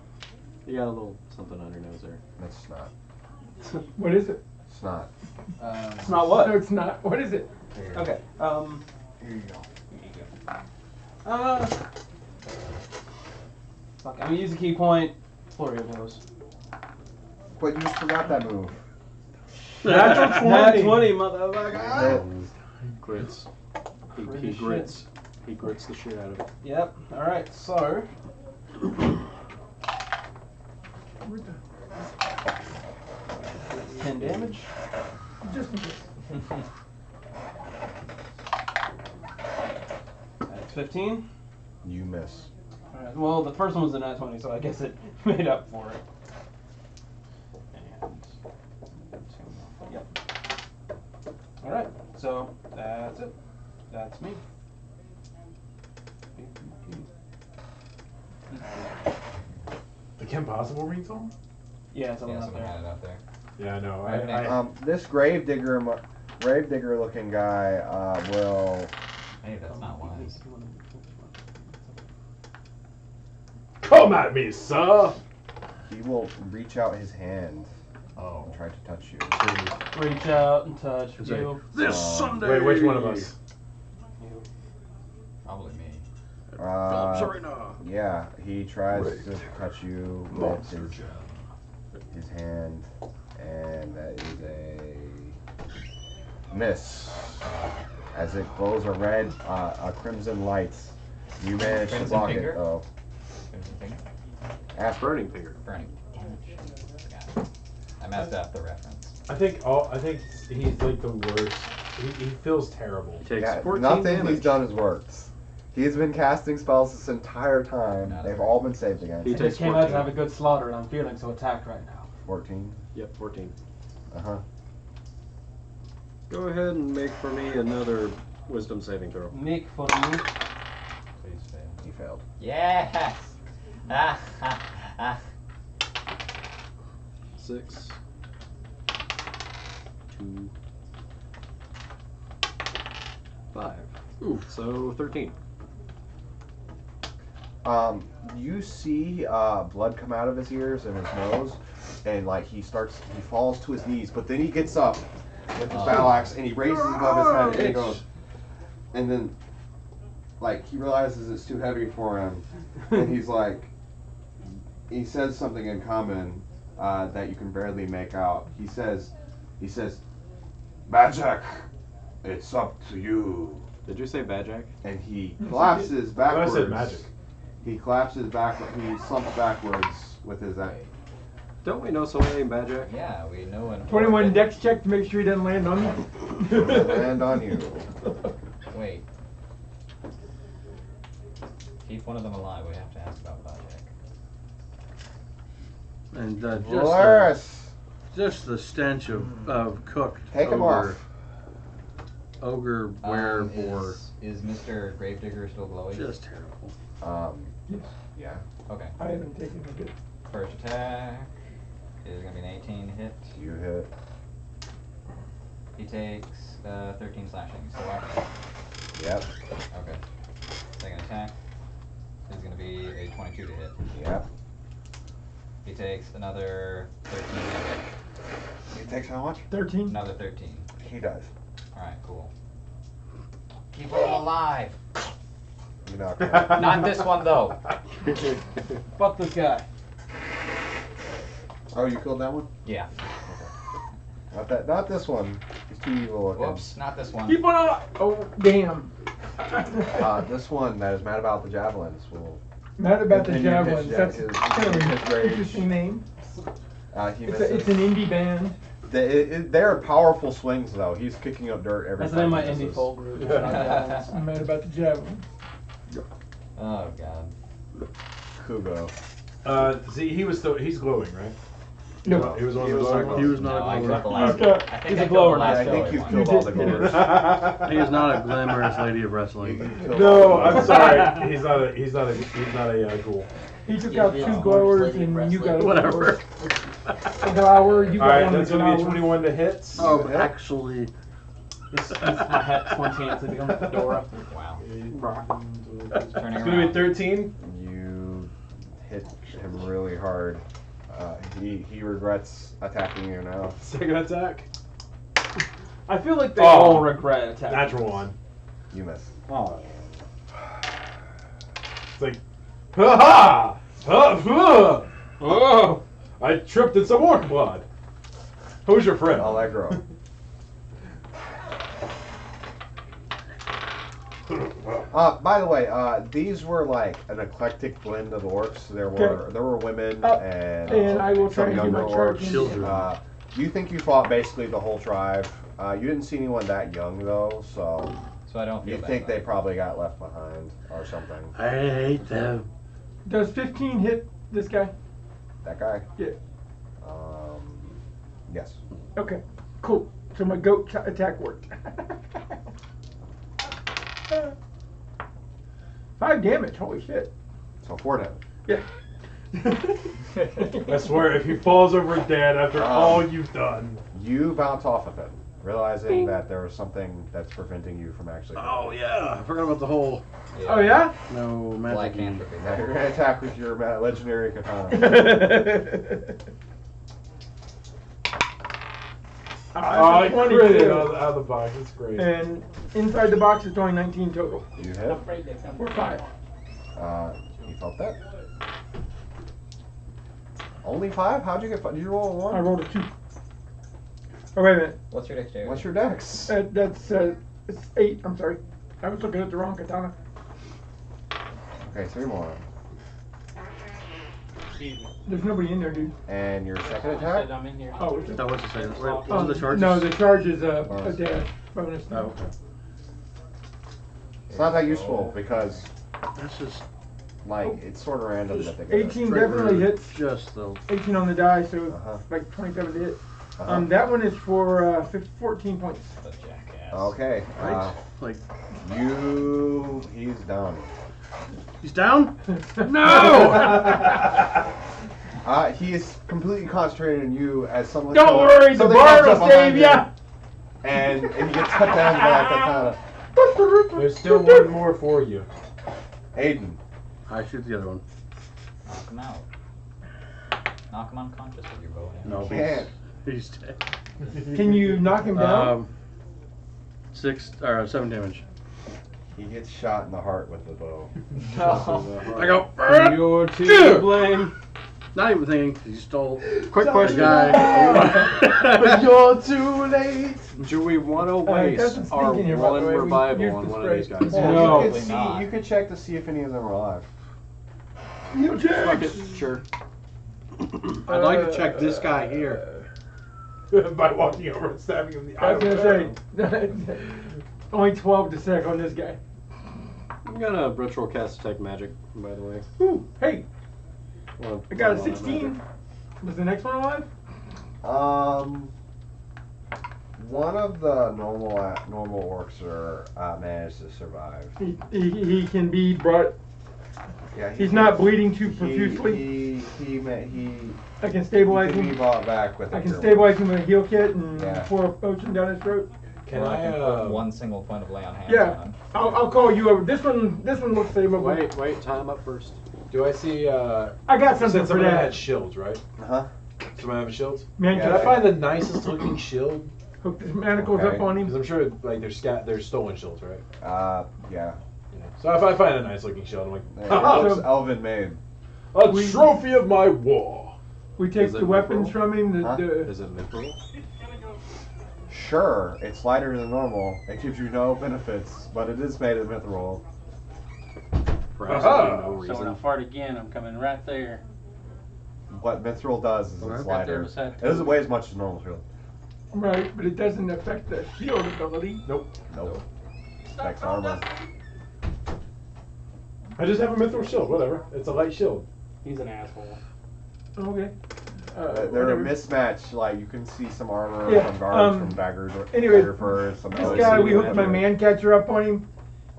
You got a little something on your nose there. That's snot. What is it? Snot. it's not what? No, it's not. What is it? Okay. Here you go. Here you go. Fuck, I'm gonna use a key point. Flurry of blows. But you just forgot that move. Natural 20. Nat 20, motherfucker. Grits. He Pretty grits. He grits the shit out of it. Yep. Alright, so. 10 damage. Just in case. That's 15. You miss. Alright, well, the first one was a nat 20, so I guess it made up for it. And. Yep. So that's it. That's me. The Kim Possible ringtone? Yeah, someone Yeah, up someone there. had it up there. Yeah, I know. Right, This gravedigger looking guy will. Hey, that's not wise. Come at me, sir! He will reach out his hand Oh. and try to touch you. Reach out and touch It's like, you. this Sunday. Wait, which one of us? You. Probably me. Yeah, he tries to touch you with his hand, and that is a miss. As it glows a crimson light, you manage to Crimson block finger? it though. Crimson finger? Ask Burning finger. Burning. Forgot. I messed up the reference. I think he's like the worst. He feels terrible. He takes Yeah, 14 nothing damage. he's done has worked. He's been casting spells this entire time. Not They've very all been saved against. He I takes just came out to 14. have a good slaughter, and I'm feeling so attacked right now. 14. Yep, 14. Uh-huh. Go ahead and make for me another wisdom saving throw. Make for me. Please fail. He failed. Yes! Ah, ah, ah. 6. 2. 5. Ooh, so 13. You see blood come out of his ears and his nose, and like he falls to his knees, but then he gets up with his battle axe and he raises it above his head and he goes, and then like he realizes it's too heavy for him, and he's like, he says something in common that you can barely make out. He says, "Magic, it's up to you." Did you say Bajak? And he collapses backwards. I said magic. He collapses back. He slumps backwards with his. Don't we know someone named Bajak? Yeah, we know it. 21 dex check to make sure he doesn't land on you. Land on you. Wait. Keep one of them alive. We have to ask about Bajak. And Polaris, just the stench of cooked take him ogre. off. Ogre wherefore. Is Mr. Gravedigger still glowing? Just terrible. Yes. Yeah. Okay. I haven't taken a good. First attack is going to be an 18 hit. You hit. He takes 13 slashing. Still up? Yep. Okay. Second attack is going to be a 22 to hit. Yep. He takes another 13 damage. He takes how much? 13. Another 13. He does. Alright, cool. Keep him alive! You knock him out. Not this one, though. Fuck this guy. Oh, you killed that one? Yeah. Not that. Not this one. He's too evil looking. Whoops, not this one. Keep on alive. Oh, damn. This one that is mad about the javelins will. Mad about the continue javelins. his- That's his- kind of his an rage. interesting name. He It's, misses. it's an indie band. They're powerful swings though. He's kicking up dirt every That's time. in my he indie misses. folk group. I'm mad about the javelins. Oh, God. Kugo. See, he's glowing, right? No. He was one He of was the not glowing He was No, not I a killed the glower. last Okay. one. I think He's I a killed glower the now. last I think you've one. killed all the glowers. He is not a glamorous lady of wrestling. No, I'm sorry. He's not a ghoul. He took out 2 glowers and you got a Whatever. A glower, you All got right, one that's of the gonna be a glowers. 21 to hit. Oh, actually. This is my hat 20 to become a fedora. Wow. It's Turning gonna be around. a 13. You hit him really hard. He regrets attacking you now. Second attack. I feel like they Oh. all regret attacking. Natural one. You miss. Oh. It's like, ha ha! Oh, I tripped in some orc blood. Who's your friend? Allegro. By the way, these were like an eclectic blend of orcs. There were women and I will try some and get younger my charge in. orcs. You think you fought basically the whole tribe. You didn't see anyone that young though, so So I don't feel you bad think about they it. probably got left behind or something. I hate them. Does 15 hit this guy? That guy? Yeah. Yes. Okay, cool. So my goat attack worked. 5 damage. Holy shit. So 4 damage. Yeah. I swear, if he falls over dead after all you've done. You bounce off of him, realizing that there was something that's preventing you from actually. Oh yeah, I forgot about the whole. Oh yeah? No magic. Lycanthropy. Now you're gonna attack with your legendary katana. I 22. crit it out of the box. It's great. And inside the box it's only 19 total. You hit. Or 5. You felt that. Only 5? How'd you get 5? Did you roll a 1? I rolled a 2. Oh wait a minute. What's your dexterity? What's your dex? That's it's 8. I'm sorry. I was looking at the wrong katana. Okay, 3 more. There's nobody in there, dude. And your second attack? I'm in here. Oh, is it? That was the second. Wait, what was the charge? No, the charge is a dash bonus. Oh, okay. It's not that useful because, That's just like, it's sort of random that they get 18 straight definitely root. hits. Just though. 18 on the die, so Uh-huh. like 27 to hit. Uh-huh. That one is for 14 points. The jackass. Okay. Right? Like He's down. he's down? No! He is completely concentrated on you as someone. Don't worry, the bar will save ya! And he gets cut down by that katana. There's still one more for you. Aiden. I shoot the other one. Knock him out. Knock him unconscious with your bow. No, Can't. he's dead. Can you knock him down? 7 damage. He gets shot in the heart with the bow. I go. You're to blame. Not even thinking. He stole. Quick question. Guy. But you're too late. Do we want to it waste doesn't our sneak in here, by the one way. We revival used on the one of spray. these guys? Well, No. You could Probably not. you could check to see if any of them are alive. You Fuck jerks! it, sure. I'd like to check this guy here. By walking over and stabbing him in the eye. I was gonna say, only 12 to sec on this guy. I'm gonna ritual cast detect magic, by the way. Ooh, hey, Well, I got a on that 16. Was the next one alive? One of the normal orcs managed to survive. He can be brought. Yeah, He's not bleeding too profusely. He I can stabilize can be him. brought back with. I a can cure stabilize him with a heal kit and Yeah. pour a potion down his throat. Can Or I, can put one single point of lay on hands Yeah, on him. I'll call you over. This one looks savable. Wait, time up first. do I see, I got something since for someone that. had shields, right? Uh-huh. Someone have shields? Man, Yeah, Can can I I find the nicest looking shield? hook his manacles Okay. up on Because him? I'm sure, like, they're stolen shields, right? Yeah. So if I find a nice looking shield, I'm like, It haha, looks elven made. a trophy of my war. We take Is it the weapons mithril? from him. Huh? Is it mithril? Sure, it's lighter than normal. It gives you no benefits, but it is made of mithril. For Aha! absolutely no So when I reason. fart again, I'm coming right there. What mithril does is Okay. it's Right there lighter. beside It doesn't weigh as much as normal shield. Right, but it doesn't affect the shield ability. Nope. Nope. Affects armor. I just have a mithril shield, whatever. It's a light shield. He's an asshole. Okay. They're whatever. a mismatch. Like you can see some armor Yeah, from guards, from anyway, dagger furs, some This other guy, stuff. we hooked my man catcher up on him,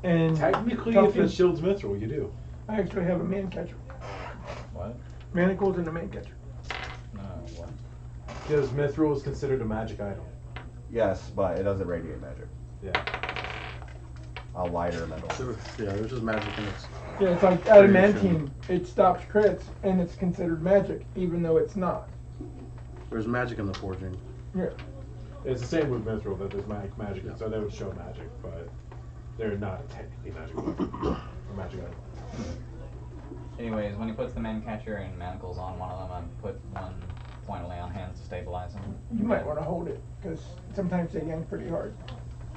and Technically, tough if the as- shield's mithril, you do. I actually have a man catcher. What? Manacles and a man catcher. No, what? Because mithril is considered a magic item. Yes, but it doesn't radiate magic. Yeah. A lighter metal. Yeah, there's just magic in it. Yeah, it's like adamantine. It stops crits, and it's considered magic, even though it's not. There's magic in the forging. Yeah. It's the same with mithril that there's magic, so they would show magic, but they're not technically magic weapon or magic item. Anyways, when he puts the man catcher and manacles on one of them, I put one point of lay on hands to stabilize him. You might want to hold it, because sometimes they yank pretty hard.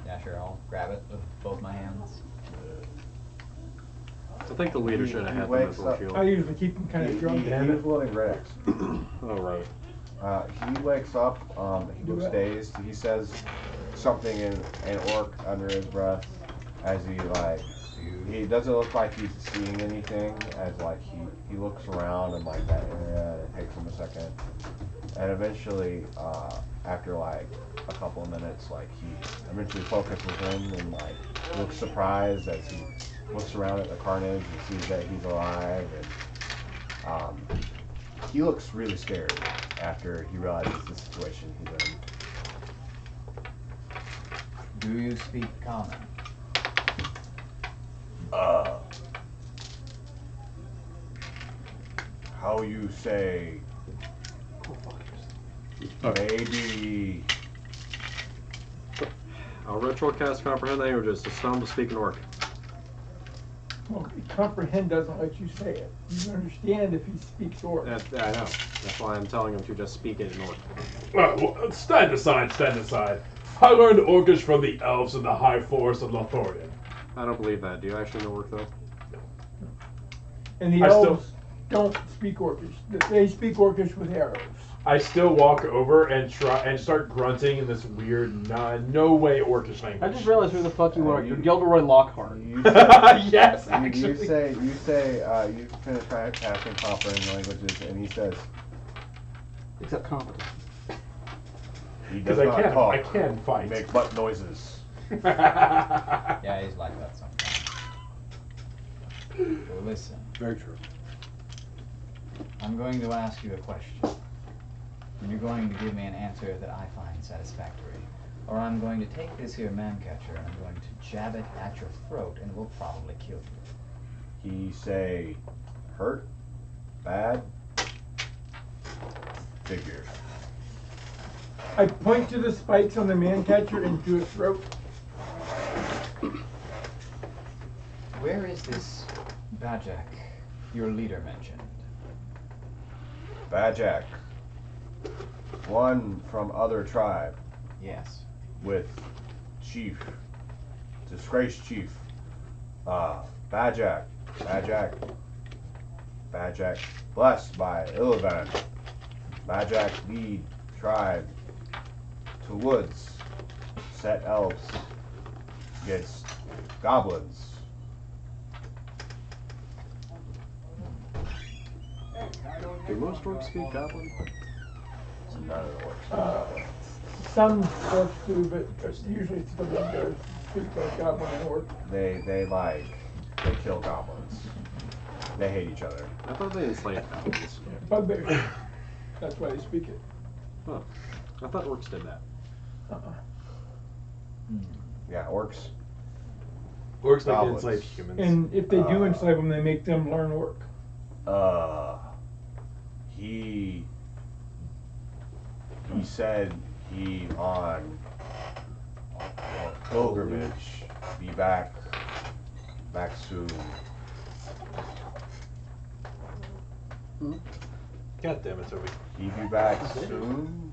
Yeah, sure, I'll grab it with both my hands. I think the leader should have He had the wakes mithril up- shield. I usually keep them kind He, of drunk. he was loading Red X. Oh, right. He wakes up, he Do looks it. dazed. He says something in orc under his breath as he doesn't look like he's seeing anything, as like he looks around and like that area, and it takes him a second. and eventually, after like a couple of minutes, like he eventually focuses in and like looks surprised as he looks around at the carnage and sees that he's alive, and he looks really scared after he realizes the situation he's in. Do you speak common? How you say? Maybe. I'll retrocast comprehend languages to stone to speak in orc. Well, comprehend doesn't let you say it. You understand if he speaks orc. I know. That's why I'm telling him to just speak it in orc. Well, stand aside, stand aside. I learned Orcish from the elves in the high forest of Lothorian. I don't believe that. Do you actually know orc though? And the elves don't speak orcish. They speak orcish with arrows. I still walk over and try and start grunting in this weird, no way Orcish language. I just realized who the fuck you are. You're Gilderoy Lockhart. Yes, actually. You finish casting comprehend languages, and he says, Except competent. he does not talk. I can fight. He makes butt noises. Yeah, he's like that sometimes. So listen. Very true. I'm going to ask you a question. And you're going to give me an answer that I find satisfactory. Or I'm going to take this here man catcher and I'm going to jab it at your throat and it will probably kill you. He say, hurt, bad, figure. I point to the spikes on the man catcher and to his throat. Where is this Bajak, your leader mentioned? Bajak. One from other tribe. Yes. With chief. Disgraced chief. Bajak. Bajak. Blessed by Illivan. Bajak lead tribe to woods. Set elves against goblins. Do most orcs speak goblin? None of the orcs. Some orcs do, but usually it's the bugbears who speak like goblin and orc. They kill goblins. They hate each other. I thought they enslaved goblins. Bugbears. That's why they speak it. Huh. I thought orcs did that. Yeah, orcs. Orcs like to Goblins. enslave humans. And if they do enslave them, they make them learn orc. He said he on pilgrimage, be back soon. God damn it, Toby. He be back soon.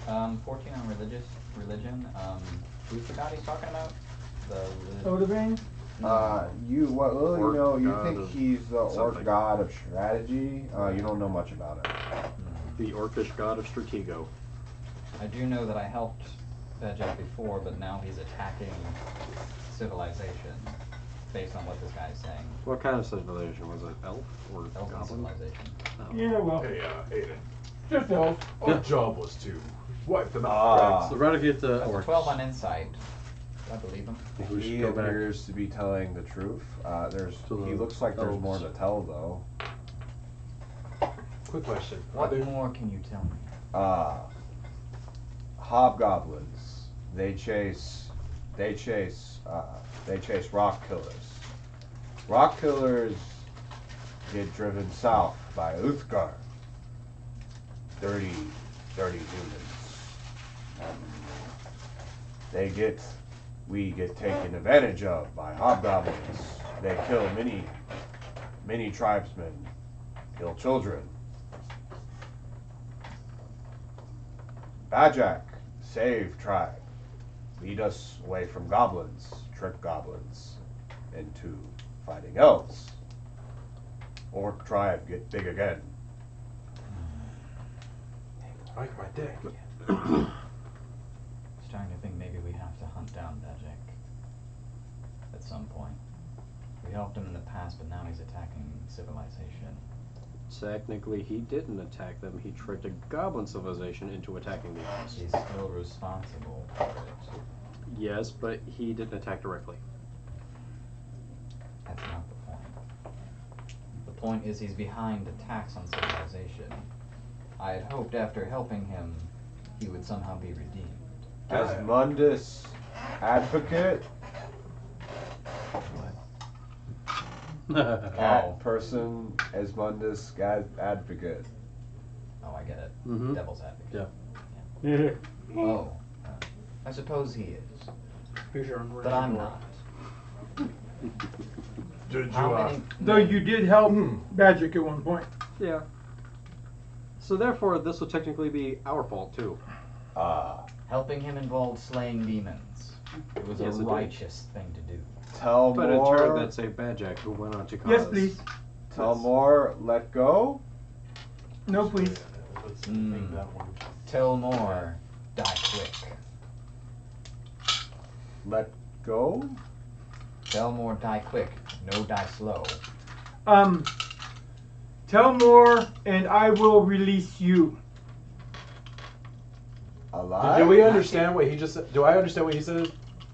14 on religion. Who's the god he's talking about? Odahvain? You Orc know, you god think of he's the orc something. god of strategy. You don't know much about it. The orcish god of Stratego. I do know that I helped Bajak before, but now he's attacking civilization, based on what this guy's saying. What kind of civilization was it? Elf or Elven goblin? civilization. Oh. Yeah, well, Hey, Aiden. just elves. Our job was to wipe them out. So eradicate the That's a orcs. 12 on insight. Do I believe him? We should He go back. appears to be telling the truth. To He the looks like there's elves. more to tell though. Quick question. What more can you tell me? Hobgoblins. They chase rock killers. Rock killers get driven south by Uthgar. Dirty humans. We get taken advantage of by hobgoblins. They kill many tribesmen, kill children. Bajak, save tribe. Lead us away from goblins, trick goblins into fighting elves. Orc tribe get big again. Like my dick. Starting to think maybe we have to hunt down Bajak at some point. We helped him in the past, but now he's attacking civilization. Technically, he didn't attack them. He tricked a goblin civilization into attacking the elves. He's still responsible for it. Yes, but he didn't attack directly. That's not the point. The point is he's behind attacks on civilization. I had hoped after helping him, he would somehow be redeemed. Asmundus Advocate. Oh. Person Asmundus Advocate. Oh, I get it. Mhm. Devil's advocate. Yeah. Oh. I suppose he is. Here's your But I'm not. Did How you, many? Though you did help Magic at one point. Yeah. So therefore, this would technically be our fault too. Helping him involved slaying demons. It was Yes, a it did. righteous thing to do. Tell But in more. turn, that's a bad jack who went on to cause. Yes, please. Tell more. Let go. No, please. Tell more. Die quick. Let go. Tell more. Die quick. No, die slow. Tell more, and I will release you. Alive. Do we understand what he just said? Do I understand what he said?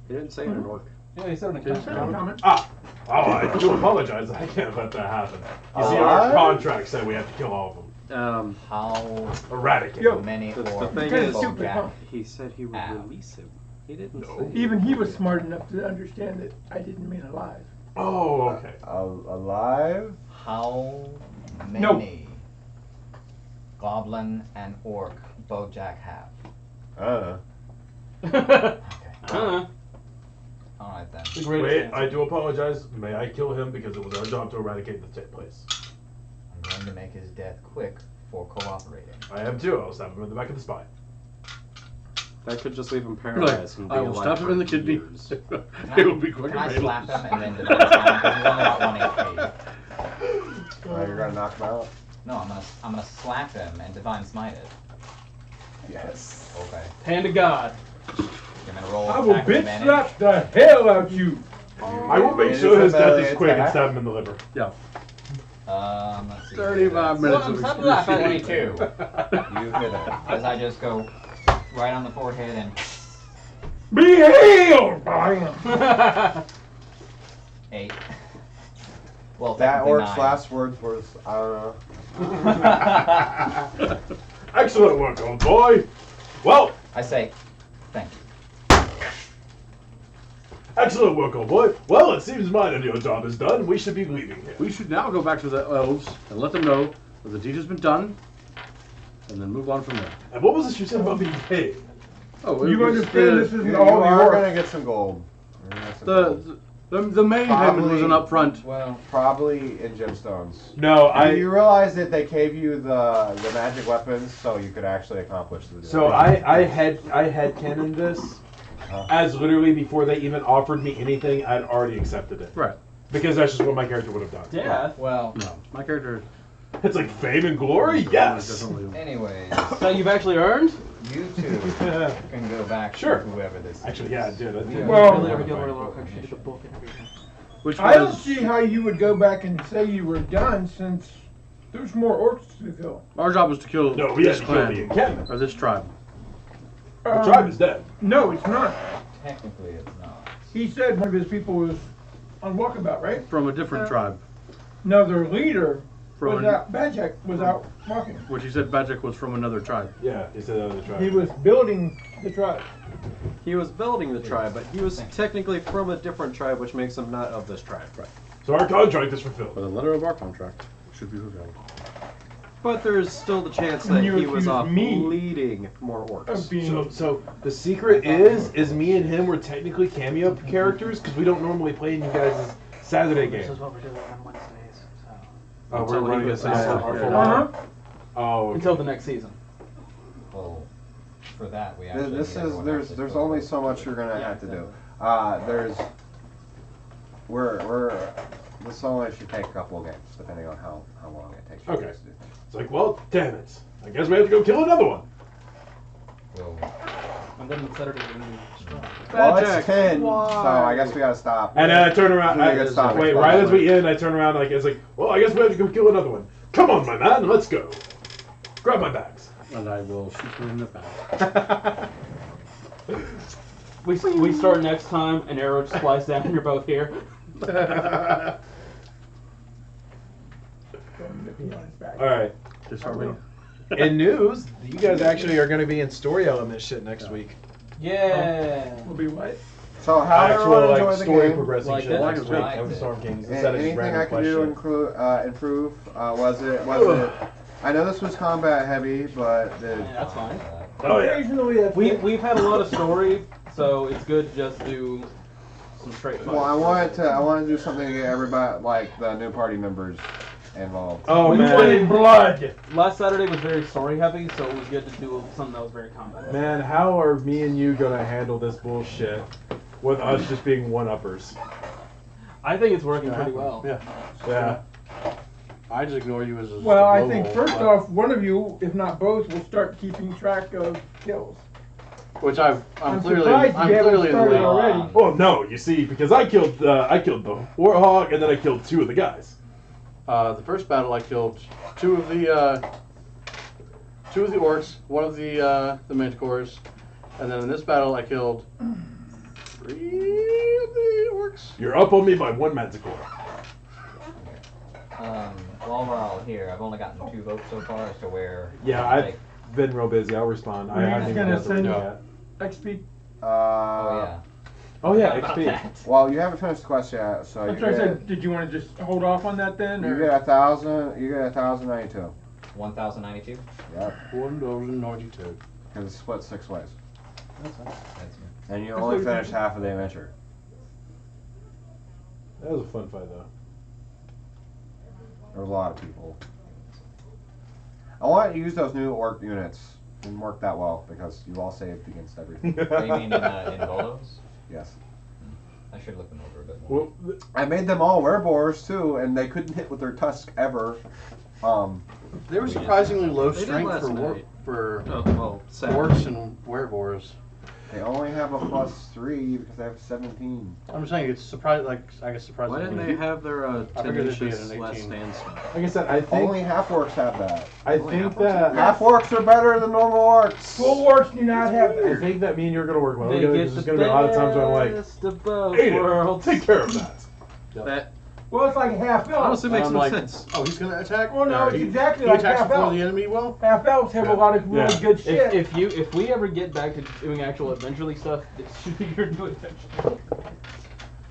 He didn't say it in orc. Yeah, he said it in That's not a comment. Ah! Oh, I do apologize. I can't let that happen. You see, our Alive? contract said we have to kill all of them. How Eradicate. Yo. many The orcs thing Kinda is, stupid, huh? he said he would Ow. release him. He didn't No. say. Even he was smart enough to understand that I didn't mean alive. Oh, okay. Alive. How many No. goblin and orc Bojack have? Okay. Alright then. The greatest Wait, answer. I do apologize. May I kill him because it was our job to eradicate the place. I'm going to make his death quick for cooperating. I am too. I'll stab him in the back of the spine. That could just leave him Like, paralyzed and be I will alive stop him for in the kidney. years. It will be quick Can I and painless. slap him and then divine smite him because he's only got 1 HP? You're gonna knock him out. No, I'm gonna slap him and divine smite it. Yes. Okay. Hand of God. I'm gonna roll I will attack with bitch advantage. slap the hell out you. I will make It sure is his a death melee is quick and attack. stab him in the liver. Yeah. Let's see. 35 minutes of Well, I'm laugh at excruciating 22. You hit it. As I just go right on the forehead and Be healed! Bam. 8. Well, That technically orc's 9. last words was, I don't know. Excellent work, old boy. Well, I say, thank you. excellent work, old boy. Well, it seems mine and your job is done. We should be leaving here. We should now go back to the elves and let them know that the deed has been done, and then move on from there. And what was this you said about being paid? Oh, You it was understand this the, is You all are yours. gonna get some gold. You're gonna get some gold. the main payment was an upfront. Well, Probably in gemstones. No, You realize that they gave you the magic weapons so you could actually accomplish the. So I had cannoned this as literally before they even offered me anything, I'd already accepted it. Right. Because that's just what my character would have done. Yeah. well, No, my character. It's like fame and glory, yes. Definitely. anyways, That you've actually earned? you two can go back Sure. to whoever this Actually, is. yeah, I did. I did. Well- Really ever get over to Laura Cook, she did the book and everything. Which I don't was see how you would go back and say you were done since there's more orcs to kill. our job was to kill No, we had this to kill clan the encampment. or this tribe. The tribe is dead. No, it's not. Technically, it's not. He said one of his people was on walkabout, right? From a different tribe, No, their leader From was a- out. Bajak was out walking. which he said Bajik was from another tribe. Yeah, he said that was the tribe. He was building the tribe. He was building the tribe, but he was technically from a different tribe, which makes him not of this tribe. Right. So our contract is fulfilled. But the letter of our contract should be fulfilled. But there's still the chance And that you he was accuse off me leading more Of orcs. being So the secret is me and him were technically cameo characters because we don't normally play in you guys' Saturday This game. is what we're doing on Wednesdays. So. Oh, Until we're he running gets this out. for Yeah. a Uh-huh. while. Oh, okay. Until the next season. Well, for that, we actually This need is everyone there's else's there's vote. only so much you're gonna have to do. There's we're this only should take a couple of games depending on how long it takes. You Okay. guys to do things. It's like, well, damn it. I guess we have to go kill another one. Well, And then the Saturday will be strong. Well, Jack, it's 10, so why? I guess we gotta stop. And then I turn around. We gotta stop Wait, it. right as we end, I turn around like it's like, well, I guess we have to go kill another one. Come on, my man, let's go. Grab my bags. And I will shoot her in the back. We start next time, an arrow just flies down, and you're both here. Alright. Disarming. In news, you guys actually are going to be in story element shit next week. Yeah. We'll be what? So how Actual everyone enjoy like the story game? progressing Like shit it? next week Like of it. Storm Kings instead of just Anything random I can do question. improve? Was it? I know this was combat heavy, but Yeah, that's fine. Oh, yeah. Occasionally, that's it. We've had a lot of story, so it's good to just do some straight fights. well, I wanted to do something to get everybody, like the new party members, involved. Oh, We man. wanted blood. Last Saturday was very story heavy, so it was good to do something that was very combat heavy. Man, how are me and you going to handle this bullshit with us just being one-uppers? I think it's working pretty well. Yeah. Yeah. I just ignore you as a Well, I low think roll, first but- off, one of you, if not both, will start keeping track of kills. Which I'm clearly surprised I'm you haven't clearly in the started lead. already. Well, no, you see, because I killed the Warhawk and then I killed 2 of the guys. The first battle I killed 2 of the orcs, 1 of the manticores, and then in this battle I killed 3 of the orcs. You're up on me by 1 manticore. While we're all here, I've only gotten 2 votes so far as to where. Yeah, I've been real busy. I'll respond. I We're haven't just even gonna got to send look you yet. XP. Oh yeah. Oh yeah, How about XP. that? Well, you haven't finished the quest yet, so That's you what I get, said. Did you want to just hold off on that then? you Or? get 1,000. You get 1,092. 1092. Yep, 1,092. because it's split 6 ways, That's and you That's only what you finished think. half of the adventure. That was a fun fight though. There were a lot of people. I want to use those new orc units. Didn't work that well because you all saved against everything. What do you mean in Volos? Yes. I should look them over a bit more. Well, I made them all werebores too, and they couldn't hit with their tusk ever. They were surprisingly low They did strength last night. for Oh, well, orcs and werebores. They only have a +3 because they have 17. I'm saying it's surprising. Like I guess surprisingly. Why didn't they have their I figured it'd be tenacious an last 18. stand stuff? like I said, I Only think half orcs have that. Only half orcs? Half orcs are better than normal orcs. Full orcs do not have I that. think that me and you are gonna work well They together get because there's the gonna be a lot of times where I'm like, best of both "Hey, worlds. take care of that." That Well, it's like half elves. honestly makes I'm no like, sense. oh, he's gonna attack. Well, no, Or it's he, exactly he like attacks half before elves. the enemy will. Half elves have a lot of really Yeah. good shit. If we ever get back to doing actual adventure stuff, this should be your new adventure.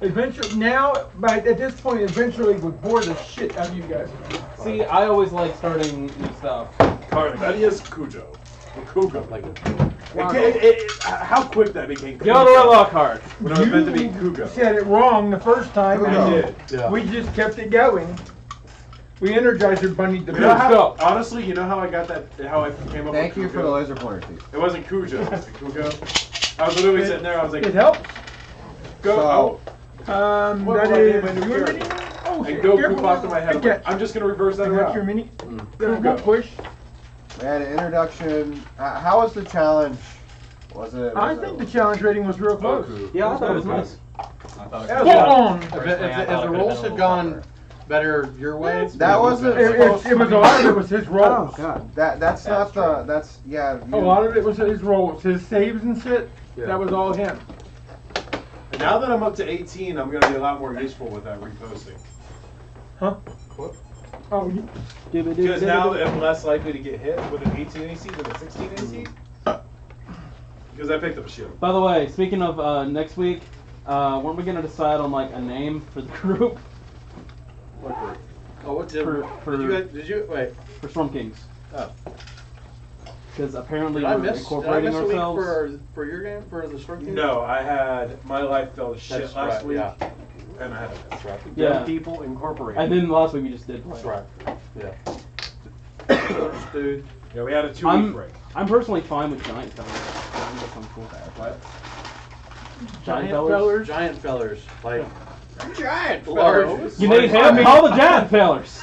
Adventure now, but at this point, Adventure League would bore the shit out of you guys. See, I always like starting new stuff. Carthedius Cujo. Cujo. Like How quick that became Cujo. Yodel Lockhart. When I was meant to be You Cujo. said it wrong the first time. Cujo. I did. yeah. We just kept it going. We Energizer bunnied the You know best. how, honestly, you know how I got that, how I came up Thank with you Cujo? for the laser pointer, Steve. It wasn't Cujo, it was Cujo. I was literally sitting there, I was like, It helps. go, So- What That will I is name my new your character? mini. Oh, and shit, go careful. poop off to my head. I'm Good like, catch. I'm just gonna reverse that Is that your around. mini? Cujo. Go push. We had an introduction. How was the challenge? Was it? I think the challenge rating was real close. Yeah, I thought it was nice. I thought it Yeah, was Hold on. If, Personally, I if thought the it could've rolls been a had little gone tougher. better your way, That wasn't. It was a lot of it was his rolls. That's not the. That's yeah. A lot of it was his rolls, his saves and shit. Yeah. That was all him. And now that I'm up to 18, I'm gonna be a lot more useful with that reposting. Huh? Oh, Because now I'm less likely to get hit with an 18 AC than a 16 AC. Because I picked up a shield. By the way, speaking of next week, weren't we gonna decide on like a name for the group What group? Oh, what did, For- did you wait? for Storm Kings? Oh. Because apparently Did I we're miss incorporating a week ourselves. for your game for the Storm King? No, I had my life fell to shit That's last right, week, yeah. and I had a miss. Right. Yeah. People Incorporated. And then last week we just did play. That's right. Yeah. Dude. Yeah, we had a 2-week I'm break. I'm personally fine with giant fellers. I think that sounds cool. What? Giant fellers. Giant fellers. Like giant Large. fellers. You need him. Call the giant fellers.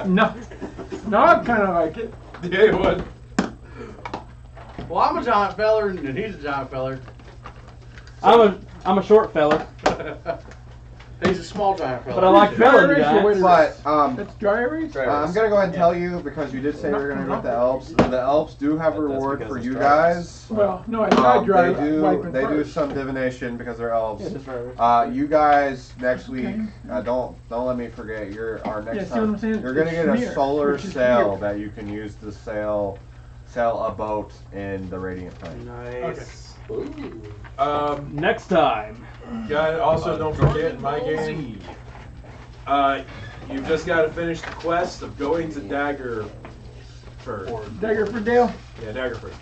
no, I kind of like it. Yeah, you would. Well, I'm a giant feller and he's a giant feller. I'm a short feller. He's a small giant fella. But I like Dry felon erase or wait guys. a But minute. That's dry erase? I'm gonna go ahead and tell you because you did say you were gonna go with the elves. The elves do have a reward for you guys. Well, no, I tried dry They do. wiping They do first. some divination because they're elves. Yeah, just dry erase. You guys next week. Don't let me forget. Our Yeah, next see what I'm time. saying? You're gonna It's get a smear, solar which is sail weird. that you can use to sail a boat in the radiant plane. Nice. Next time. Guys, also don't forget in my game. You've just got to finish the quest of going to Daggerford. Daggerford Dale? Yeah, Daggerford.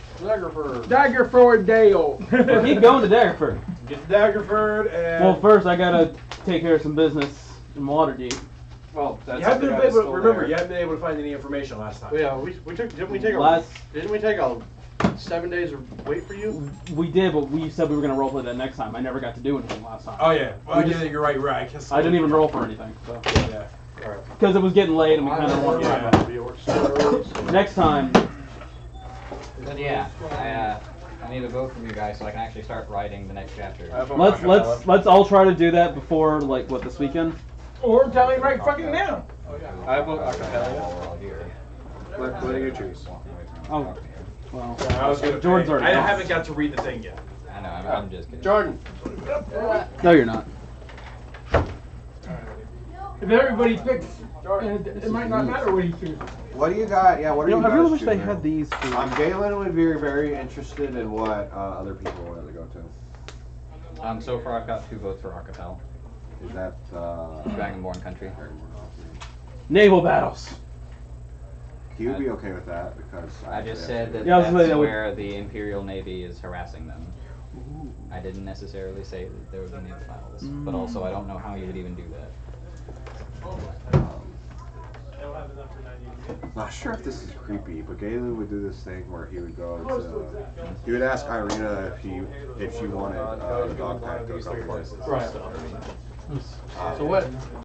Daggerford Dale. Well, keep going to Daggerford. Get to Daggerford and. Well, first I gotta take care of some business in Waterdeep. Well, that's You haven't the been guy that's able. still Remember, there. you haven't been able to find any information last time. Well, yeah, we took. Didn't we take a 7 days of wait for you? We did, but we said we were gonna roleplay that next time. I never got to do anything last time. Oh yeah. Well, We yeah, just- you're right. You're right. I didn't even roll for anything. So. Yeah. Because it was getting late and we kind of wanted to Yeah. talk about it. Next time. But yeah, I need a vote from you guys so I can actually start writing the next chapter. Let's all try to do that before this weekend. Or tell him right fucking now. I vote acapella. We're all here. What do you choose? Oh, well. I was gonna. Jordan's already. I gone. haven't got to read the thing yet. I know, I'm just kidding. Jordan. No, you're not. If everybody picks, and it might not matter what he chooses. What do you got? Yeah, what are you I guys really wish they choosing? had these. Galen would be very interested in what other people wanted to go to. So far I've got 2 votes for Archipel. Is that Dragonborn Country. Naval battles. He would be okay with that because I just said that Yeah, I was that's gonna say that would- where the Imperial Navy is harassing them. I didn't necessarily say that there would be naval battles, but also I don't know how you would even do that. Not sure if this is creepy, but Galen would do this thing where he would go to. He would ask Irina if she wanted the dog pack to go places. Right. So what?